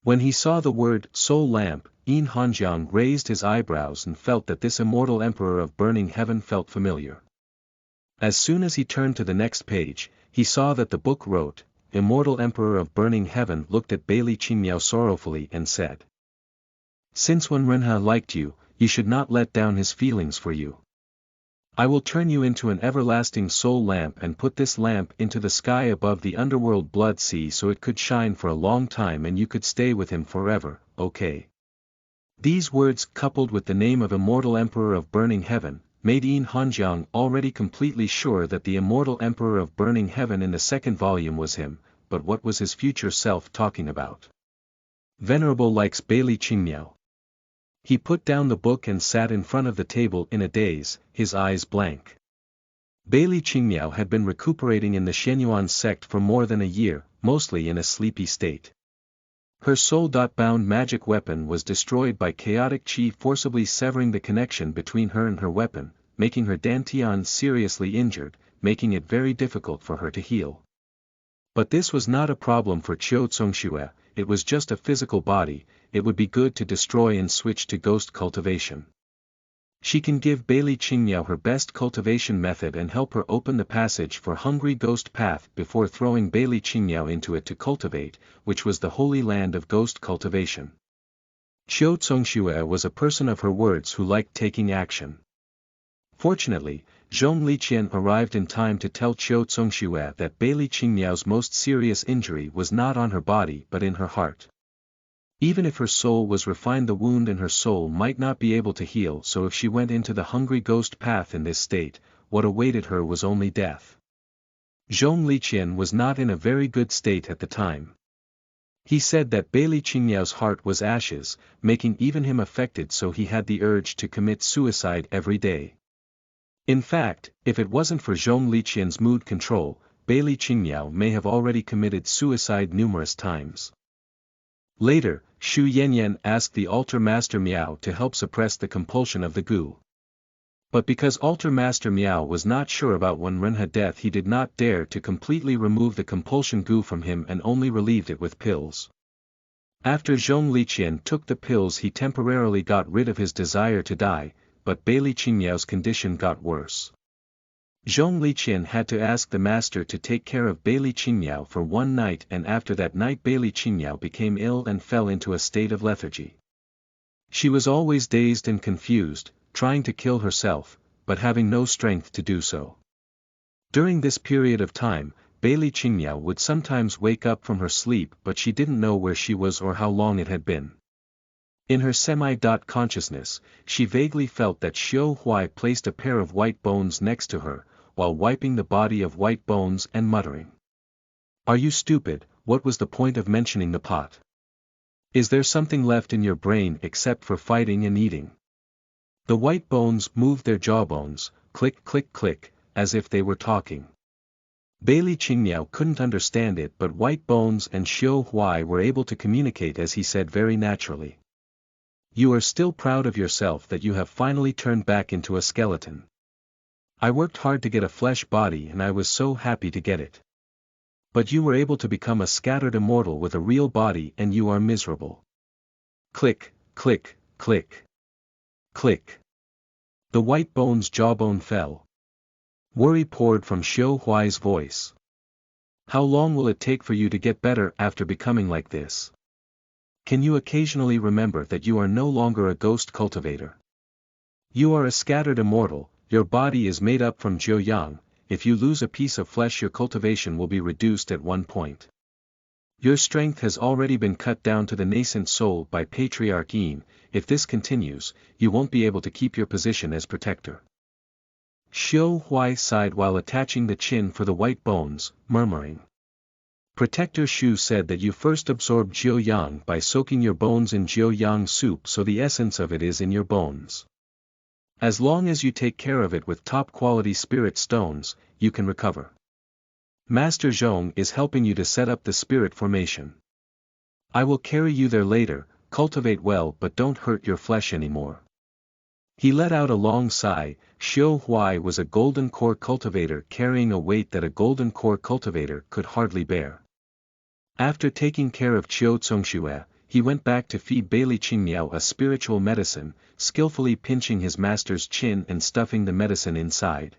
When he saw the word soul lamp, Yin Hanjiang raised his eyebrows and felt that this immortal Emperor of Burning Heaven felt familiar. As soon as he turned to the next page, he saw that the book wrote, Immortal Emperor of Burning Heaven looked at Bailey Qingmiao sorrowfully and said, "Since Wenrenha liked you, you should not let down his feelings for you. I will turn you into an everlasting soul lamp and put this lamp into the sky above the underworld blood sea so it could shine for a long time and you could stay with him forever, okay?" These words, coupled with the name of Immortal Emperor of Burning Heaven, made Yin Hanjiang already completely sure that the immortal Emperor of Burning Heaven in the second volume was him, but what was his future self talking about? Venerable likes Bailey Qingmiao. He put down the book and sat in front of the table in a daze, his eyes blank. Bailey Qingmiao had been recuperating in the Shenyuan sect for more than a year, mostly in a sleepy state. Her soul-bound magic weapon was destroyed by chaotic qi forcibly severing the connection between her and her weapon, making her dantian seriously injured, making it very difficult for her to heal. But this was not a problem for Qiu Zongxue, it was just a physical body, it would be good to destroy and switch to ghost cultivation. She can give Bailey Qingmiao her best cultivation method and help her open the passage for Hungry Ghost Path before throwing Bailey Qingmiao into it to cultivate, which was the holy land of ghost cultivation. Qiu Zongxue was a person of her words who liked taking action. Fortunately, Zhong Liqian arrived in time to tell Qiu Zongxue that Bailey Qingmiao's most serious injury was not on her body but in her heart. Even if her soul was refined, the wound in her soul might not be able to heal, so if she went into the hungry ghost path in this state, what awaited her was only death. Zhong Liqian was not in a very good state at the time. He said that Bailey Qingmiao's heart was ashes, making even him affected, so he had the urge to commit suicide every day. In fact, if it wasn't for Zhong Liqian's mood control, Bailey Qingmiao may have already committed suicide numerous times. Later, Xu Yanyan asked the Altar Master Miao to help suppress the compulsion of the gu. But because Altar Master Miao was not sure about Wen Renha's death, he did not dare to completely remove the compulsion gu from him and only relieved it with pills. After Zhong Liqian took the pills, he temporarily got rid of his desire to die, but Bailey Qingmiao's condition got worse. Zhong Liqian had to ask the master to take care of Bailey Qingmiao for one night, and after that night Bailey Qingmiao became ill and fell into a state of lethargy. She was always dazed and confused, trying to kill herself, but having no strength to do so. During this period of time, Bailey Qingmiao would sometimes wake up from her sleep, but she didn't know where she was or how long it had been. In her semi-consciousness, she vaguely felt that Xiu Huai placed a pair of white bones next to her, while wiping the body of white bones and muttering. "Are you stupid? What was the point of mentioning the pot? Is there something left in your brain except for fighting and eating?" The white bones moved their jawbones, click click click, as if they were talking. Bailey Qingmiao couldn't understand it, but white bones and Xiu Huai were able to communicate, as he said very naturally. "You are still proud of yourself that you have finally turned back into a skeleton. I worked hard to get a flesh body and I was so happy to get it. But you were able to become a scattered immortal with a real body and you are miserable." Click, click, click. Click. The white bone's jawbone fell. Worry poured from Xiu Huai's voice. "How long will it take for you to get better after becoming like this? Can you occasionally remember that you are no longer a ghost cultivator? You are a scattered immortal. Your body is made up from Jiuyang, if you lose a piece of flesh your cultivation will be reduced at one point. Your strength has already been cut down to the nascent soul by Patriarch Yin, if this continues, you won't be able to keep your position as protector." Xiu Huai sighed while attaching the chin for the white bones, murmuring. "Protector Xu said that you first absorb Jiuyang by soaking your bones in Jiuyang soup, so the essence of it is in your bones. As long as you take care of it with top-quality spirit stones, you can recover. Master Zhong is helping you to set up the spirit formation. I will carry you there later, cultivate well but don't hurt your flesh anymore." He let out a long sigh. Xiu Huai was a golden core cultivator carrying a weight that a golden core cultivator could hardly bear. After taking care of Qiu Zongxue, he went back to feed Bailey Qingmiao a spiritual medicine, skillfully pinching his master's chin and stuffing the medicine inside.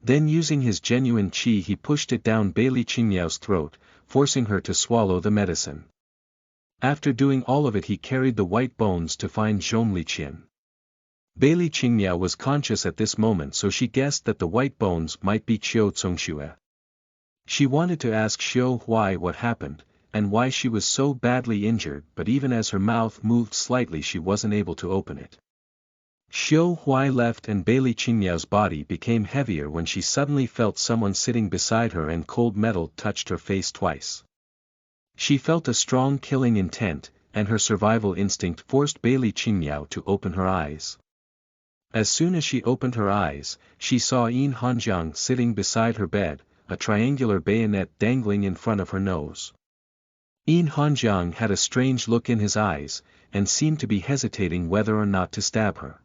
Then using his genuine qi he pushed it down Bailey Qingmiao's throat, forcing her to swallow the medicine. After doing all of it he carried the white bones to find Zhong Liqian. Bailey Qingmiao was conscious at this moment, so she guessed that the white bones might be Qiu Zongxue. She wanted to ask Xiu Huai what happened, and why she was so badly injured, but even as her mouth moved slightly she wasn't able to open it. Xiu Huai left and Bailey Qingmiao's body became heavier when she suddenly felt someone sitting beside her and cold metal touched her face twice. She felt a strong killing intent, and her survival instinct forced Bailey Qingmiao to open her eyes. As soon as she opened her eyes, she saw Yin Hanjiang sitting beside her bed, a triangular bayonet dangling in front of her nose. Yin Hanjiang had a strange look in his eyes, and seemed to be hesitating whether or not to stab her.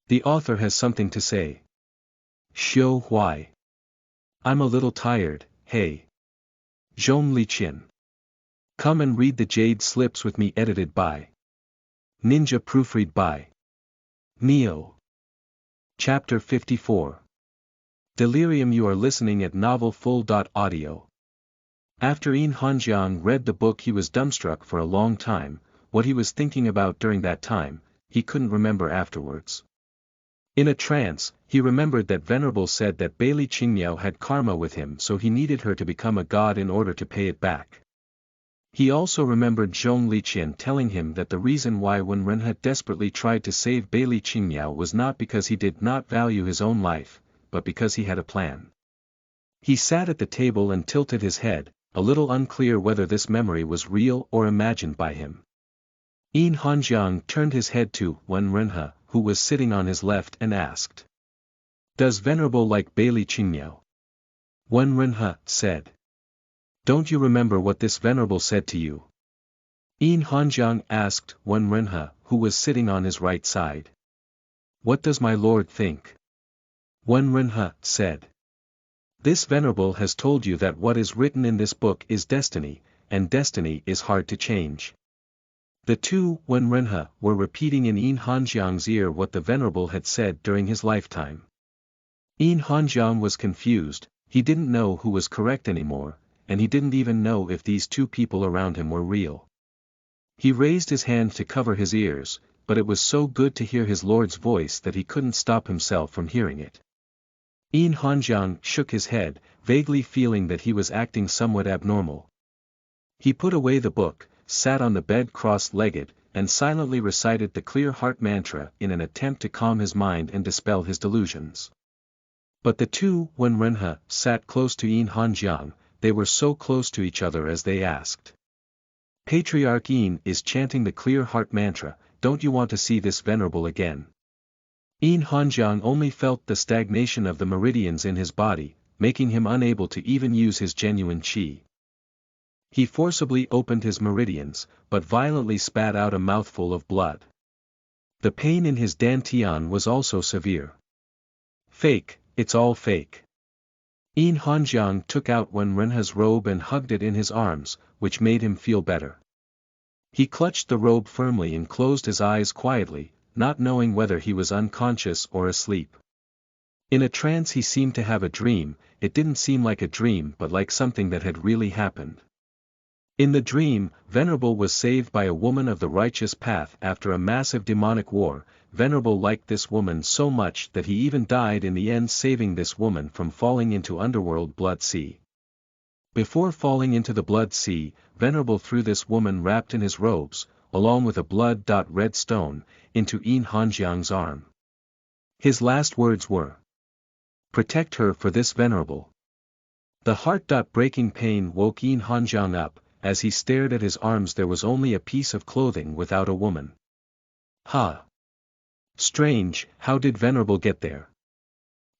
The author has something to say. Xiu Huai. I'm a little tired, hey. Zhong Liqian. Come and read the Jade Slips with me, edited by Ninja, proofread by Neo. Chapter 54. Delirium. You are listening at novelfull.audio. After Yin Hanjiang read the book, he was dumbstruck for a long time. What he was thinking about during that time, he couldn't remember afterwards. In a trance, he remembered that Venerable said that Bailey Qingmiao had karma with him, so he needed her to become a god in order to pay it back. He also remembered Zhong Liqian telling him that the reason why Wen Renhe desperately tried to save Bailey Qingmiao was not because he did not value his own life, but because he had a plan. He sat at the table and tilted his head, a little unclear whether this memory was real or imagined by him. Yin Hanjiang turned his head to Wen Renhe, who was sitting on his left, and asked, "Does Venerable like Bailey Qingmiao?" Wen Renhe said, "Don't you remember what this Venerable said to you?" Yin Hanjiang asked Wen Renhe, who was sitting on his right side. "What does my lord think?" Wen Renhe said, "This Venerable has told you that what is written in this book is destiny, and destiny is hard to change." The two, Wen Renhe, were repeating in Yin Hanjiang's ear what the Venerable had said during his lifetime. Yin Hanjiang was confused, he didn't know who was correct anymore, and he didn't even know if these two people around him were real. He raised his hand to cover his ears, but it was so good to hear his lord's voice that he couldn't stop himself from hearing it. Yin Hanjiang shook his head, vaguely feeling that he was acting somewhat abnormal. He put away the book, sat on the bed cross-legged, and silently recited the clear heart mantra in an attempt to calm his mind and dispel his delusions. But the two, Wen Renhe, sat close to Yin Hanjiang. They were so close to each other as they asked. "Patriarch Yin is chanting the clear heart mantra, don't you want to see this Venerable again?" Yin Hanjiang only felt the stagnation of the meridians in his body, making him unable to even use his genuine qi. He forcibly opened his meridians, but violently spat out a mouthful of blood. The pain in his dantian was also severe. "Fake, it's all fake." Yin Hanjiang took out Wen Renhe's robe and hugged it in his arms, which made him feel better. He clutched the robe firmly and closed his eyes quietly, not knowing whether he was unconscious or asleep. In a trance he seemed to have a dream. It didn't seem like a dream but like something that had really happened. In the dream, Venerable was saved by a woman of the righteous path after a massive demonic war. Venerable liked this woman so much that he even died in the end, saving this woman from falling into underworld Blood Sea. Before falling into the Blood Sea, Venerable threw this woman wrapped in his robes, along with a blood-red stone, into Yin Hanjiang's arm. His last words were, "Protect her for this Venerable." The heart-breaking pain woke Yin Hanjiang up. As he stared at his arms there was only a piece of clothing without a woman. Ha! Strange, how did Venerable get there?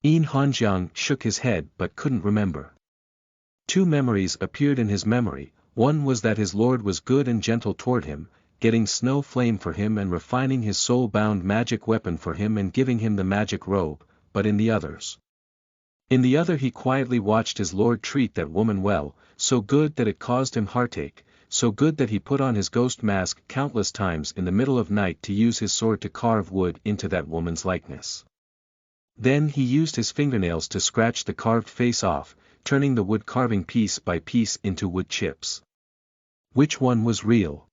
Yin Hanjiang shook his head but couldn't remember. Two memories appeared in his memory. One was that his lord was good and gentle toward him, getting snow flame for him and refining his soul-bound magic weapon for him and giving him the magic robe, but in the other he quietly watched his lord treat that woman well, so good that it caused him heartache, so good that he put on his ghost mask countless times in the middle of night to use his sword to carve wood into that woman's likeness. Then he used his fingernails to scratch the carved face off, turning the wood carving piece by piece into wood chips. Which one was real?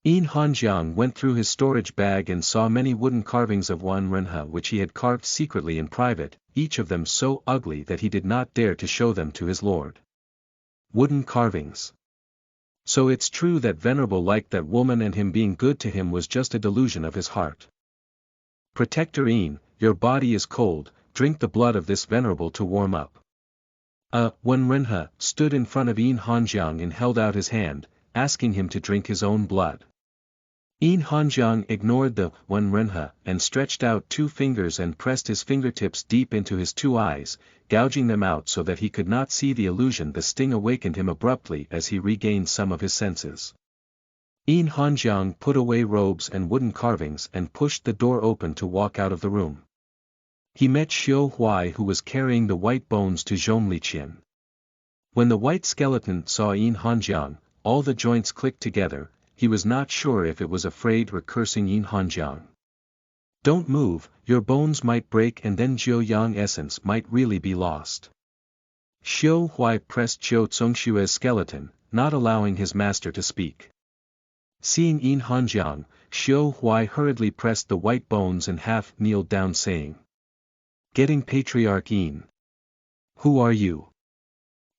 Yin Hanjiang went through his storage bag and saw many wooden carvings of Wen Renhe which he had carved secretly in private, each of them so ugly that he did not dare to show them to his lord. Wooden carvings. So it's true that Venerable liked that woman and him being good to him was just a delusion of his heart. "Protector Yin, your body is cold, drink the blood of this Venerable to warm up." Wen Renhe stood in front of Yin Hanjiang and held out his hand. asking him to drink his own blood. Yin Hanjiang ignored the Wen Renhe and stretched out 2 fingers and pressed his fingertips deep into his 2 eyes, gouging them out so that he could not see the illusion. The sting awakened him abruptly as he regained some of his senses. Yin Hanjiang put away robes and wooden carvings and pushed the door open to walk out of the room. He met Xiu Huai, who was carrying the white bones to Zhong Liqian. When the white skeleton saw Yin Hanjiang, all the joints clicked together. He was not sure if it was afraid or cursing Yin Hanjiang. Don't move, your bones might break and then Jiu Yang essence might really be lost. Xiu Huai pressed Qiu Congshue's skeleton, not allowing his master to speak. Seeing Yin Hanjiang, Xiu Huai hurriedly pressed the white bones and half kneeled down saying, "Getting Patriarch Yin. Who are you?"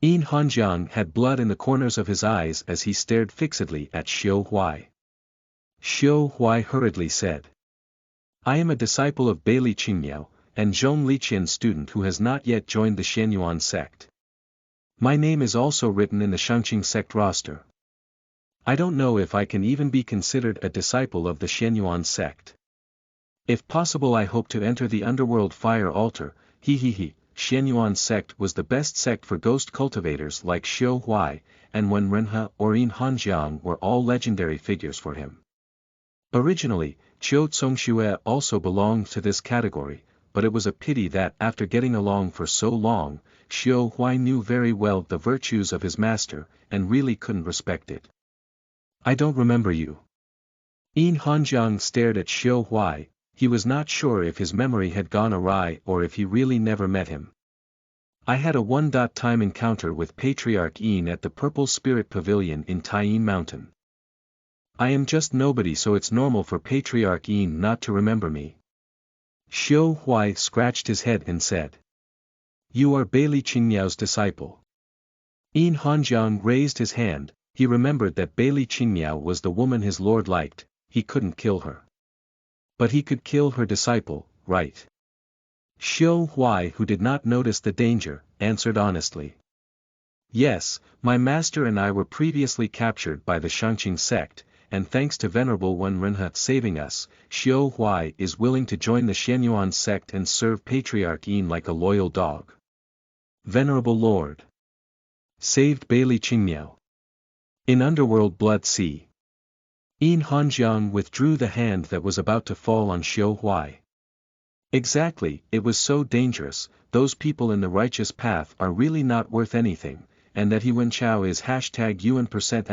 Yin Hanjiang had blood in the corners of his eyes as he stared fixedly at Xiu Huai. Xiu Huai hurriedly said, "I am a disciple of Beili Qingmiao, and Zhong Liqian's student who has not yet joined the Shenyuan sect. My name is also written in the Shangqing sect roster. I don't know if I can even be considered a disciple of the Shenyuan sect. If possible I hope to enter the underworld fire altar, he. Shenyuan sect was the best sect for ghost cultivators like Xiu Huai, and Wen Renhe or Yin Hanjiang were all legendary figures for him. Originally, Qiu Congshuo also belonged to this category, but it was a pity that after getting along for so long, Xiu Huai knew very well the virtues of his master, and really couldn't respect it. I don't remember you." Yin Hanjiang stared at Xiu Huai. He was not sure if his memory had gone awry or if he really never met him. "I had a one-time encounter with Patriarch Yin at the Purple Spirit Pavilion in Taiyin Mountain. I am just nobody, so it's normal for Patriarch Yin not to remember me." Xiu Huai scratched his head and said, "You are Beili Qingmiao's disciple." Yin Hanjiang raised his hand. He remembered that Beili Qingmiao was the woman his lord liked. He couldn't kill her. But he could kill her disciple, right? Xiu Huai, who did not notice the danger, answered honestly. "Yes, my master and I were previously captured by the Shangqing sect, and thanks to Venerable Wen Renhe saving us, Xiu Huai is willing to join the Shenyuan sect and serve Patriarch Yin like a loyal dog." Venerable Lord saved Beili Qingmiao. In Underworld Blood Sea. Yin Hanjiang withdrew the hand that was about to fall on Xiu Huai. Exactly, it was so dangerous. Those people in the righteous path are really not worth anything, and that he Wenchao is #UN%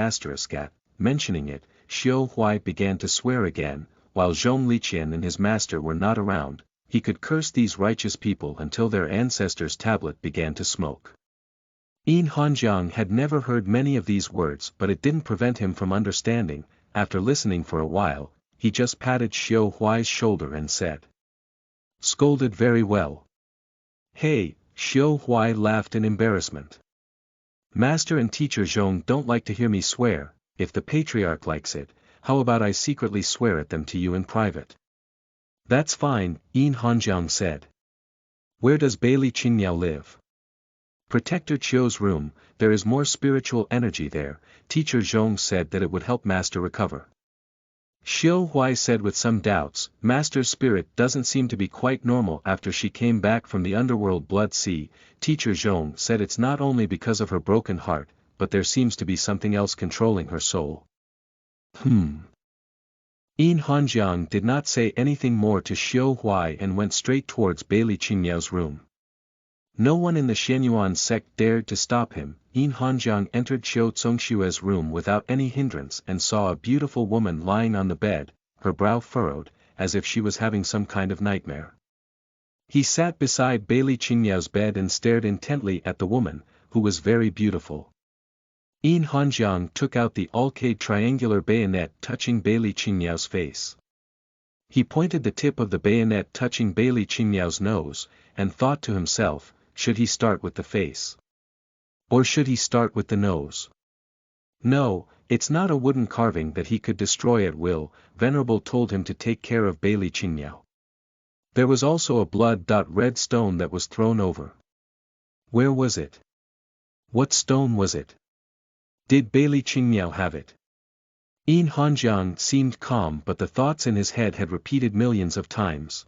at, mentioning it, Xiu Huai began to swear again. While Zhong Liqian and his master were not around, he could curse these righteous people until their ancestors' tablet began to smoke. Yin Hanjiang had never heard many of these words, but it didn't prevent him from understanding. After listening for a while, he just patted Xiu Huai's shoulder and said, "Scolded very well." "Hey," Xiu Huai laughed in embarrassment. "Master and teacher Zhong don't like to hear me swear. If the patriarch likes it, how about I secretly swear at them to you in private?" "That's fine," Yin Hanjiang said. "Where does Beili Qingmiao live?" "Protector Qiu's room. There is more spiritual energy there." Teacher Zhong said that it would help Master recover. Xiu Huai said with some doubts, "Master's spirit doesn't seem to be quite normal after she came back from the underworld Blood Sea." Teacher Zhong said it's not only because of her broken heart, but there seems to be something else controlling her soul. Yin Hanjiang did not say anything more to Xiu Huai and went straight towards Beili Qingmiao's room. No one in the Shenyuan sect dared to stop him. Yin Hanjiang entered Qiu Congshue's room without any hindrance and saw a beautiful woman lying on the bed, her brow furrowed, as if she was having some kind of nightmare. He sat beside Beili Qingmiao's bed and stared intently at the woman, who was very beautiful. Yin Hanjiang took out the alcade triangular bayonet touching Beili Qingmiao's face. He pointed the tip of the bayonet touching Beili Qingmiao's nose, and thought to himself, should he start with the face? Or should he start with the nose? No, it's not a wooden carving that he could destroy at will. Venerable told him to take care of Beili Qingmiao. There was also a blood-red stone that was thrown over. Where was it? What stone was it? Did Bailey Qingmiao have it? Yin Hanjiang seemed calm, but the thoughts in his head had repeated millions of times.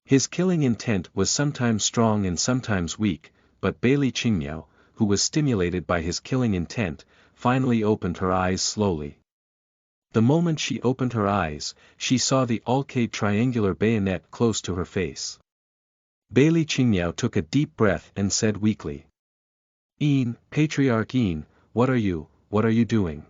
His killing intent was sometimes strong and sometimes weak, but Bailey Qingmiao, who was stimulated by his killing intent, finally opened her eyes slowly. The moment she opened her eyes, she saw the arcade triangular bayonet close to her face. Bailey Qingmiao took a deep breath and said weakly. Yin, Patriarch Yin, what are you doing?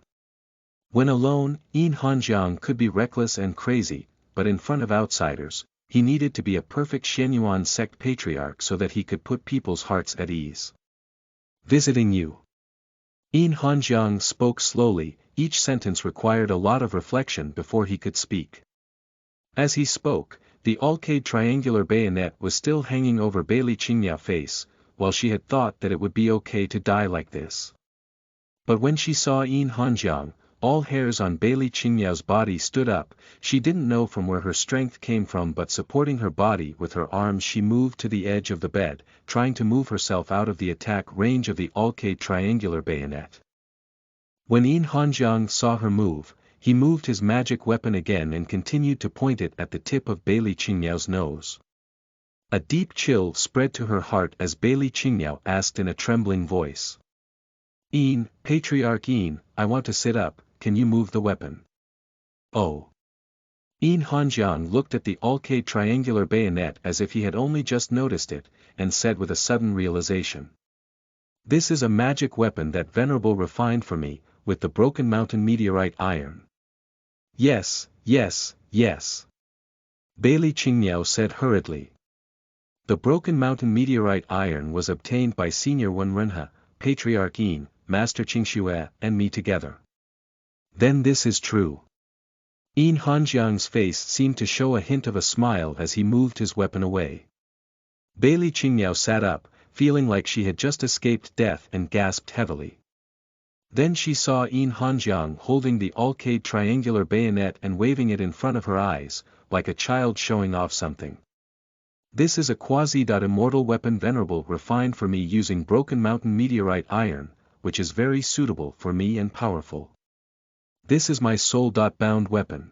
When alone, Yin Hanjiang could be reckless and crazy, but in front of outsiders, he needed to be a perfect Shenyuan sect patriarch so that he could put people's hearts at ease. Visiting you. Yin Hanjiang spoke slowly, each sentence required a lot of reflection before he could speak. As he spoke, the arcade triangular bayonet was still hanging over Bailey Qingmiao's face, while she had thought that it would be okay to die like this. But when she saw Yin Hanjiang, all hairs on Bailey Qingmiao's body stood up. She didn't know from where her strength came from, but supporting her body with her arms she moved to the edge of the bed, trying to move herself out of the attack range of the arcade triangular bayonet. When Yin Hanjiang saw her move, he moved his magic weapon again and continued to point it at the tip of Bailey Qingmiao's nose. A deep chill spread to her heart as Bailey Qingmiao asked in a trembling voice. Yin, Patriarch Yin, I want to sit up, can you move the weapon? Oh. Yin Hanjiang looked at the arcade triangular bayonet as if he had only just noticed it, and said with a sudden realization. This is a magic weapon that Venerable refined for me, with the Broken Mountain meteorite iron. Yes, yes, yes. Bailey Qingmiao said hurriedly. The Broken Mountain meteorite iron was obtained by Senior Wenrenha, Patriarch Yin, Master Qingxue, and me together. Then this is true. Yin Hanjiang's face seemed to show a hint of a smile as he moved his weapon away. Bailey Qingmiao sat up, feeling like she had just escaped death, and gasped heavily. Then she saw Yin Hanjiang holding the arcade triangular bayonet and waving it in front of her eyes, like a child showing off something. This is a quasi-immortal weapon Venerable refined for me using Broken Mountain meteorite iron, which is very suitable for me and powerful. This is my soul-bound weapon.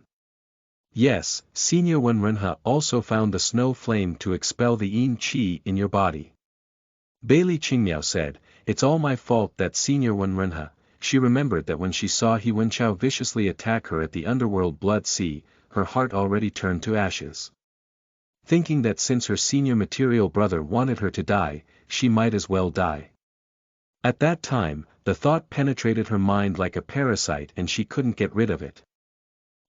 Yes, Senior Wenrenha also found the snow flame to expel the Yin Qi in your body. Bailey Qingmiao said, it's all my fault that Senior Wenrenha. She remembered that when she saw He Wenchao viciously attack her at the underworld Blood Sea, her heart already turned to ashes. Thinking that since her senior material brother wanted her to die, she might as well die. At that time, the thought penetrated her mind like a parasite and she couldn't get rid of it.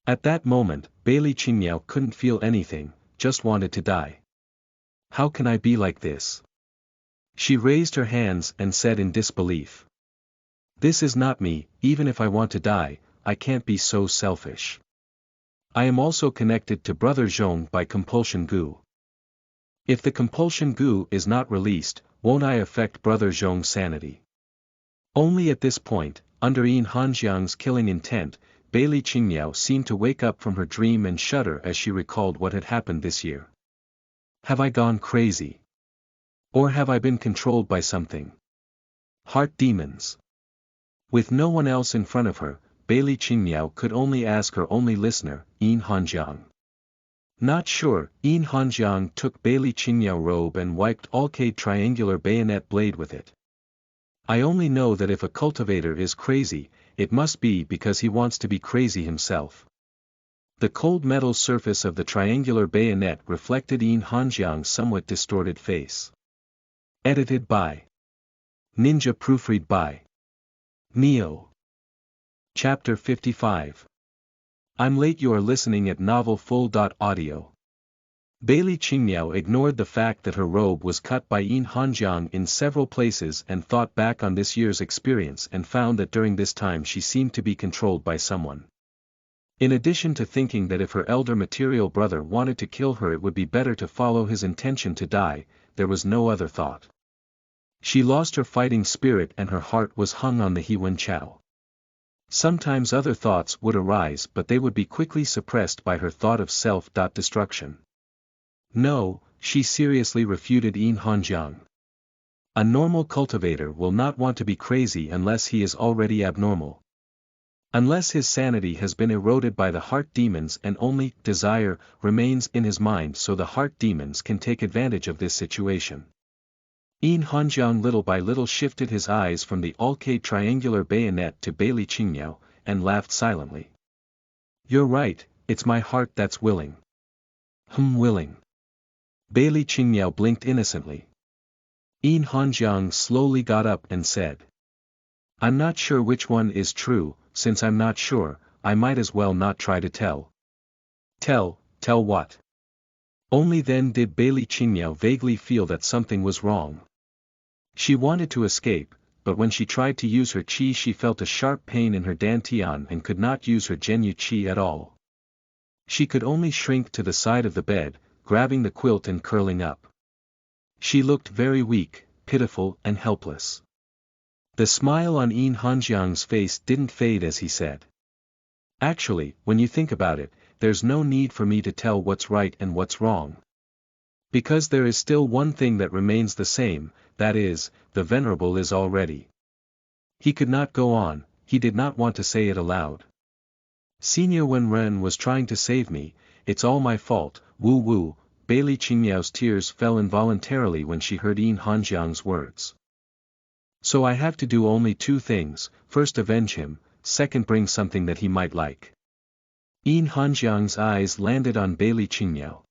At that moment, Bailey Qingmiao couldn't feel anything, just wanted to die. How can I be like this? She raised her hands and said in disbelief. This is not me, even if I want to die, I can't be so selfish. I am also connected to Brother Zhong by compulsion gu. If the compulsion gu is not released, won't I affect Brother Zhong's sanity? Only at this point, under Yin Hanjiang's killing intent, Bailey Qingmiao seemed to wake up from her dream and shudder as she recalled what had happened this year. Have I gone crazy? Or have I been controlled by something? Heart demons. With no one else in front of her, Bailey Qingmiao could only ask her only listener, Yin Hanjiang. Not sure, Yin Hanjiang took Bailey Qingmiao robe and wiped arcade triangular bayonet blade with it. I only know that if a cultivator is crazy, it must be because he wants to be crazy himself. The cold metal surface of the triangular bayonet reflected Yin Hanjiang's somewhat distorted face. Edited by Ninja, proofread by Neo. Chapter 55. I'm late. You are listening at novelfull.audio. Bailey Qingmiao ignored the fact that her robe was cut by Yin Hanjiang in several places and thought back on this year's experience and found that during this time she seemed to be controlled by someone. In addition to thinking that if her elder material brother wanted to kill her it would be better to follow his intention to die, there was no other thought. She lost her fighting spirit and her heart was hung on the He Wenchao. Sometimes other thoughts would arise but they would be quickly suppressed by her thought of self-destruction. No, she seriously refuted Yin Hanjiang. A normal cultivator will not want to be crazy unless he is already abnormal. Unless his sanity has been eroded by the heart demons and only desire remains in his mind, so the heart demons can take advantage of this situation. Yin Hanjiang little by little shifted his eyes from the arcade triangular bayonet to Bailey Qingmiao, and laughed silently. You're right, it's my heart that's willing. Willing. Bailey Qingmiao blinked innocently. Yin Hanjiang slowly got up and said. I'm not sure which one is true. Since I'm not sure, I might as well not try to tell. Tell what? Only then did Bailey Qingmiao vaguely feel that something was wrong. She wanted to escape, but when she tried to use her qi she felt a sharp pain in her dantian and could not use her Zhenyu qi at all. She could only shrink to the side of the bed, grabbing the quilt and curling up. She looked very weak, pitiful and helpless. The smile on Yin Hanjiang's face didn't fade as he said. Actually, when you think about it, there's no need for me to tell what's right and what's wrong. Because there is still one thing that remains the same, that is, the Venerable is already. He could not go on, he did not want to say it aloud. Senior Wen Ren was trying to save me, it's all my fault, woo. Bailey Qingmiao's tears fell involuntarily when she heard Yin Hanjiang's words. So I have to do only two things, first avenge him, second bring something that he might like. Yin Hanjiang's eyes landed on Bailey Qingmiao.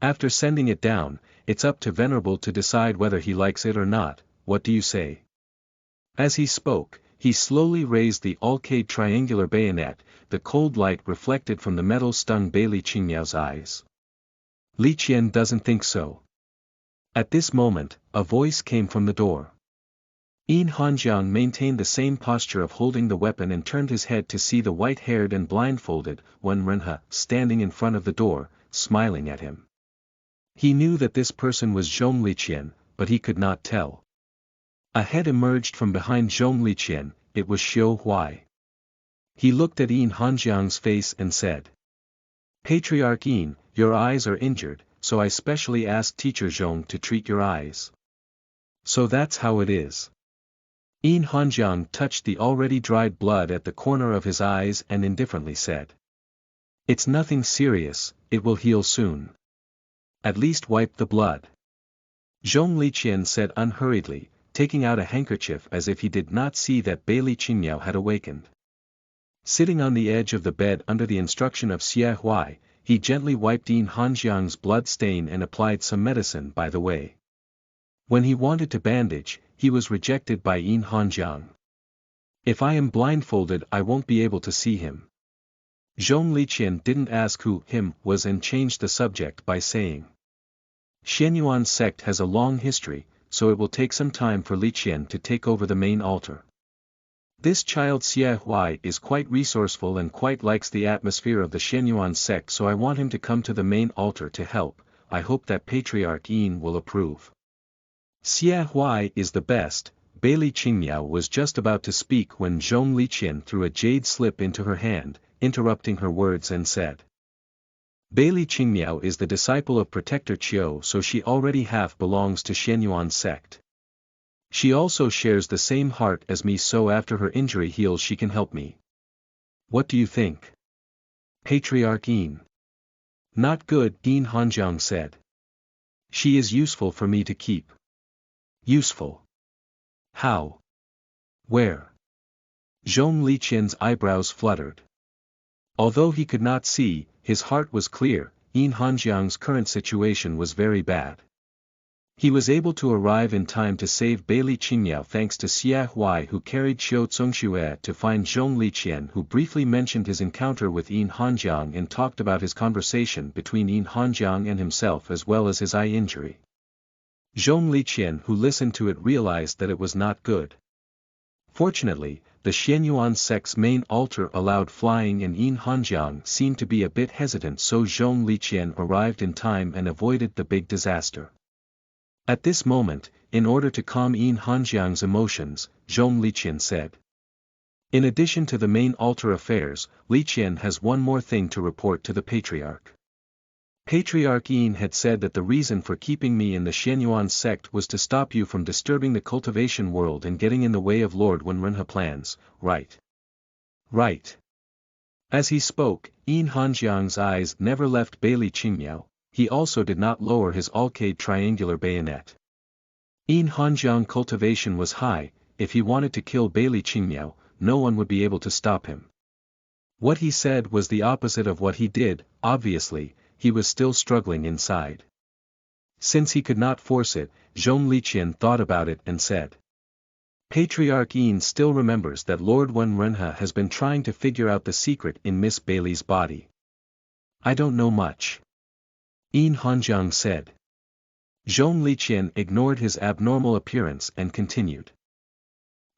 After sending it down, it's up to Venerable to decide whether he likes it or not, what do you say? As he spoke, he slowly raised the arcade triangular bayonet, the cold light reflected from the metal stung Bailey Qingmiao's eyes. Li Qian doesn't think so. At this moment, a voice came from the door. Yin Hanjiang maintained the same posture of holding the weapon and turned his head to see the white-haired and blindfolded Wen Renhe standing in front of the door, smiling at him. He knew that this person was Zhong Liqian, but he could not tell. A head emerged from behind Zhong Liqian, it was Xiu Huai. He looked at Yin Hanjiang's face and said. Patriarch Yin, your eyes are injured, so I specially asked Teacher Zhong to treat your eyes. So that's how it is. Yin Hanjiang touched the already dried blood at the corner of his eyes and indifferently said. It's nothing serious, it will heal soon. At least wipe the blood. Zhong Liqian said unhurriedly, taking out a handkerchief as if he did not see that Bailey Qingmiao had awakened. Sitting on the edge of the bed under the instruction of Xie Huai, he gently wiped Yin Hanjiang's blood stain and applied some medicine by the way. When he wanted to bandage, he was rejected by Yin Hanjiang. If I am blindfolded I won't be able to see him. Zhong Liqian didn't ask who him was and changed the subject by saying. Xianyuan sect has a long history, so it will take some time for Liqian to take over the main altar. This child Xie Huai is quite resourceful and quite likes the atmosphere of the Xianyuan sect, so I want him to come to the main altar to help. I hope that Patriarch Yin will approve. Xie Huai is the best. Bailey Qingmiao was just about to speak when Zhong Liqian threw a jade slip into her hand, interrupting her words and said. Bailey Qingmiao is the disciple of Protector Qiu, so she already half belongs to Xianyuan sect. She also shares the same heart as me, so after her injury heals she can help me. What do you think? Patriarch Yin. Not good, Yin Hanjiang said. She is useful for me to keep. Useful. How? Where? Zhong Liqian's eyebrows fluttered. Although he could not see, his heart was clear. Yin Hanjiang's current situation was very bad. He was able to arrive in time to save Bailey Qingmiao thanks to Xie Huai, who carried Xiu Zongxue to find Zhong Liqian, who briefly mentioned his encounter with Yin Hanjiang and talked about his conversation between Yin Hanjiang and himself as well as his eye injury. Zhong Liqian, who listened to it, realized that it was not good. Fortunately, the Xianyuan sect's main altar allowed flying and Yin Hanjiang seemed to be a bit hesitant, so Zhong Liqian arrived in time and avoided the big disaster. At this moment, in order to calm Yin Hanjiang's emotions, Zhong Liqian said. In addition to the main altar affairs, Liqian has one more thing to report to the Patriarch. Patriarch Yin had said that the reason for keeping me in the Xianyuan sect was to stop you from disturbing the cultivation world and getting in the way of Lord Wenrenha plans, right? Right. As he spoke, Yin Hanjiang's eyes never left Bailey Qingmiao. He also did not lower his alcade triangular bayonet. Yin Hanjiang cultivation was high. If he wanted to kill Bailey Qingmiao, no one would be able to stop him. What he said was the opposite of what he did. Obviously, he was still struggling inside. Since he could not force it, Zhong Liqian thought about it and said. Patriarch Yin still remembers that Lord Wenrenha has been trying to figure out the secret in Miss Bailey's body. I don't know much. Yin Hanjiang said. Zhong Liqian ignored his abnormal appearance and continued.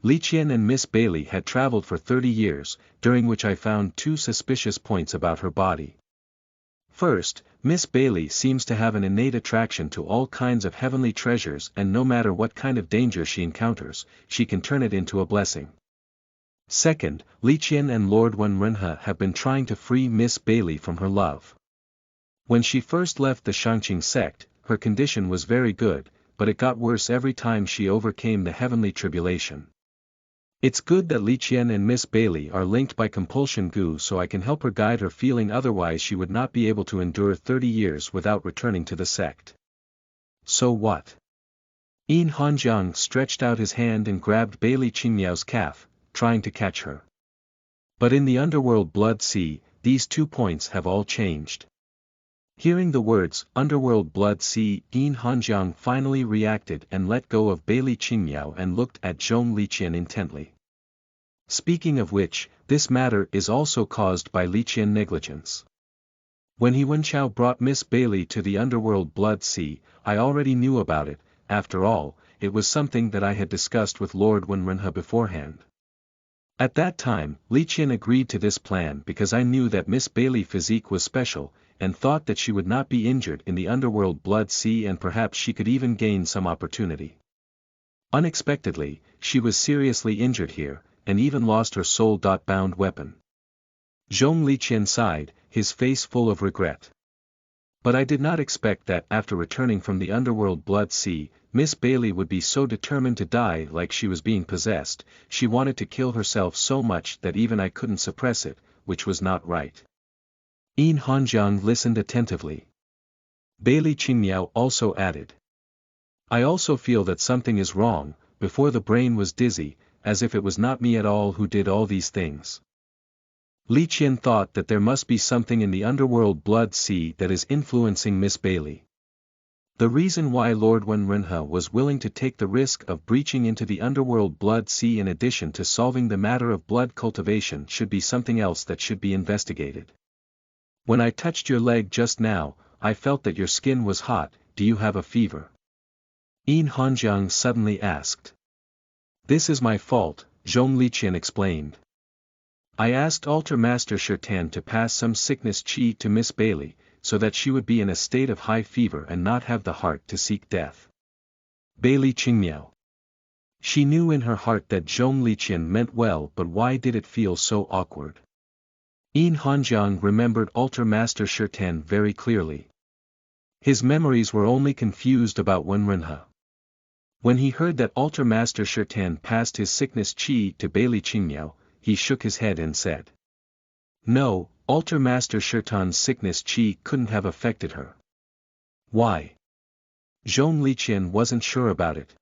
Liqian and Miss Bailey had traveled for 30 years, during which I found two suspicious points about her body. First, Miss Bailey seems to have an innate attraction to all kinds of heavenly treasures, and no matter what kind of danger she encounters, she can turn it into a blessing. Second, Liqian and Lord Wenrenha have been trying to free Miss Bailey from her love. When she first left the Shangqing sect, her condition was very good, but it got worse every time she overcame the heavenly tribulation. It's good that Liqian and Miss Bailey are linked by compulsion gu, so I can help her guide her feeling, otherwise she would not be able to endure 30 years without returning to the sect. So what? Yin Hanjiang stretched out his hand and grabbed Bailey Qingmiao's calf, trying to catch her. But in the underworld blood sea, these 2 points have all changed. Hearing the words, underworld blood sea, Yin Hanjiang finally reacted and let go of Bailey Qingmiao and looked at Zhong Liqian intently. Speaking of which, this matter is also caused by Liqian negligence. When he Wenchao brought Miss Bailey to the underworld blood sea, I already knew about it. After all, it was something that I had discussed with Lord Wenrenha beforehand. At that time, Liqian agreed to this plan because I knew that Miss Bailey's physique was special, and thought that she would not be injured in the underworld blood sea, and perhaps she could even gain some opportunity. Unexpectedly, she was seriously injured here, and even lost her soul-bound weapon. Zhong Liqian sighed, his face full of regret. But I did not expect that after returning from the underworld blood sea, Miss Bailey would be so determined to die like she was being possessed. She wanted to kill herself so much that even I couldn't suppress it, which was not right. Yin Hanjiang listened attentively. Bailey Qingmiao also added. I also feel that something is wrong. Before the brain was dizzy, as if it was not me at all who did all these things. Liqian thought that there must be something in the underworld blood sea that is influencing Miss Bailey. The reason why Lord Wenrenha was willing to take the risk of breaching into the underworld blood sea in addition to solving the matter of blood cultivation should be something else that should be investigated. When I touched your leg just now, I felt that your skin was hot. Do you have a fever? Yin Hanjiang suddenly asked. This is my fault, Zhong Liqian explained. I asked Altar Master Shirtan to pass some sickness qi to Miss Bailey, so that she would be in a state of high fever and not have the heart to seek death. Bailey Qingmiao. She knew in her heart that Zhong Liqian meant well, but why did it feel so awkward? Yin Hanjiang remembered Altar Master Shirtan very clearly. His memories were only confused about Wenrenha. When he heard that Altar Master Shirtan passed his sickness qi to Bailey Qingmiao, he shook his head and said. No, Altar Master Shirtan's sickness qi couldn't have affected her. Why? Zhong Liqian wasn't sure about it.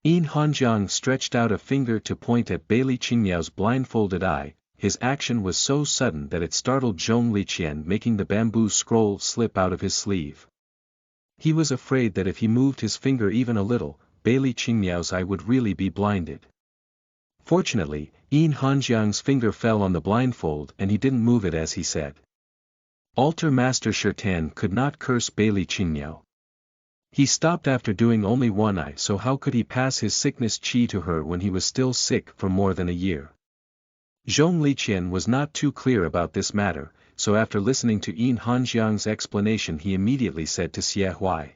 Yin Hanjiang stretched out a finger to point at Bailey Qingmiao's blindfolded eye. His action was so sudden that it startled Zhong Liqian, making the bamboo scroll slip out of his sleeve. He was afraid that if he moved his finger even a little, Bailey Qingmiao's eye would really be blinded. Fortunately, Yin Hanjiang's finger fell on the blindfold and he didn't move it as he said. Altar Master Shirtan could not curse Bailey Qingmiao. He stopped after doing only one eye, so how could he pass his sickness qi to her when he was still sick for more than a year? Zhong Liqian was not too clear about this matter, so after listening to Yin Hanjiang's explanation he immediately said to Xie Huai.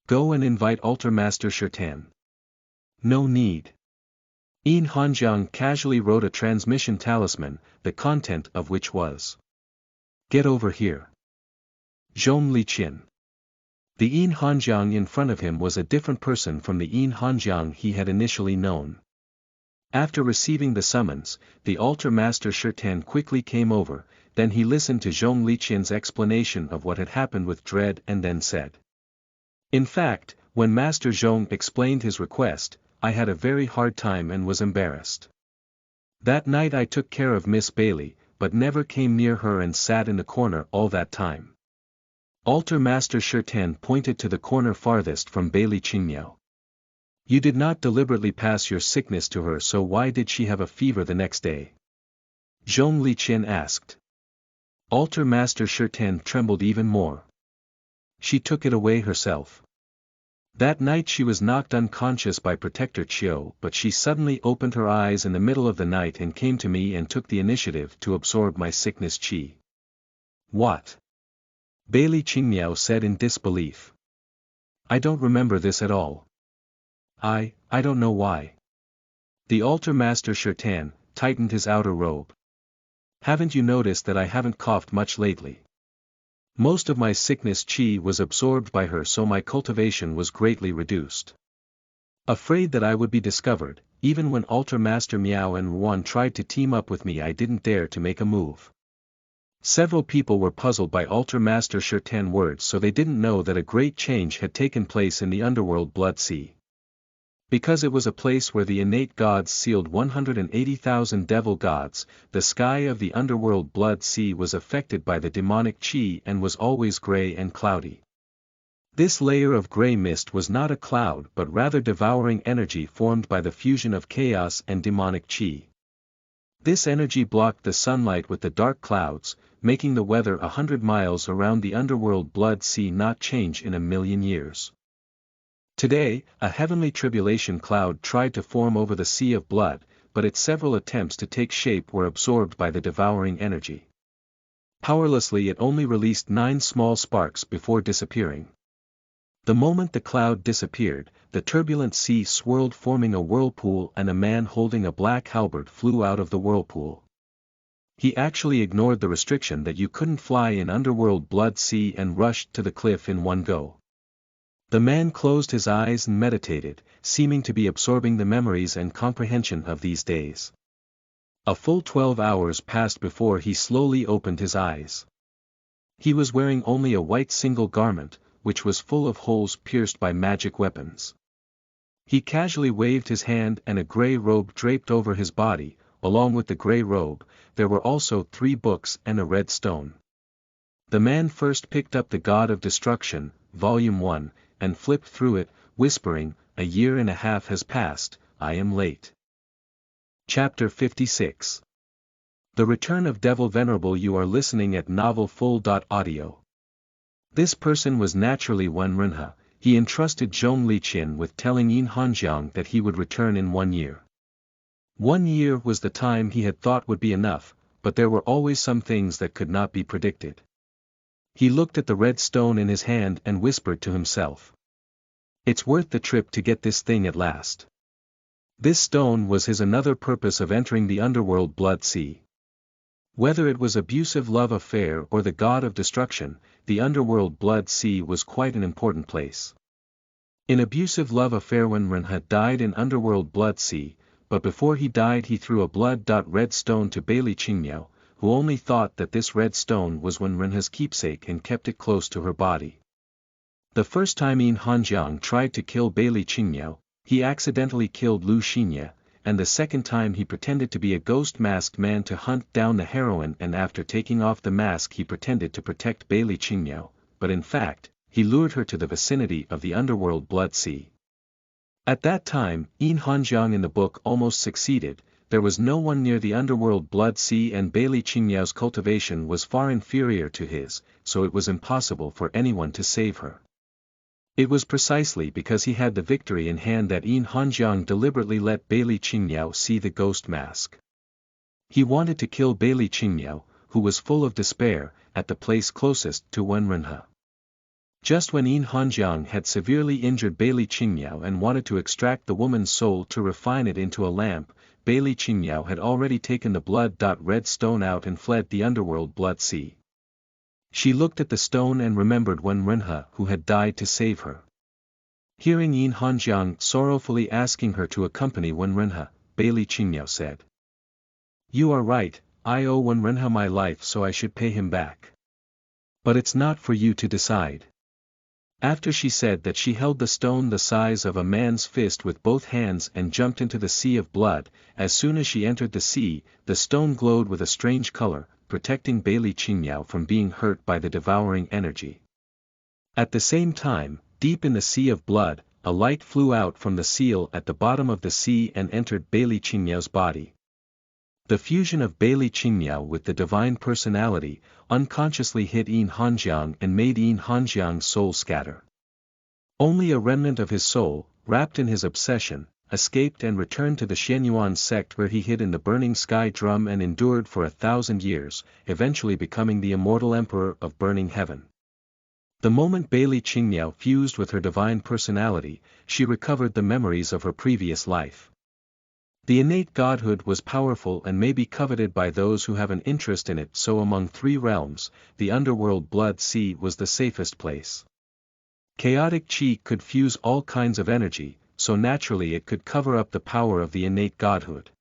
Go and invite Altar Master Shirtan. No need. Yin Hanjiang casually wrote a transmission talisman, the content of which was. Get over here. Zhong Liqin. The Yin Hanjiang in front of him was a different person from the Yin Hanjiang he had initially known. After receiving the summons, the altar master Shirtan quickly came over, then he listened to Zhong Liqin's explanation of what had happened with Dread and then said. In fact, when Master Zhong explained his request, I had a very hard time and was embarrassed. That night I took care of Miss Bailey, but never came near her and sat in the corner all that time. Altar Master Shirtan pointed to the corner farthest from Bailey Qingmiao. You did not deliberately pass your sickness to her, so why did she have a fever the next day? Zhong Liqin asked. Altar Master Shirtan trembled even more. She took it away herself. That night she was knocked unconscious by Protector Chiu, but she suddenly opened her eyes in the middle of the night and came to me and took the initiative to absorb my sickness qi. What? Bailey Qingmiao said in disbelief. I don't remember this at all. I don't know why. The altar master Shirtan tightened his outer robe. Haven't you noticed that I haven't coughed much lately? Most of my sickness qi was absorbed by her, so my cultivation was greatly reduced. Afraid that I would be discovered, even when Altar Master Miao and Ruan tried to team up with me, I didn't dare to make a move. Several people were puzzled by Altar Master Shirtan's words, so they didn't know that a great change had taken place in the underworld Blood Sea. Because it was a place where the innate gods sealed 180,000 devil gods, the sky of the underworld Blood Sea was affected by the demonic qi and was always gray and cloudy. This layer of gray mist was not a cloud but rather devouring energy formed by the fusion of chaos and demonic qi. This energy blocked the sunlight with the dark clouds, making the weather 100 miles around the underworld Blood Sea not change in a million years. Today, a heavenly tribulation cloud tried to form over the sea of blood, but its several attempts to take shape were absorbed by the devouring energy. Powerlessly it only released 9 small sparks before disappearing. The moment the cloud disappeared, the turbulent sea swirled, forming a whirlpool, and a man holding a black halberd flew out of the whirlpool. He actually ignored the restriction that you couldn't fly in underworld Blood Sea and rushed to the cliff in one go. The man closed his eyes and meditated, seeming to be absorbing the memories and comprehension of these days. A full 12 hours passed before he slowly opened his eyes. He was wearing only a white single garment, which was full of holes pierced by magic weapons. He casually waved his hand and a gray robe draped over his body. Along with the gray robe, there were also 3 books and a red stone. The man first picked up the God of Destruction, Volume 1, and flipped through it, whispering, "A year and a half has passed, I am late." Chapter 56. The Return of Devil Venerable. You are listening at novelfull.audio. This person was naturally Wen Renhe. He entrusted Zhong Liqin with telling Yin Hanjiang that he would return in 1 year. 1 year was the time he had thought would be enough, but there were always some things that could not be predicted. He looked at the red stone in his hand and whispered to himself. It's worth the trip to get this thing at last. This stone was his another purpose of entering the underworld Blood Sea. Whether it was abusive love affair or the God of Destruction, the underworld Blood Sea was quite an important place. In abusive love affair Wen Renhe died in underworld Blood Sea, but before he died he threw a blood-red stone to Bailey Qingmiao, who only thought that this red stone was Wen Renhe's keepsake and kept it close to her body. The first time Yin Hanjiang tried to kill Bailey Qingmiao, he accidentally killed Lu Xinye, and the second time he pretended to be a ghost-masked man to hunt down the heroine, and after taking off the mask he pretended to protect Bailey Qingmiao, but in fact, he lured her to the vicinity of the underworld Blood Sea. At that time, Yin Hanjiang in the book almost succeeded. There was no one near the underworld Blood Sea and Bailey Qingmiao's cultivation was far inferior to his, so it was impossible for anyone to save her. It was precisely because he had the victory in hand that Yin Hanjiang deliberately let Bailey Qingmiao see the ghost mask. He wanted to kill Bailey Qingmiao, who was full of despair, at the place closest to Wen Renhe. Just when Yin Hanjiang had severely injured Bailey Qingmiao and wanted to extract the woman's soul to refine it into a lamp, Bailey Qingmiao had already taken the blood-red stone out and fled the underworld Blood Sea. She looked at the stone and remembered Wen Renhe who had died to save her. Hearing Yin Hanjiang sorrowfully asking her to accompany Wen Renhe, Bailey Qingmiao said. You are right, I owe Wen Renhe my life so I should pay him back. But it's not for you to decide. After she said that she held the stone the size of a man's fist with both hands and jumped into the sea of blood, as soon as she entered the sea, the stone glowed with a strange color, protecting Bailey Qingmiao from being hurt by the devouring energy. At the same time, deep in the sea of blood, a light flew out from the seal at the bottom of the sea and entered Bailey Qingmiao's body. The fusion of Bailey Qingmiao with the divine personality, unconsciously hit Yin Hanjiang and made Yin Hanjiang's soul scatter. Only a remnant of his soul, wrapped in his obsession, escaped and returned to the Xianyuan sect where he hid in the burning sky drum and endured for 1,000 years, eventually becoming the immortal emperor of burning heaven. The moment Bailey Qingmiao fused with her divine personality, she recovered the memories of her previous life. The innate godhood was powerful and may be coveted by those who have an interest in it, so among 3 realms, the underworld blood sea was the safest place. Chaotic chi could fuse all kinds of energy, so naturally it could cover up the power of the innate godhood.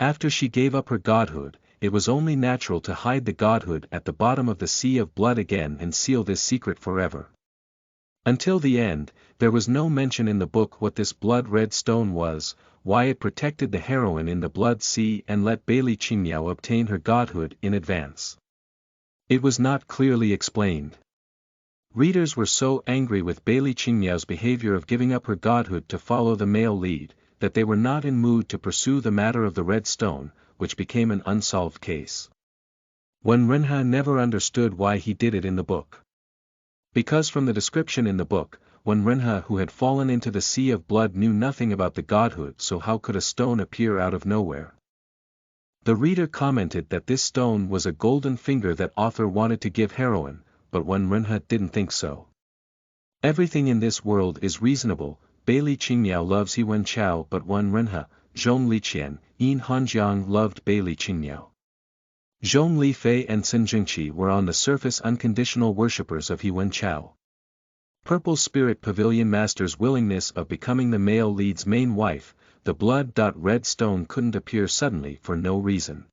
After she gave up her godhood, it was only natural to hide the godhood at the bottom of the sea of blood again and seal this secret forever. Until the end, there was no mention in the book what this blood-red stone was, why it protected the heroine in the blood sea and let Bailey Qingmiao obtain her godhood in advance. It was not clearly explained. Readers were so angry with Bailey Qingmiao's behavior of giving up her godhood to follow the male lead, that they were not in mood to pursue the matter of the red stone, which became an unsolved case. Wen Renhe never understood why he did it in the book. Because from the description in the book, Wen Renhe who had fallen into the sea of blood knew nothing about the godhood, so how could a stone appear out of nowhere? The reader commented that this stone was a golden finger that author wanted to give heroine, but Wen Renhe didn't think so. Everything in this world is reasonable. Bailey Qingmiao loves He Wenchao, but Wen Renhe, Zhong Liqian, Yin Hanjiang loved Bailey Qingmiao. Zhong Lifei and Sun Jingqi were on the surface unconditional worshippers of He Wenchao. Purple Spirit Pavilion Master's willingness of becoming the male lead's main wife, the blood-red stone couldn't appear suddenly for no reason.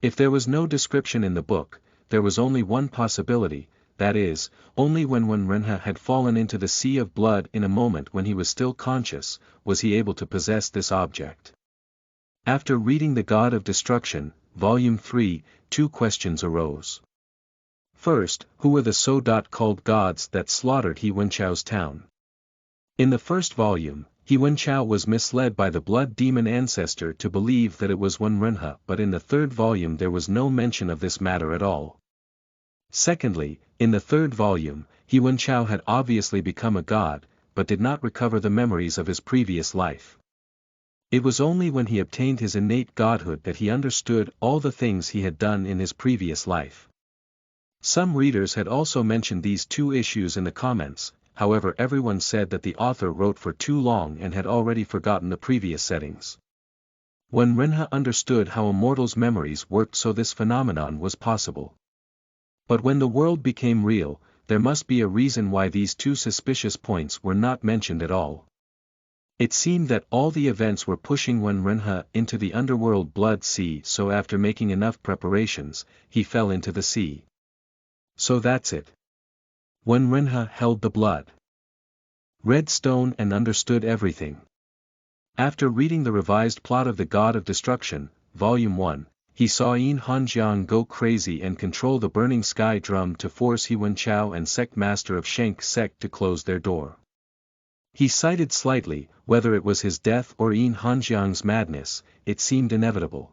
If there was no description in the book, there was only one possibility, that is, only when Wen Renhe had fallen into the sea of blood in a moment when he was still conscious, was he able to possess this object. After reading The God of Destruction, Volume 3, 2 questions arose. First, who were the so-called gods that slaughtered He Wenchao's town? In the first volume, He Wenchao was misled by the blood demon ancestor to believe that it was Wen Renhe, but in the third volume there was no mention of this matter at all. Secondly, in the third volume, He Wenchao had obviously become a god, but did not recover the memories of his previous life. It was only when he obtained his innate godhood that he understood all the things he had done in his previous life. Some readers had also mentioned these 2 issues in the comments, however everyone said that the author wrote for too long and had already forgotten the previous settings. Wen Renhe understood how a mortal's memories worked, so this phenomenon was possible. But when the world became real, there must be a reason why these 2 suspicious points were not mentioned at all. It seemed that all the events were pushing Wen Renhe into the underworld blood sea, so after making enough preparations, he fell into the sea. So that's it. Wen Renhe held the blood red stone and understood everything. After reading the revised plot of The God of Destruction, Volume 1, he saw Yin Hanjiang go crazy and control the burning sky drum to force He Wenchao and sect master of Shenk sect to close their door. He cited slightly, whether it was his death or Yin Hanjiang's madness, it seemed inevitable.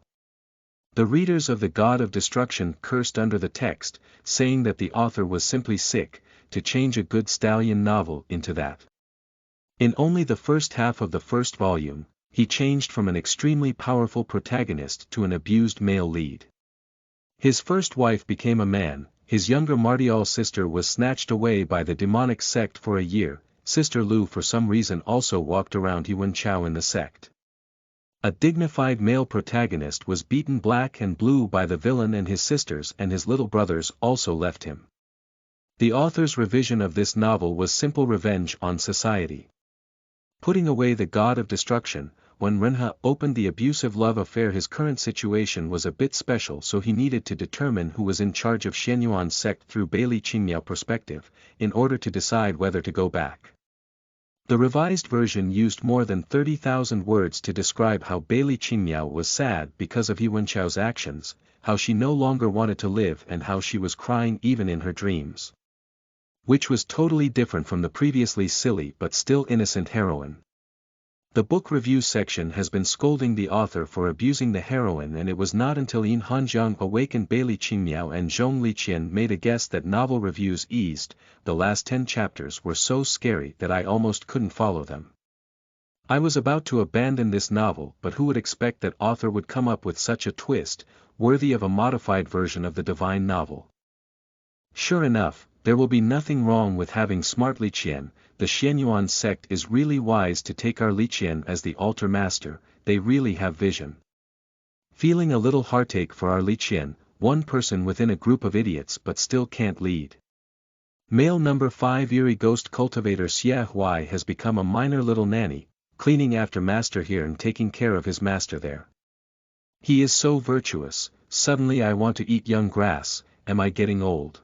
The readers of The God of Destruction cursed under the text, saying that the author was simply sick, to change a good stallion novel into that. In only the first half of the first volume, he changed from an extremely powerful protagonist to an abused male lead. His first wife became a man, his younger martial sister was snatched away by the demonic sect for a year, Sister Lu for some reason also walked around He Wenchao in the sect. A dignified male protagonist was beaten black and blue by the villain, and his sisters and his little brothers also left him. The author's revision of this novel was simple revenge on society. Putting away the god of destruction, when Renha opened the abusive love affair, his current situation was a bit special, so he needed to determine who was in charge of Xianyuan's sect through Bailey Qingmiao perspective, in order to decide whether to go back. The revised version used more than 30,000 words to describe how Bailey Qingmiao was sad because of He Wenchao's actions, how she no longer wanted to live, and how she was crying even in her dreams. Which was totally different from the previously silly but still innocent heroine. The book review section has been scolding the author for abusing the heroine, and it was not until Yin Hanjiang awakened Bailey Qingmiao and Zhong Liqian made a guess that novel reviews eased. The last 10 chapters were so scary that I almost couldn't follow them. I was about to abandon this novel, but who would expect that author would come up with such a twist, worthy of a modified version of the divine novel. Sure enough, there will be nothing wrong with having smart Liqian. The Xianyuan sect is really wise to take our Liqian as the altar master, they really have vision. Feeling a little heartache for our Liqian, one person within a group of idiots but still can't lead. Male number 5 eerie ghost cultivator Xia Huai has become a minor little nanny, cleaning after master here and taking care of his master there. He is so virtuous. Suddenly I want to eat young grass. Am I getting old?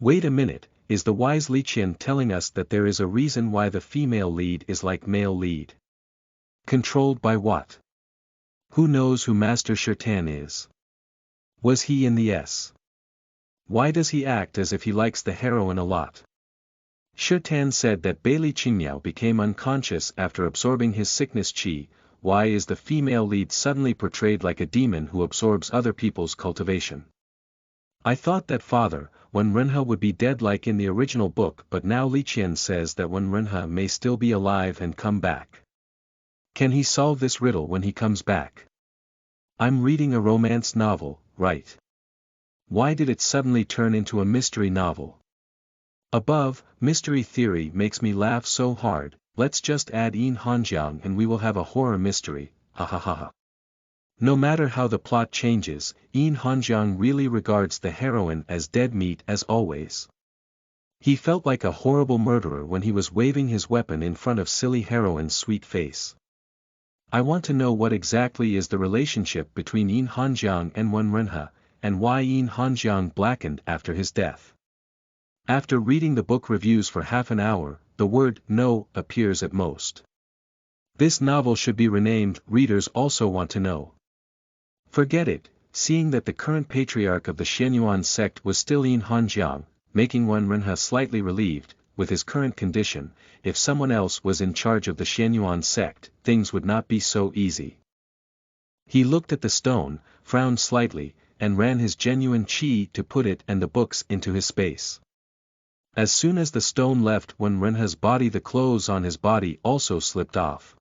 Wait a minute, is the wise Liqian telling us that there is a reason why the female lead is like male lead? Controlled by what? Who knows who Master Shirtan is? Was he in the S? Why does he act as if he likes the heroine a lot? Shirtan said that Bailey Qingmiao became unconscious after absorbing his sickness qi. Why is the female lead suddenly portrayed like a demon who absorbs other people's cultivation? I thought that father, Wen Renha would be dead like in the original book, but now Liqian says that Wen Renha may still be alive and come back. Can he solve this riddle when he comes back? I'm reading a romance novel, right? Why did it suddenly turn into a mystery novel? Above, mystery theory makes me laugh so hard. Let's just add Yin Hanjiang and we will have a horror mystery, ha ha ha ha. No matter how the plot changes, Yin Hanjiang really regards the heroine as dead meat as always. He felt like a horrible murderer when he was waving his weapon in front of silly heroine's sweet face. I want to know what exactly is the relationship between Yin Hanjiang and Wen Renha, and why Yin Hanjiang blackened after his death. After reading the book reviews for half an hour, the word "no" appears at most. This novel should be renamed Readers Also Want to Know. Forget it, seeing that the current patriarch of the Xianyuan sect was still Yin Hanjiang, making Wen Renha slightly relieved. With his current condition, if someone else was in charge of the Xianyuan sect, things would not be so easy. He looked at the stone, frowned slightly, and ran his genuine qi to put it and the books into his space. As soon as the stone left Wen Renha's body, the clothes on his body also slipped off.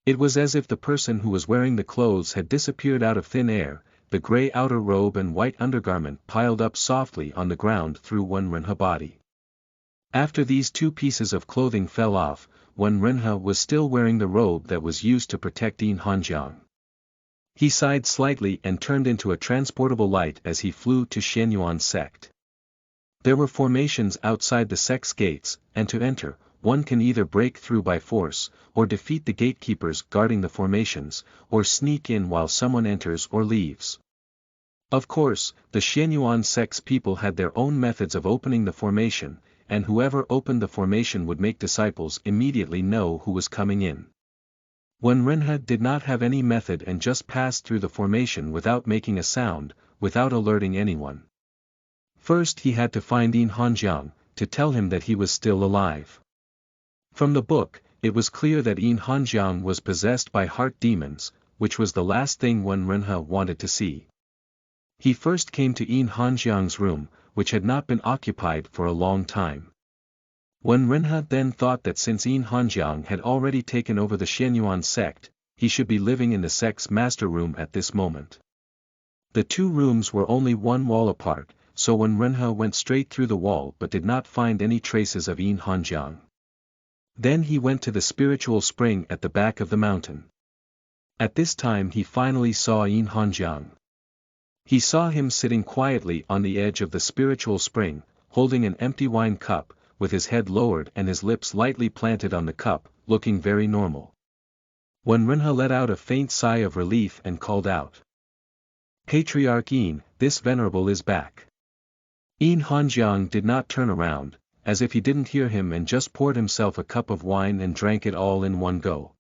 It was as if the person who was wearing the clothes had disappeared out of thin air. The grey outer robe and white undergarment piled up softly on the ground through Wen Renha's body. After these two pieces of clothing fell off, Wen Renha was still wearing the robe that was used to protect Yin Hanjiang. He sighed slightly and turned into a transportable light as he flew to Xianyuan sect. There were formations outside the sect's gates, and to enter, one can either break through by force, or defeat the gatekeepers guarding the formations, or sneak in while someone enters or leaves. Of course, the Xianyuan sect's people had their own methods of opening the formation, and whoever opened the formation would make disciples immediately know who was coming in. Wen Renha did not have any method and just passed through the formation without making a sound, without alerting anyone. First he had to find Yin Hanjiang, to tell him that he was still alive. From the book, it was clear that Yin Hanjiang was possessed by heart demons, which was the last thing Wen Renha wanted to see. He first came to Yin Hanjiang's room, which had not been occupied for a long time. Wen Renha then thought that since Yin Hanjiang had already taken over the Xianyuan sect, he should be living in the sect's master room at this moment. The two rooms were only one wall apart, so Wen Renha went straight through the wall but did not find any traces of Yin Hanjiang. Then he went to the spiritual spring at the back of the mountain. At this time he finally saw Yin Hanjiang. He saw him sitting quietly on the edge of the spiritual spring, holding an empty wine cup, with his head lowered and his lips lightly planted on the cup, looking very normal. When Renha let out a faint sigh of relief and called out, "Patriarch Yin, this venerable is back." Yin Hanjiang did not turn around, as if he didn't hear him, and just poured himself a cup of wine and drank it all in one go.